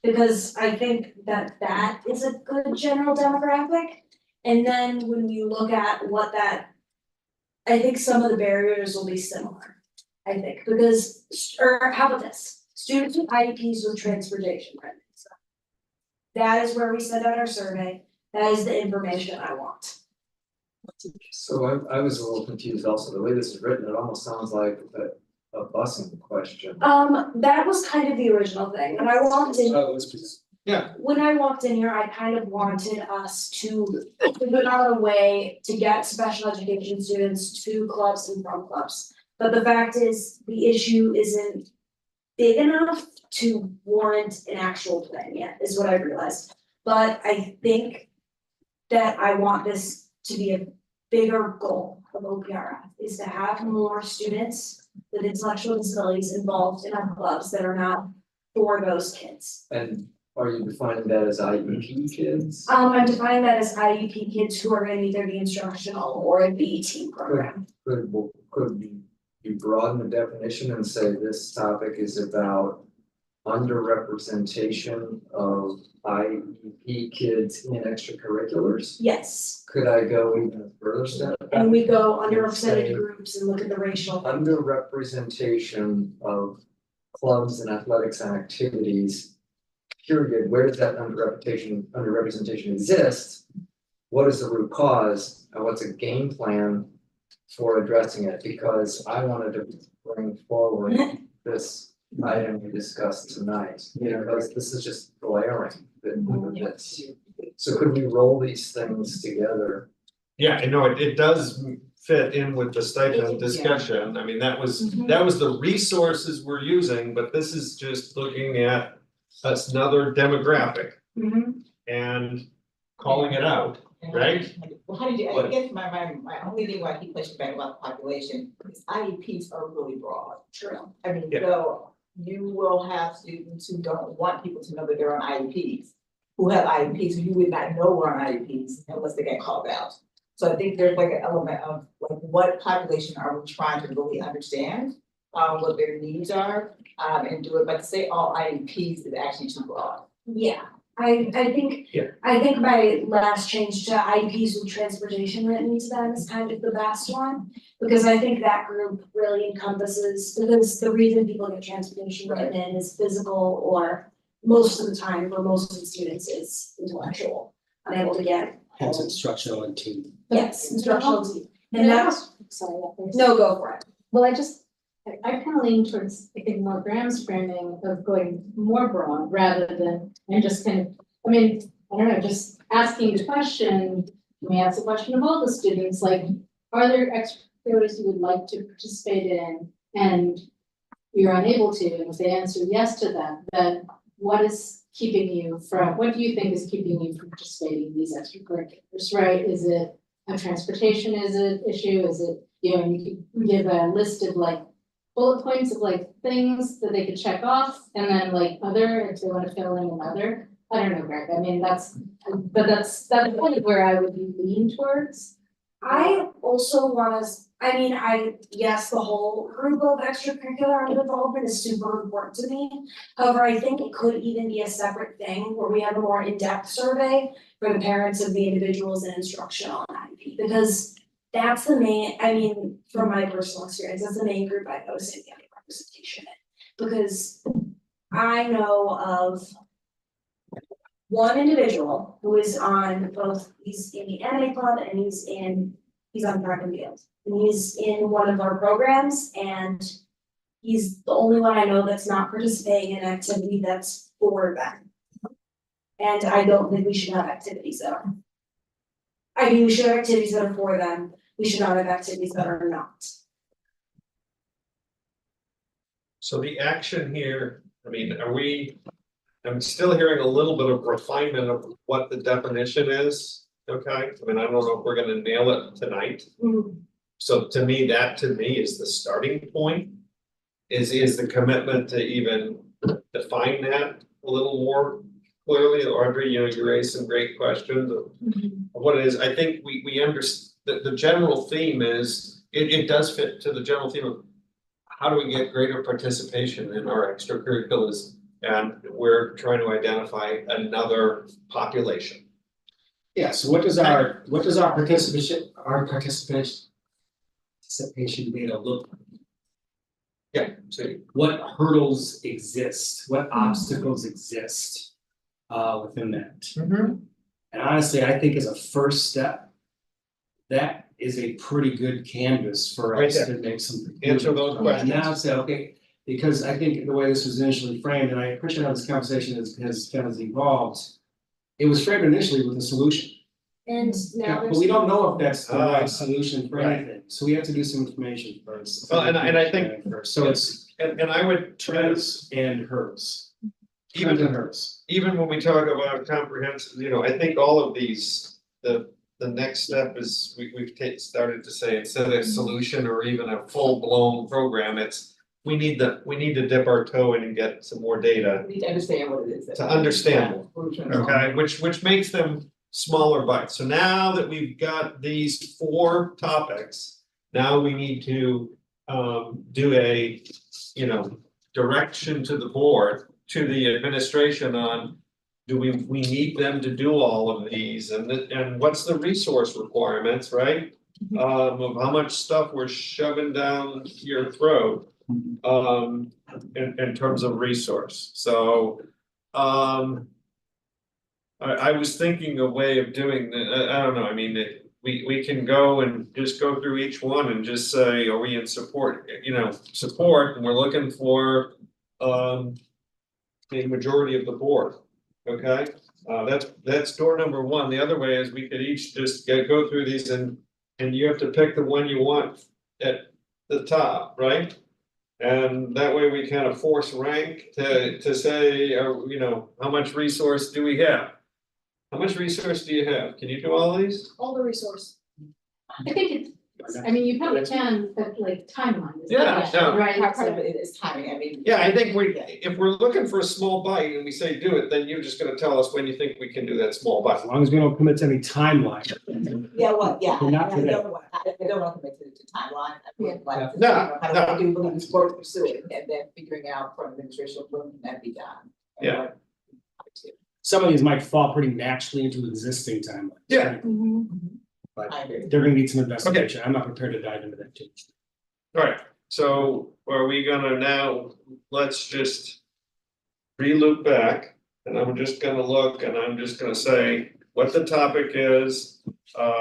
Because I think that that is a good general demographic. And then when you look at what that, I think some of the barriers will be similar. I think, because, or how about this, students with IEPs with transportation credits. That is where we send out our survey, that is the information I want. So I was a little confused also, the way this is written, it almost sounds like a busing question. That was kind of the original thing, and I wanted. Yeah. When I walked in here, I kind of wanted us to figure out a way to get special education students to clubs and from clubs. But the fact is, the issue isn't big enough to warrant an actual plan yet, is what I realized. But I think that I want this to be a bigger goal of OPRF, is to have more students with intellectual disabilities involved in our clubs that are not for those kids. And are you defining that as IEP kids? I'm defining that as IEP kids who are in either the instructional or the BET program. Could you broaden the definition and say this topic is about underrepresentation of IEP kids in extracurriculars? Yes, Could I go even further step? and we go And say underrepresented groups and look at the racial. Underrepresentation of clubs and athletics and activities, period, where does that underrepresentation exist? What is the root cause and what's a game plan for addressing it? Because I wanted to bring forward this item we discussed tonight, because this is just glaring with this. So could we roll these things together? Yeah, I know it does fit in with the stipend discussion. I mean, that was the resources we're using, but this is just looking at another demographic and calling it out, right? Well, how did you, I guess my only thing why I keep pushing back about the population is IEPs are really broad. True. I mean, Yeah. so you will have students who don't want people to know that they're on IEPs, who have IEPs, who you would not know were on IEPs unless they get called out. So I think there's like an element of like, what population are we trying to really understand, what their needs are, and do it, but to say all IEPs is actually too broad. Yeah, I think, I think my last change to IEPs with transportation written into them is kind of the best one. Because I think that group really encompasses, because the reason people get transportation written in is physical, or most of the time for most of the students is intellectual, unable to get. Hence instructional and team. Yes, instructional team, and And that's, sorry, no, go for it. Well, I kind of lean towards, I think, more Graham's framing of going more broad rather than, and just kind of, I mean, I don't know, just asking the question, we ask the question of all the students, like, are there extracurriculars you would like to participate in and you're unable to, and if they answer yes to that, then what is keeping you from, what do you think is keeping you from participating in these extracurriculars, right? Is it a transportation, is it issue, is it, you know, you could give a list of like bullet points of like things that they could check off, and then like other, if they want to fill in another. I don't know, Greg, I mean, that's kind of where I would lean towards. I also want to, I mean, yes, the whole group of extracurricular involvement is super important to me. However, I think it could even be a separate thing where we have a more in-depth survey for the parents of the individuals in instructional and IEP, because that's the main, I mean, from my personal experience, that's the main group I noticed in the representation in. Because I know of one individual who is on both, he's in the anime club and he's on track and field. And he's in one of our programs, and he's the only one I know that's not participating in an activity that's for them. And I don't think we should have activities that are. I mean, we should have activities that are for them, we should not have activities that are not. So the action here, I mean, I'm still hearing a little bit of refinement of what the definition is, okay? I mean, I don't know if we're gonna nail it tonight. So to me is the starting point, is the commitment to even define that a little more clearly. Audrey, you know, you raised some great questions of what it is. I think we understand, the general theme is, it does fit to the general theme of how do we get greater participation in our extracurriculars, and we're trying to identify another population. Yeah, so what does our participation data look like? Yeah, so what hurdles exist, what obstacles exist within that? And honestly, I think as a first step, that is a pretty good canvas for Right us there. to make some. Answer those questions. And now say, okay, Because I think the way this was initially framed, and I appreciate how this conversation has evolved. It was framed initially with a solution. And now But there's. we don't know if that's the right Ah, solution for right. anything, so we have to do some information first. Well, and I think- First. So it's And I would try to, trends and hers. even Trends and hers. even when we talk about comprehensive, I think all of these, the next step is, we've started to say, instead of a solution or even a full-blown program, it's, we need to dip our toe in and get some more data We need to understand what it is. to understand it, Yeah. okay, which makes them smaller bites. So now that we've got these 4 topics, now we need to do a, direction to the board, to the administration on, do we need them to do all of these, and what's the resource requirements, right? Of how much stuff we're shoving down your throat, in terms of resource, so, I was thinking a way of doing that, I don't know, I mean, we can go and just go through each one and just say, are we in support, support, and we're looking for, the majority of the board, okay? That's door number 1, the other way is we could each just go through these and you have to pick the one you want at the top, right? And that way we kind of force rank to say, how much resource do we have? How much resource do you have? Can you do all these? All the resource. I think it's, I mean, you probably can, but like timeline is. Yeah, no. Right, Part of so- it is timing, I mean. Yeah, I think if we're looking for a small bite and we say do it, then you're just gonna tell us when you think we can do that small bite. As long as we don't commit to any timeline. Yeah, well, yeah, But not I today. don't want to commit to timeline. I would like to, No, I do believe it's worth pursuing and then figuring out from administration when can that be done. And Yeah. what- Some of these might fall pretty naturally into existing timelines. Yeah. But I agree. they're gonna need some investigation. I'm not prepared to dive into that too. Alright, so are we gonna now, let's just re-loop back, and I'm just gonna look and I'm just gonna say what the topic is.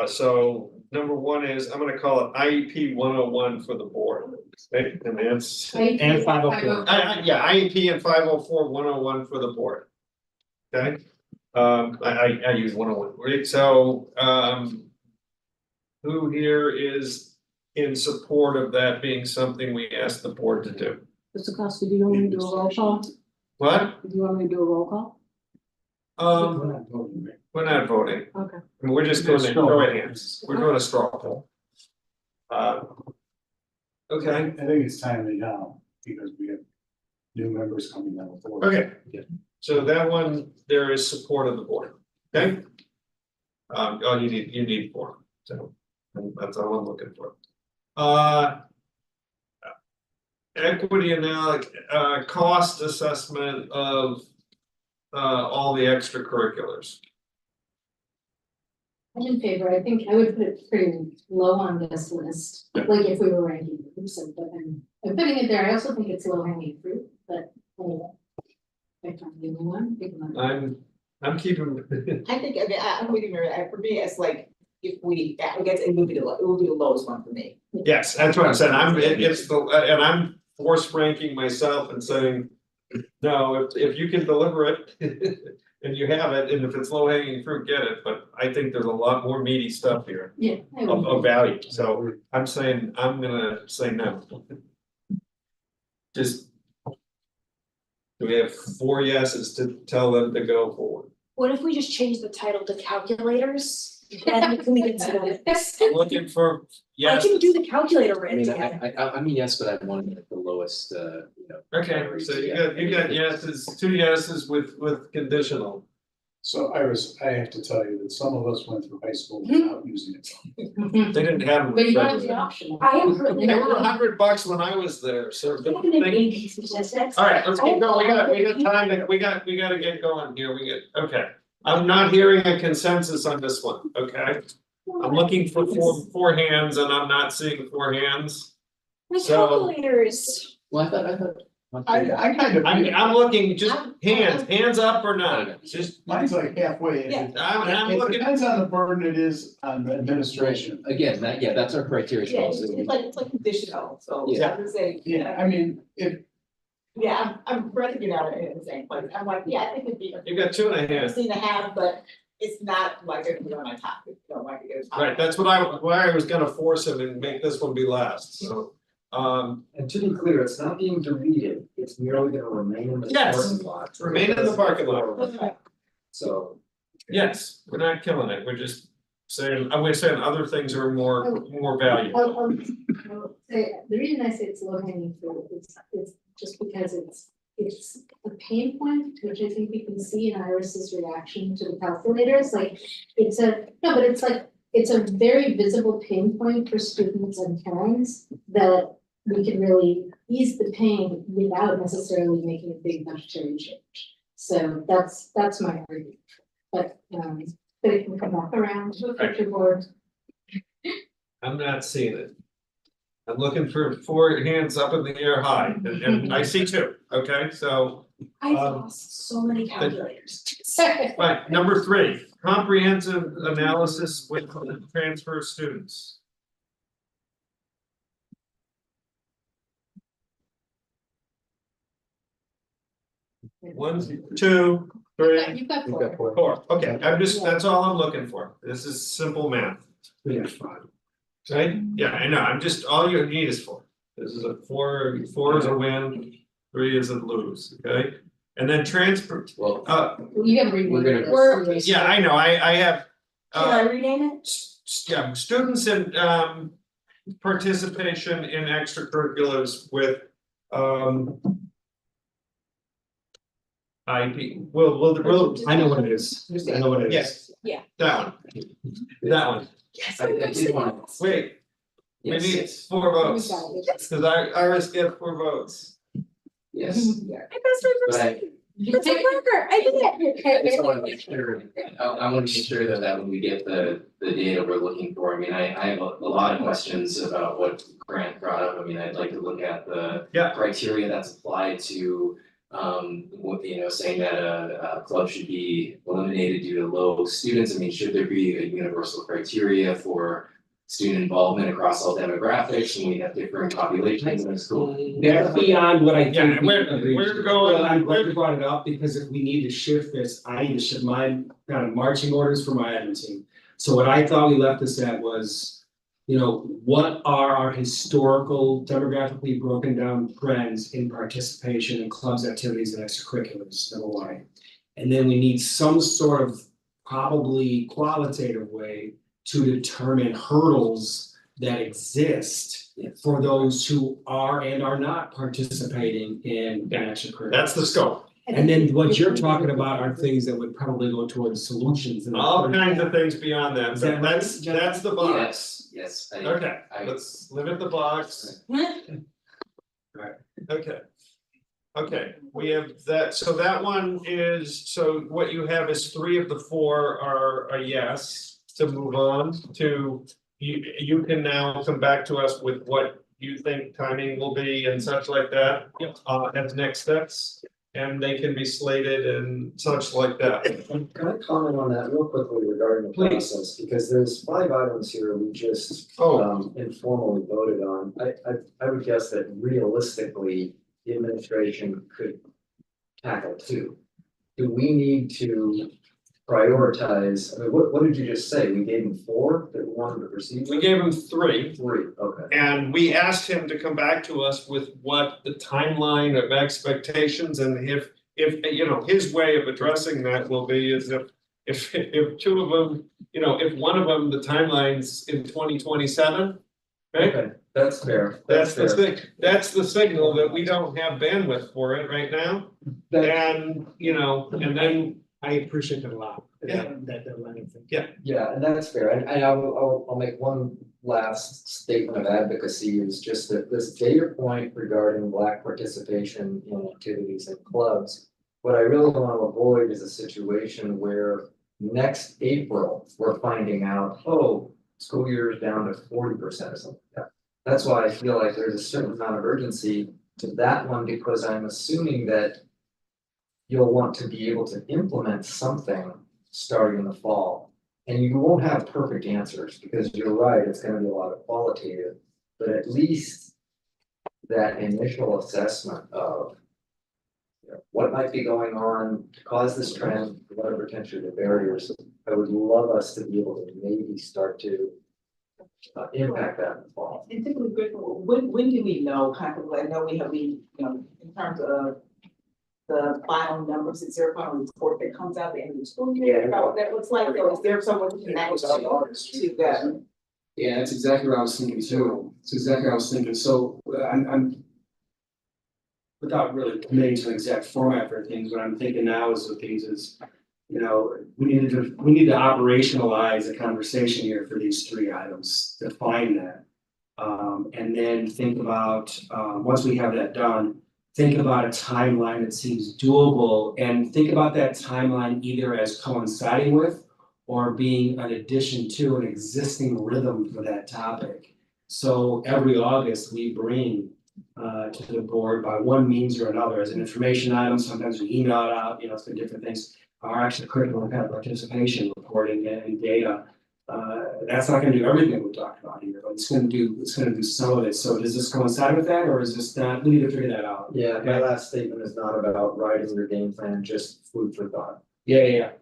So number 1 is, I'm gonna call it IEP 101 for the board, okay, and that's. And 504. Yeah, IEP and 504 101 for the board. Okay, I use 101, right, so, who here is in support of that being something we ask the board to do? Mr. Costa, do you want me to do a roll call? What? Do you want me to do a roll call? We're not voting. Okay. We're just doing a show of hands, we're doing a straw poll. Okay, I think it's timely now, because we have new members coming on board. okay, so that one, there is support of the board, okay? You need 4, so that's all I'm looking for. Equity cost assessment of all the extracurriculars. I'm in favor, I think I would put it pretty low on this list, like if we were ranking groups, but I'm putting it there, I also think it's low hanging fruit, but anyway. If I'm the only one, pick one. I'm keeping. I think, I mean, I'm with you, Mary, for me, it's like, if we, I guess it would be the lowest one for me. Yes, that's what I'm saying, and I'm force ranking myself and saying, no, if you can deliver it. And you have it, and if it's low hanging fruit, get it, but I think there's a lot more meaty stuff here Yeah. I of would. value, so I'm saying, I'm gonna say no. Just. Do we have 4 yeses to tell them to go forward? What if we just change the title to calculators? And we can consider this. I'm looking for, I yes, can do the calculator I mean, right. I mean, yes, but I wanted the lowest, okay, so you got yeses, 2 yeses with conditional. So Iris, I have to tell you that some of us went through high school without using it. They didn't have them. But you have the option. I am currently. They were $100 when I was there, so. I'm gonna make AP statistics. All right, let's keep going, we got time, we gotta get going here, okay. I'm not hearing a consensus on this one, okay? I'm looking for 4 hands and I'm not seeing 4 hands. My So- calculators. well, I thought. I kind of. I'm looking, just hands up or not, just, Mine's like halfway. Yeah. I'm It looking. depends on the burden it is on the administration. Again, that's our criteria. Yeah, it's like conditional, so Yeah. I would say. Yeah, I mean, if Yeah, I'm breaking it out in the same place. I'm like, yeah, I think it'd be. You got 2.5. I've seen a half, but it's not like it'd be on my top, you know, like it is. Right, that's why I was gonna force him and make this one be last, so. And to be clear, it's not being deleted, it's merely gonna remain in the Yes, parking lot. remain in the parking lot. So. Yes, we're not killing it, we're just saying, we're saying other things are more valuable. I'll say, the reason I say it's low hanging fruit is just because it's a pain point, which I think we can see in Iris's reaction to the calculators, like, it's a very visible pain point for students and parents that we can really ease the pain without necessarily making a big budgetary change. So that's my argument, but it can come back around to a future board. I'm not seeing it. I'm looking for 4 hands up in the air high, and I see 2, okay, so. I've lost so many calculators. Right, number 3, comprehensive analysis with transfer students. One, 2, 3. You've got 4. 4, okay, that's all I'm looking for, this is simple math. Yeah, fine. Right, yeah, I know, I'm just, all you need is 4, this is a 4 is a win, 3 is a lose, okay? And then transfer, You have We're renamed yeah, I know, I have. Should I rename it? Yeah, students in participation in extracurriculars with IP, we'll, I know what it is. I know what it is. yes. Yeah. That one, Yes. I did want. wait, we Yes, need yes. 4 votes, cause Iris get 4 votes. Yes, I passed my but first. I It's a marker, I did I just it. wanna make sure, I wanna make sure that when we get the data we're looking for, I mean, I have a lot of questions about what Grant brought up, I mean, I'd like to look at the criteria that's applied to what, saying that a club should be eliminated due to low students, I mean, should there be a universal criteria for student involvement across all demographics, and we have different populations in the school? That's beyond what I think. Yeah, we're going. Well, I'm glad you brought it up, because if we need to shift this, I need to shift my kind of marching orders for my admin team. So what I thought we left this at was, what are our historical demographically broken down trends in participation in clubs, activities, and extracurriculars, number 1. And then we need some sort of probably qualitative way to determine hurdles that exist for those who are and are not participating in extracurriculars. That's the scope. And then what you're talking about are things that would probably go towards solutions. And All kinds of things beyond that, Is that but right, that's the box. Yes. Okay, let's limit the box. Right. Okay, we have that, so that one is, so what you have is 3 of the 4 are a yes. To move on to, you can now come back to us with what you think timing will be and such like that. As next steps, and they can be slated and such like that. Can I comment on that real quickly regarding the process, because there's 5 items here we just informally voted on. I would guess that realistically, the administration could tackle 2. Do we need to prioritize, I mean, what did you just say? We gave him 4 that we wanted to proceed with? We gave him 3. 3, okay. And we asked him to come back to us with what the timeline of expectations, and if his way of addressing that will be is if 2 of them, if one of them, the timeline's in 2027. Okay, that's fair. That's the thing, that's the signal that we don't have bandwidth for it right now. And, and then. I appreciate that a lot. Yeah. That line of thing. Yeah, and that's fair, and I'll make one last statement of advocacy, is just that this data point regarding Black participation in activities and clubs. What I really want to avoid is a situation where next April, we're finding out, school year is down to 40% or something like that. That's why I feel like there's a certain amount of urgency to that one, because I'm assuming that you'll want to be able to implement something starting in the fall. And you won't have perfect answers, because you're right, it's gonna be a lot of qualitative, but at least that initial assessment of what might be going on to cause this trend, what are potentially the barriers. I would love us to be able to maybe start to impact that in the fall. And typically, Griffin, when do we know, kind of, I know you know, in terms of the final numbers, is there a final report that comes out at the end of the school year about what that looks like, or is there someone who can match to that? Yeah, that's exactly what I was thinking too. It's exactly what I was thinking. So I'm without really committing to an exact format for things, what I'm thinking now is you know, we need to operationalize a conversation here for these 3 items, define that. And then think about, once we have that done, think about a timeline that seems doable, and think about that timeline either as coinciding with or being an addition to an existing rhythm for that topic. So every August, we bring to the board by one means or another as an information item. Sometimes we email it out, you know, for different things. Our extracurricular kind of participation reporting and data. That's not gonna do everything we talked about here, but it's gonna do some of it. So does this coincide with that, or is this not? We need to figure that out. Yeah, my last statement is not about writing your game plan, just food for thought. Yeah.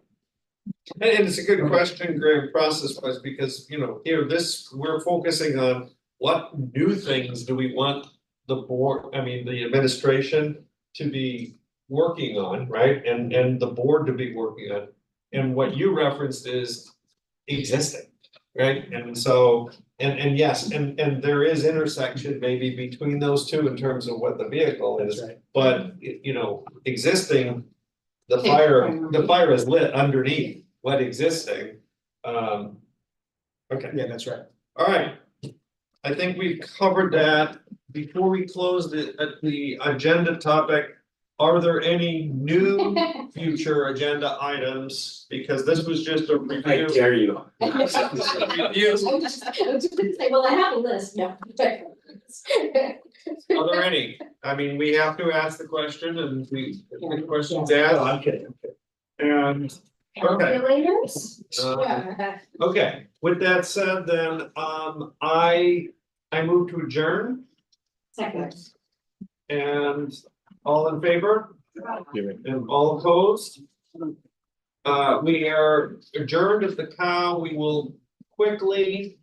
And it's a good question, Graham, process-wise, because, you know, here, we're focusing on what new things do we want the board, the administration to be working on, right? And the board to be working on. And what you referenced is existing, right? And so, and yes, and there is intersection maybe between those two in terms of what the vehicle is. Right. But, you know, existing, the fire is lit underneath what existing. Okay. Yeah, that's right. All right. I think we've covered that. Before we close the agenda topic, are there any new future agenda items? Because this was just a review. I dare you. Review. I was gonna say, well, I have a list, no. Are there any? We have to ask the question and the questions No, asked. I'm kidding. And, okay. Calculators? Okay, with that said, then, I move to adjourn, Second. and all in favor? And all opposed? We are adjourned at the cow. We will quickly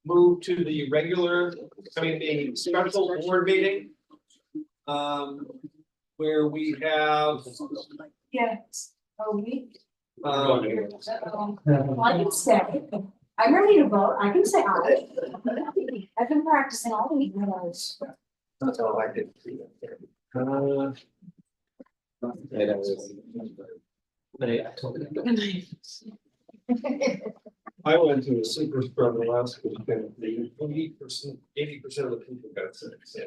move to the the special board meeting. Where we have. Yes. Um, Well, I can say, I'm ready to vote, I can say aye. I've been practicing all week. That's all I did. I went to a super spreader last week and the 80% of the people got sick. So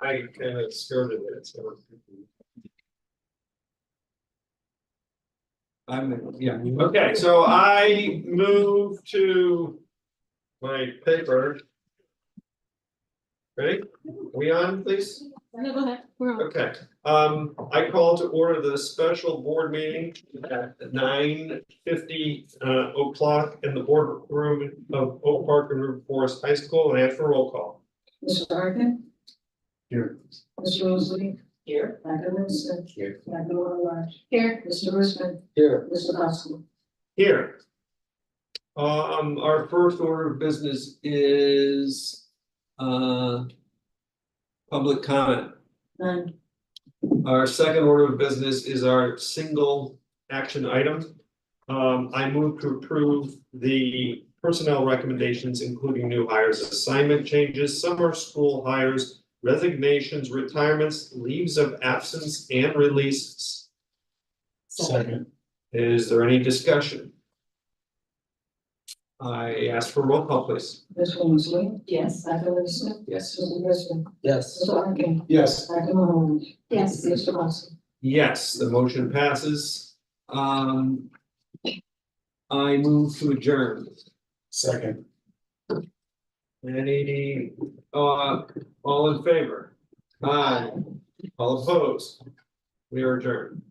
I kind of skirted it. So. Okay, so I move to my paper. Ready? Are we on, please? No, go ahead. We're on. Okay, I call to order the special board meeting at 9:50 o'clock in the boardroom of Oak Park and River Forest High School, and ask for roll call. Mr. Harkin, Here. Mr. Mosley, Here. Dr. Winston, Here. Dr. Lorillard, Here. Mr. Richmond, Here. Mr. Costello. Here. Our first order of business is public comment. None. Our second order of business is our single action item. I move to approve the personnel recommendations, including new hires, assignment changes, summer school hires, resignations, retirements, leaves of absence, and releases. Second. Is there any discussion? I ask for roll call, please. Mr. Mosley, Yes. Dr. Winston, Yes. Mr. Richmond, Yes. Mr. Harkin, Yes. Dr. Mahoney, Yes. Mr. Costello. Yes, the motion passes. I move to adjourn. Second. Any, all in favor? Aye. All opposed? We are adjourned.